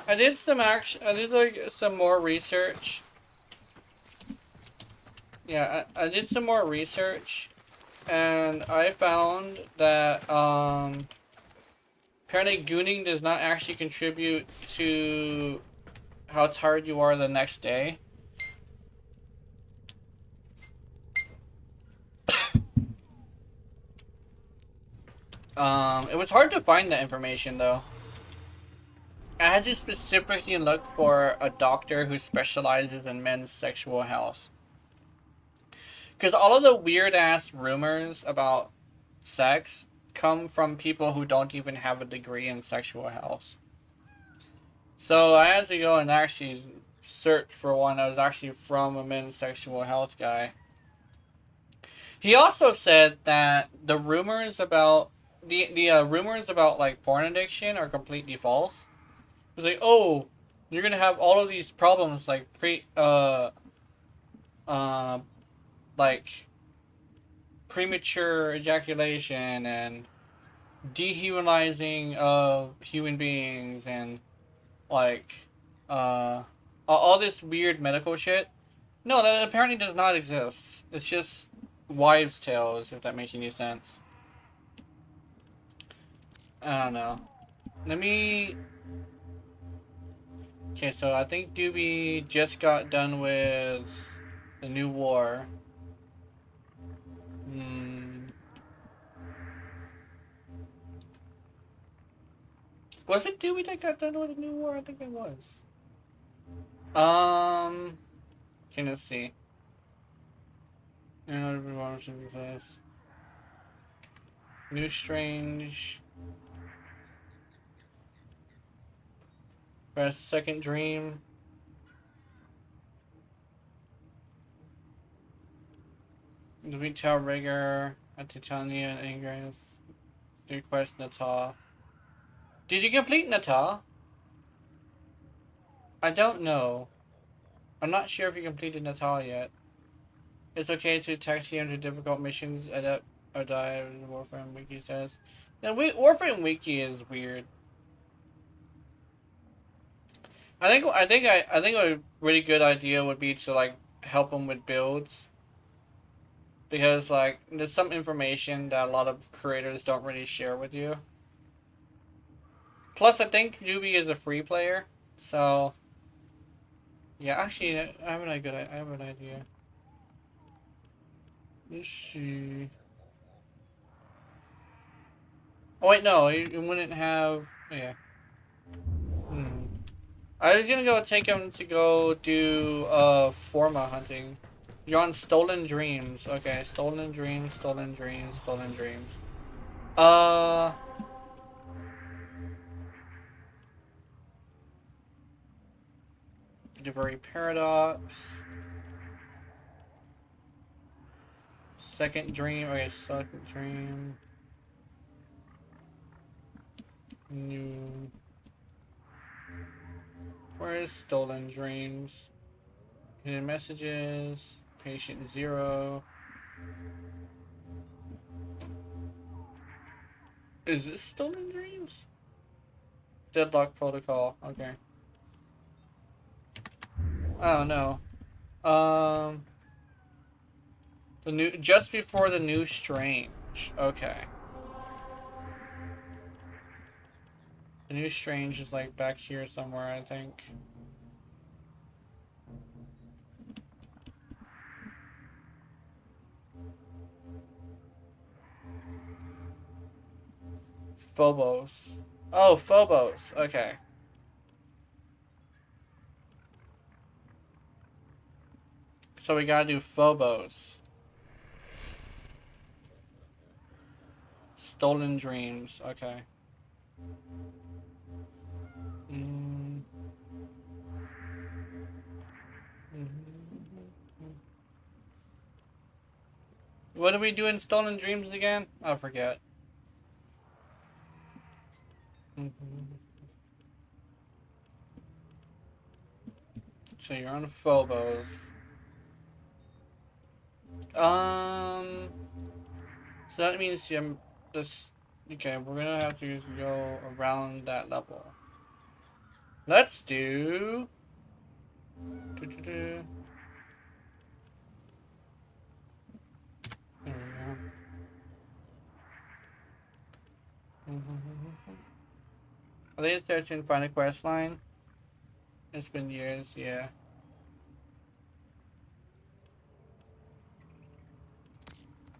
I did some I did like some more research. Yeah, I did some more research, and I found that apparently gooning does not actually contribute to how tired you are the next day. It was hard to find that information though. I had to specifically look for a doctor who specializes in men's sexual health. Because all of the weird ass rumors about sex come from people who don't even have a degree in sexual health. So I had to go and actually search for one that was actually from a men's sexual health guy. He also said that the rumors about rumors about like porn addiction are completely false. It's like, oh, you're gonna have all of these problems like like premature ejaculation and dehumanizing of human beings and like all this weird medical shit. No, that apparently does not exist. It's just wives' tales, if that makes any sense. I don't know. Let me... Okay, so I think Doobie just got done with the new war. Was it Doobie that got done with the new war? I think it was. Okay, let's see. New Strange. Press Second Dream. The Retail Rigger. At Titania and Ingress. Request Nata. Did you complete Nata? I don't know. I'm not sure if you completed Nata yet. It's okay to taxi into difficult missions, adapt or die, Warframe Wiki says. Now, Warframe Wiki is weird. I think a really good idea would be to like help them with builds. Because like there's some information that a lot of creators don't really share with you. Plus I think Doobie is a free player, so yeah, actually I have an idea. Let's see. Oh wait, no, you wouldn't have. Yeah. I was gonna go take him to go do Forma hunting. You're on Stolen Dreams. Okay, Stolen Dreams, Stolen Dreams, Stolen Dreams. Divery Paradox. Second Dream. Okay, Second Dream. New. Where is Stolen Dreams? Hidden Messages. Patient 0. Is this Stolen Dreams? Deadlock Protocol. Okay. Oh no. The new just before the new Strange. Okay. The new strange is like back here somewhere, I think. Phobos. Oh, Phobos. Okay. So we gotta do Phobos. Stolen dreams. Okay. Mm. What do we do in Stolen Dreams again? I forget. So you're on Phobos. So that means you're this. Okay, we're gonna have to go around that level. Let's do. There we go. Are they searching find a quest line? It's been years, yeah.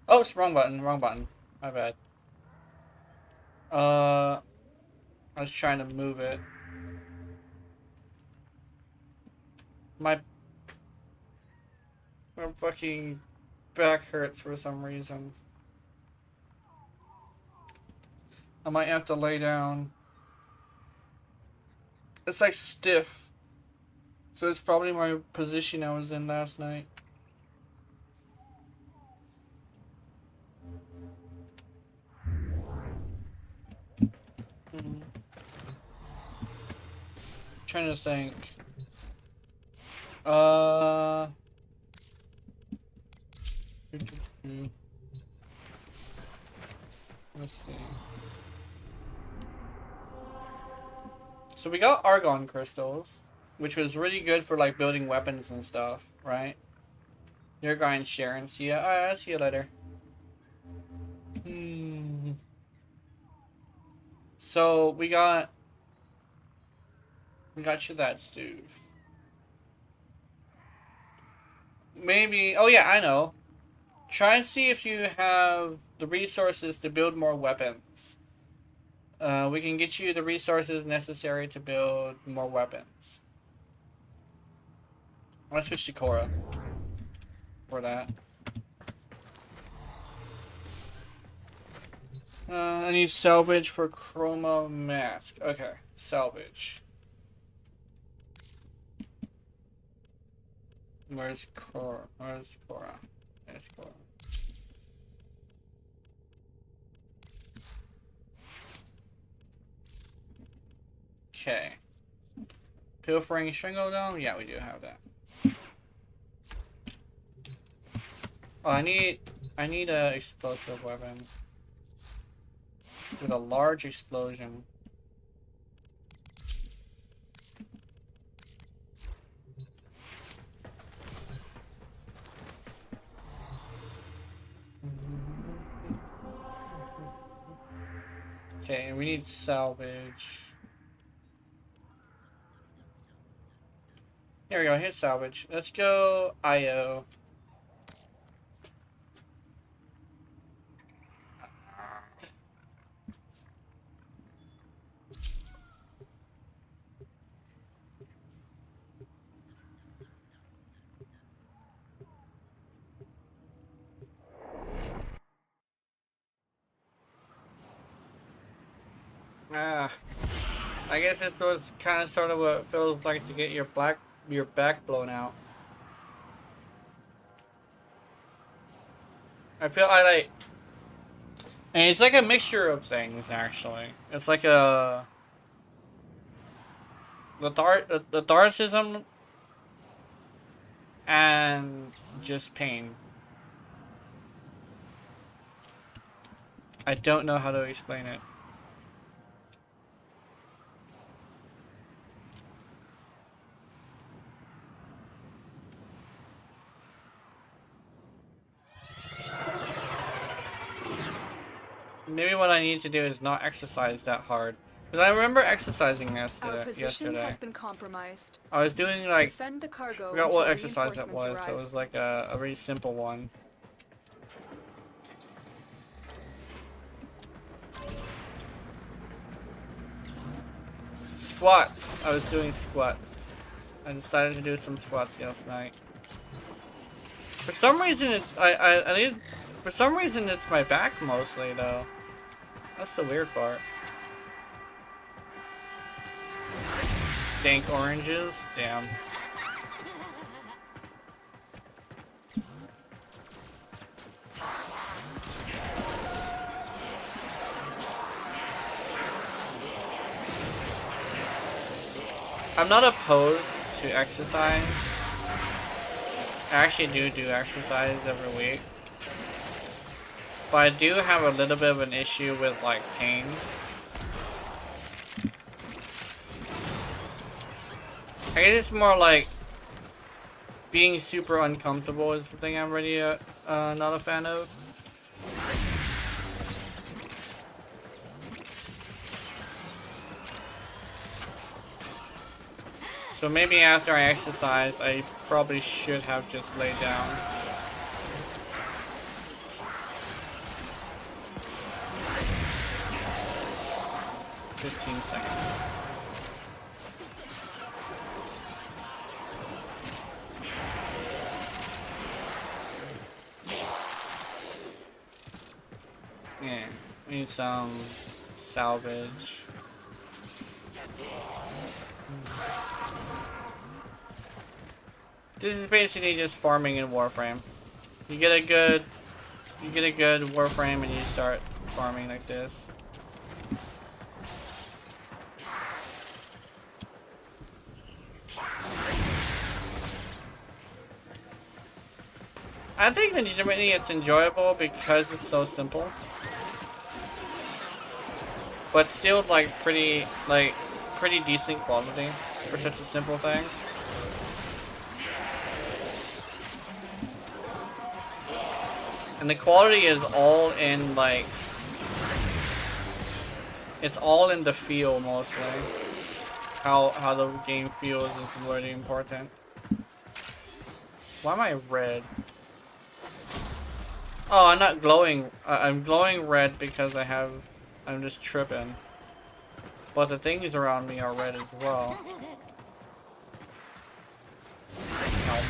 Oh, it's wrong button, wrong button. My bad. I was trying to move it. My fucking back hurts for some reason. I might have to lay down. It's like stiff. So it's probably my position I was in last night. Trying to think. Let's see. So we got argon crystals, which was really good for like building weapons and stuff, right? Your guy and Sharon. See ya. Alright, I'll see you later. So we got you that, Steve. Maybe. Oh yeah, I know. Try and see if you have the resources to build more weapons. We can get you the resources necessary to build more weapons. Let's switch to Korra for that. I need salvage for chroma mask. Okay, salvage. Where's Korra? Where's Korra? There's Korra. Okay. Pilfering Stringle Dome? Yeah, we do have that. Oh, I need a explosive weapon. With a large explosion. Okay, we need salvage. Here we go, here's salvage. Let's go IO. I guess this was kind of sort of what it feels like to get your back blown out. I and it's like a mixture of things actually. It's like a lethargism and just pain. I don't know how to explain it. Maybe what I need to do is not exercise that hard. Because I remember exercising Our yesterday. position has been compromised. I was doing like, Defend the cargo I forgot until what exercise it reinforcements was. arrive. So it was like a very simple one. Squats. I was doing squats. I decided to do some squats last night. For some reason, for some reason, it's my back mostly though. That's the weird part. Dank oranges? Damn. I'm not opposed to exercise. I actually do exercise every week. But I do have a little bit of an issue with like pain. I guess it's more like being super uncomfortable is the thing I'm really not a fan of. So maybe after I exercise, I probably should have just laid down. "15 seconds. Yeah, we need some salvage. This is basically just farming in Warframe. You get a good Warframe and you start farming like this. I think legitimately it's enjoyable because it's so simple. But still like pretty decent quality for such a simple thing. And the quality is all in like, it's all in the feel mostly. How the game feels is really important. Why am I red? Oh, I'm not glowing. I'm glowing red because I'm just tripping. But the things around me are red as well. Ow.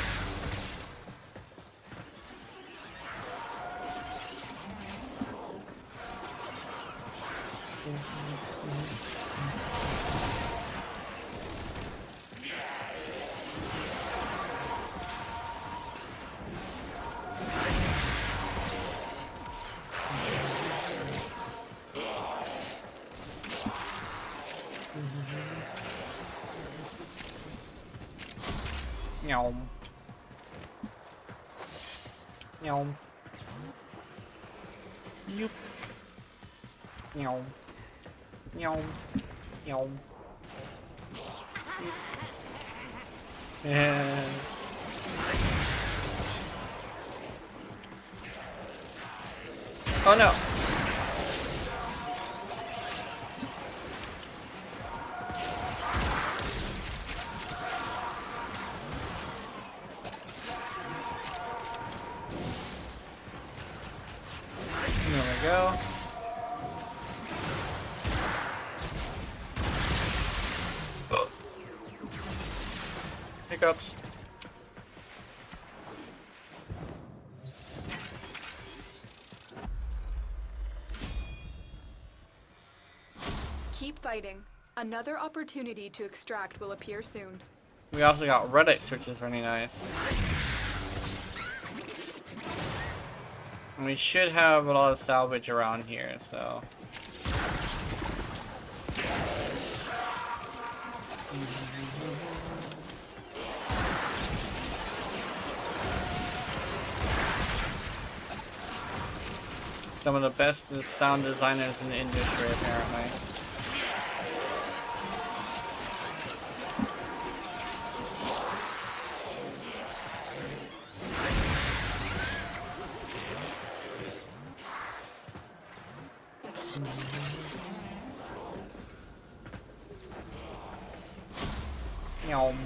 Meow. Meow. Yoop. Meow. Meow. Meow. Yeah. Oh no. There we go. Hiccups. Keep fighting. Another opportunity to extract will appear soon. We also got Reddit, which is really nice. And we should have a lot of salvage around here, so. Some of the best sound designers in the industry, apparently. Yum.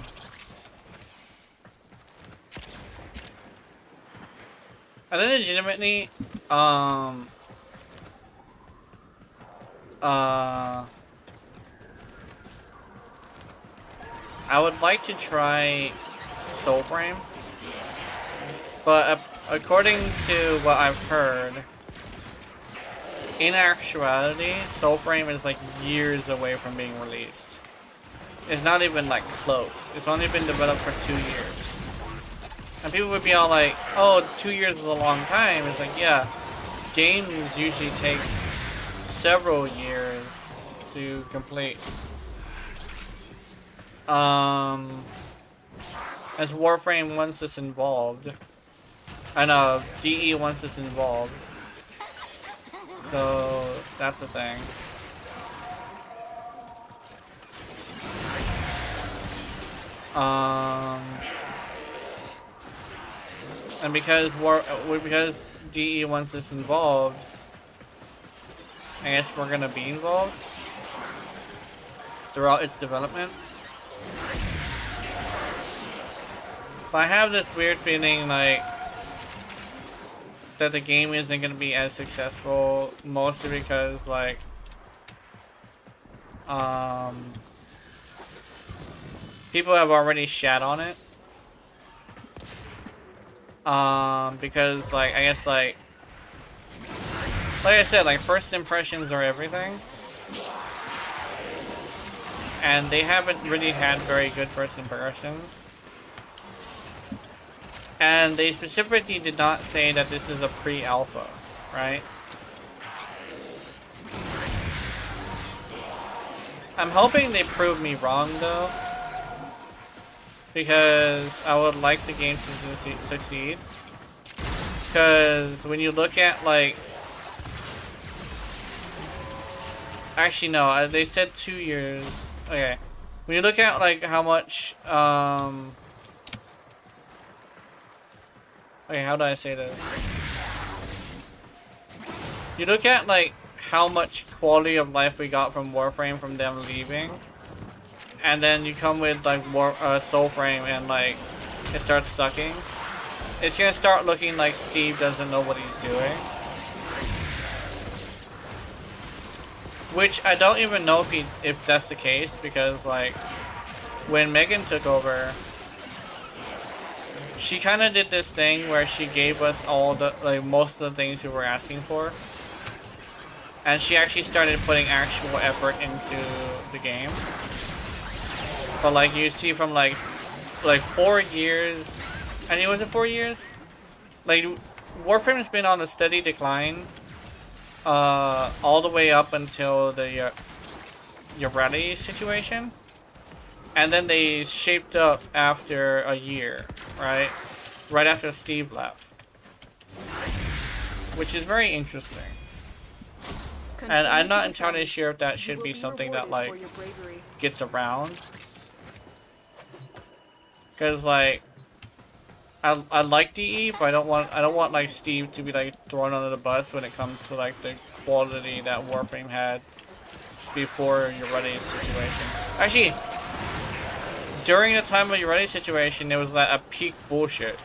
And then legitimately, I would like to try Soulframe, but according to what I've heard, in actuality, Soulframe is like years away from being released. It's not even like close. It's only been developed for 2 years. And people would be all like, oh, 2 years is a long time. It's like, yeah, games usually take several years to complete. As Warframe once it's involved. I know, DE once it's involved. So, that's the thing. And because DE wants us involved, I guess we're gonna be involved throughout its development. But I have this weird feeling like that the game isn't gonna be as successful, mostly because like people have already shat on it. Because like I guess like I said, like first impressions are everything. And they haven't really had very good first impressions. And they specifically did not say that this is a pre-alpha, right? I'm hoping they prove me wrong though, because I would like the game to succeed. Because when you look at like, actually no, they said 2 years. Okay, when you look at like how much, okay, how do I say this? You look at like how much quality of life we got from Warframe from them leaving, and then you come with like Soulframe and like it starts sucking. It's gonna start looking like Steve doesn't know what he's doing. Which I don't even know if that's the case, because like when Megan took over, she kind of did this thing where she gave us all the like most of the things we were asking for, and she actually started putting actual effort into the game. But like you see from like 4 years, I think, was it 4 years? Like Warframe has been on a steady decline. All the way up until the Ureti situation, and then they shaped up after a year, right? Right after Steve left, which is very interesting. And I'm not entirely sure if that should be something that like gets around, because like I like DE, but I don't want like Steve to be like thrown under the bus when it comes to like the quality that Warframe had before Ureti's situation. Actually, during the time of Ureti's situation, it was like a peak bullshit.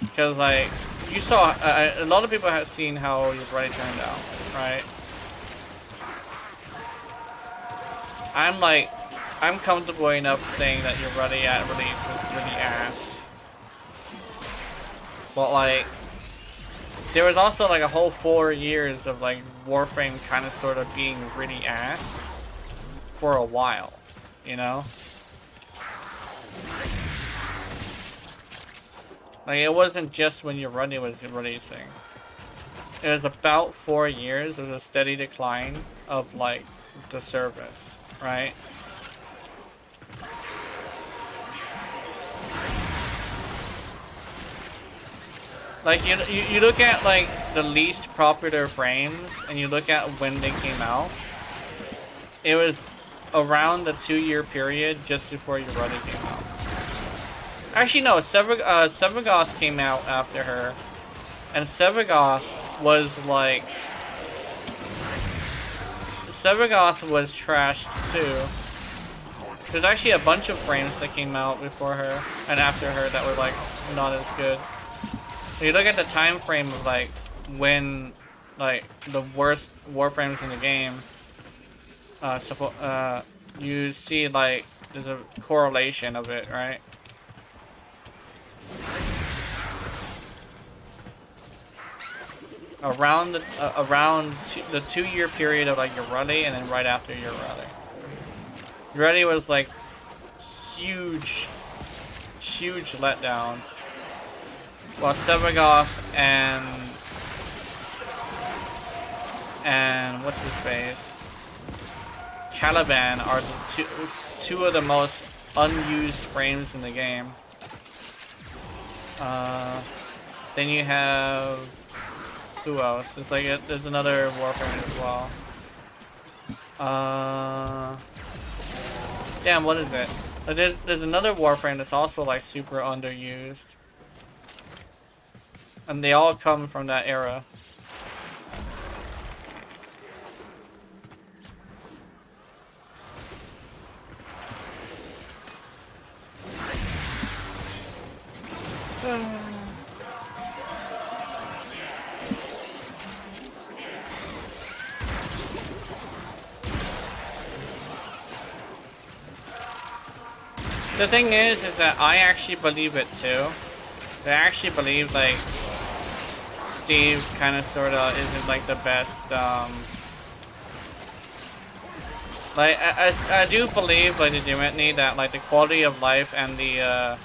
Because like you saw, a lot of people have seen how Ureti turned out, right? I'm comfortable enough saying that Ureti at release was really ass. But like, there was also like a whole 4 years of like Warframe kind of sort of being really ass for a while, you know? Like it wasn't just when Ureti was releasing. It was about 4 years of a steady decline of like the service, right? Like you look at like the least popular frames and you look at when they came out, it was around the 2-year period just before Ureti came out. Actually no, Sevagoth came out after her, and Sevagoth was trashed too. There's actually a bunch of frames that came out before her and after her that were like not as good. If you look at the time frame of like when like the worst warframes in the game, you see like there's a correlation of it, right? Around the 2-year period of like Urali, and then right after Urali. Urali was like huge letdown. While Sevagoth and what's his face, Caliban are the two of the most unused frames in the game. Then you have who else? There's another warframe as well. Damn, what is it? There's another warframe that's also like super underused. And they all come from that era. The thing is that I actually believe it too. I actually believe like Steve kind of sorta isn't like the best. Like I do believe legitimately that like the quality of life and the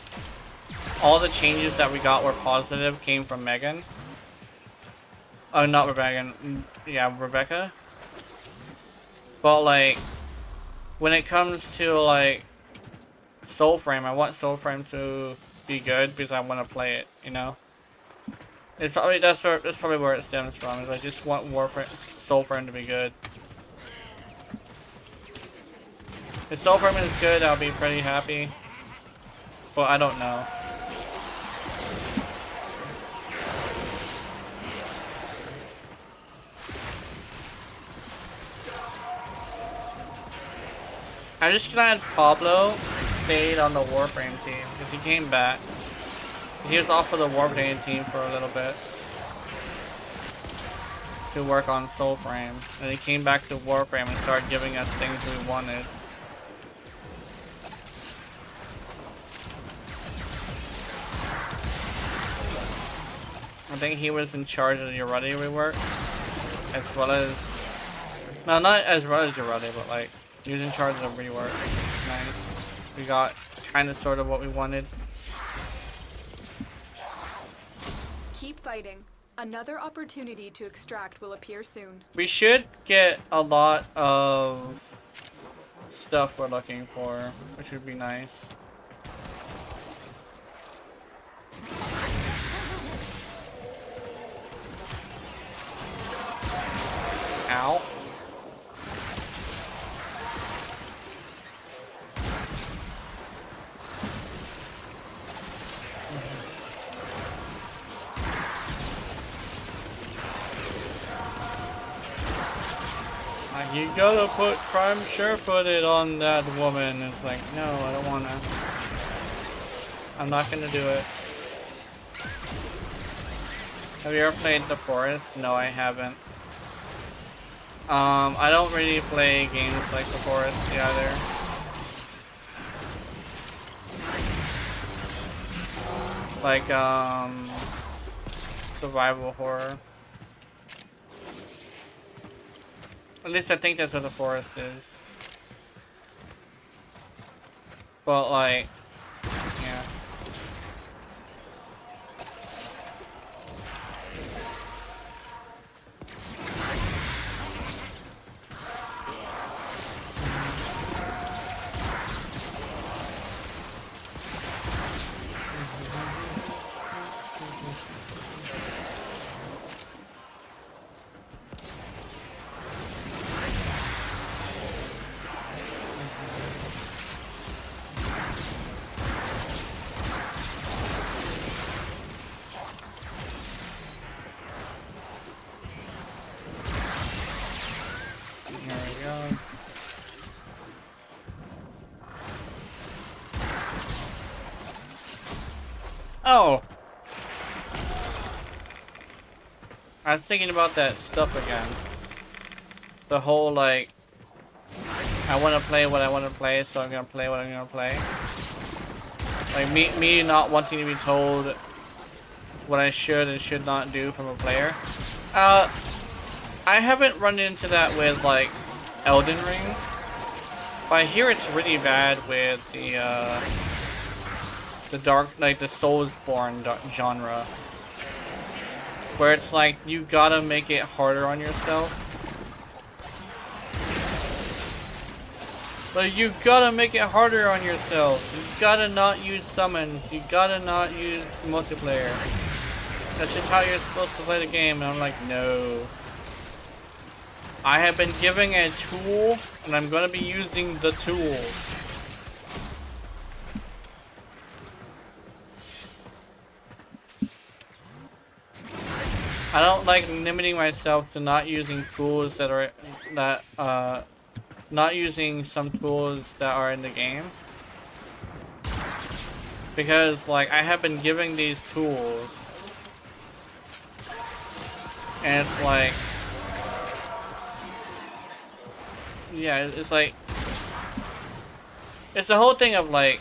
all the changes that we got were positive came from Megan. Oh, not Rebecca. Yeah, Rebecca. But like when it comes to like Soulframe, I want Soulframe to be good because I want to play it, you know? It's probably that's probably where it stems from. Is I just want Soulframe to be good. If Soulframe is good, I'll be pretty happy. But I don't know. I'm just glad Pablo stayed on the Warframe team because he came back. He was off of the Warframe team for a little bit to work on Soulframe, and he came back to Warframe and started giving us things we wanted. I think he was in charge of the Urati rework, as well as, no, not as well as Urati, but like he was in charge of the rework. Nice. We got kind of sort of what we wanted. Keep fighting. Another opportunity to extract will appear soon. We should get a lot of stuff we're looking for, which would be nice. Ow. You gotta put Prime Sure-Footed on that woman. It's like, no, I don't wanna. I'm not gonna do it. Have you ever played The Forest? No, I haven't. I don't really play games like The Forest either. Like, survival horror. At least I think that's what The Forest is. But like, yeah. Oh! I was thinking about that stuff again. The whole, like, I want to play what I want to play, so I'm going to play what I'm going to play. Like, me not wanting to be told what I should and should not do from a player. I haven't run into that with, like, Elden Ring. But I hear it's really bad with the dark, like, the Soulsborne genre. Where it's like, you gotta make it harder on yourself. But you gotta make it harder on yourself. You gotta not use summons. You gotta not use multiplayer. That's just how you're supposed to play the game. And I'm like, no. I have been given a tool, and I'm gonna be using the tool. I don't like limiting myself to not using tools that are not using some tools that are in the game. Because, like, I have been giving these tools. And it's like... yeah, it's like... it's the whole thing of, like...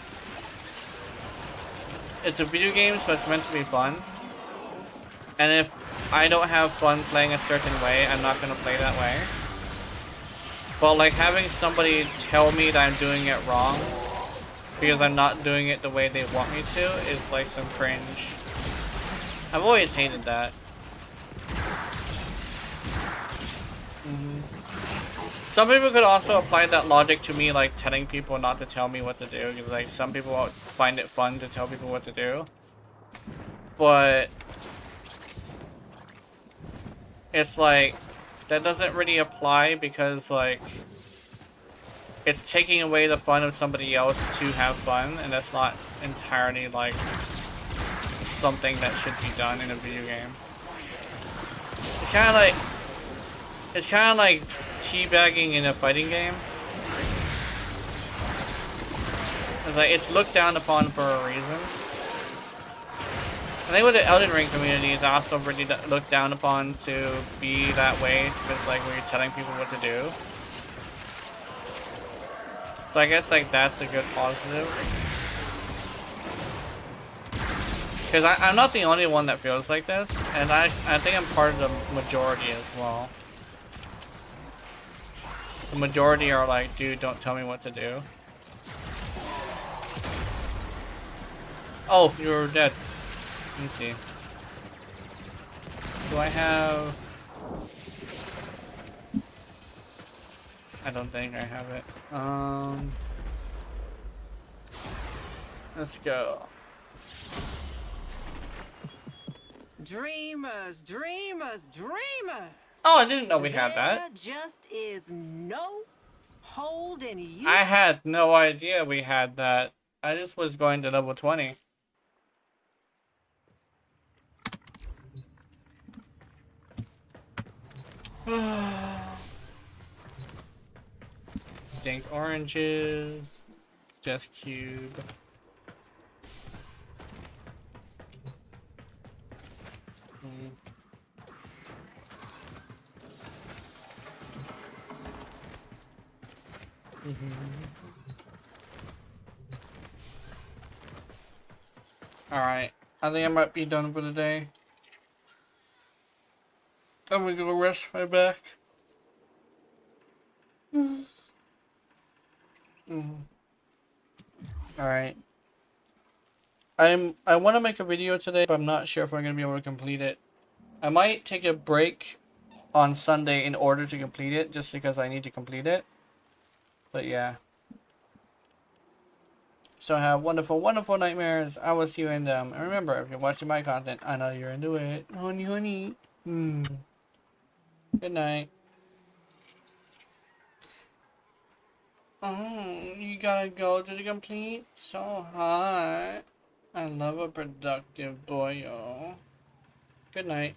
it's a video game, so it's meant to be fun. And if I don't have fun playing a certain way, I'm not gonna play that way. But like having somebody tell me that I'm doing it wrong because I'm not doing it the way they want me to is like some cringe. I've always hated that. Some people could also apply that logic to me, like telling people not to tell me what to do, because like some people find it fun to tell people what to do. But it's like, that doesn't really apply because, like, it's taking away the fun of somebody else to have fun, and that's not entirely, like, something that should be done in a video game. It's kind of like teabagging in a fighting game. It's like, it's looked down upon for a reason. I think with the Elden Ring community, it's also really looked down upon to be that way, because like where you're telling people what to do. So I guess like that's a good positive. Because I'm not the only one that feels like this, and I think I'm part of the majority as well. The majority are like, dude, don't tell me what to do. Oh, you're dead. Let me see. Do I have... I don't think I have it. Let's go. Dreamers, dreamers, dreamers. Oh, I didn't know we had that. There just is no holding you. I had no idea we had that. I just was going to level 20. Dank oranges. Death cube. Alright, I think I might be done for the day. I'm gonna go rest my back. Alright. I want to make a video today, but I'm not sure if I'm going to be able to complete it. I might take a break on Sunday in order to complete it, just because I need to complete it. But yeah. So have wonderful, wonderful nightmares. I will see you in them. And remember, if you're watching my content, I know you're into it. Honey, honey. Good night. Oh, you gotta go to the complete? So hot. I love a productive boyo. Good night.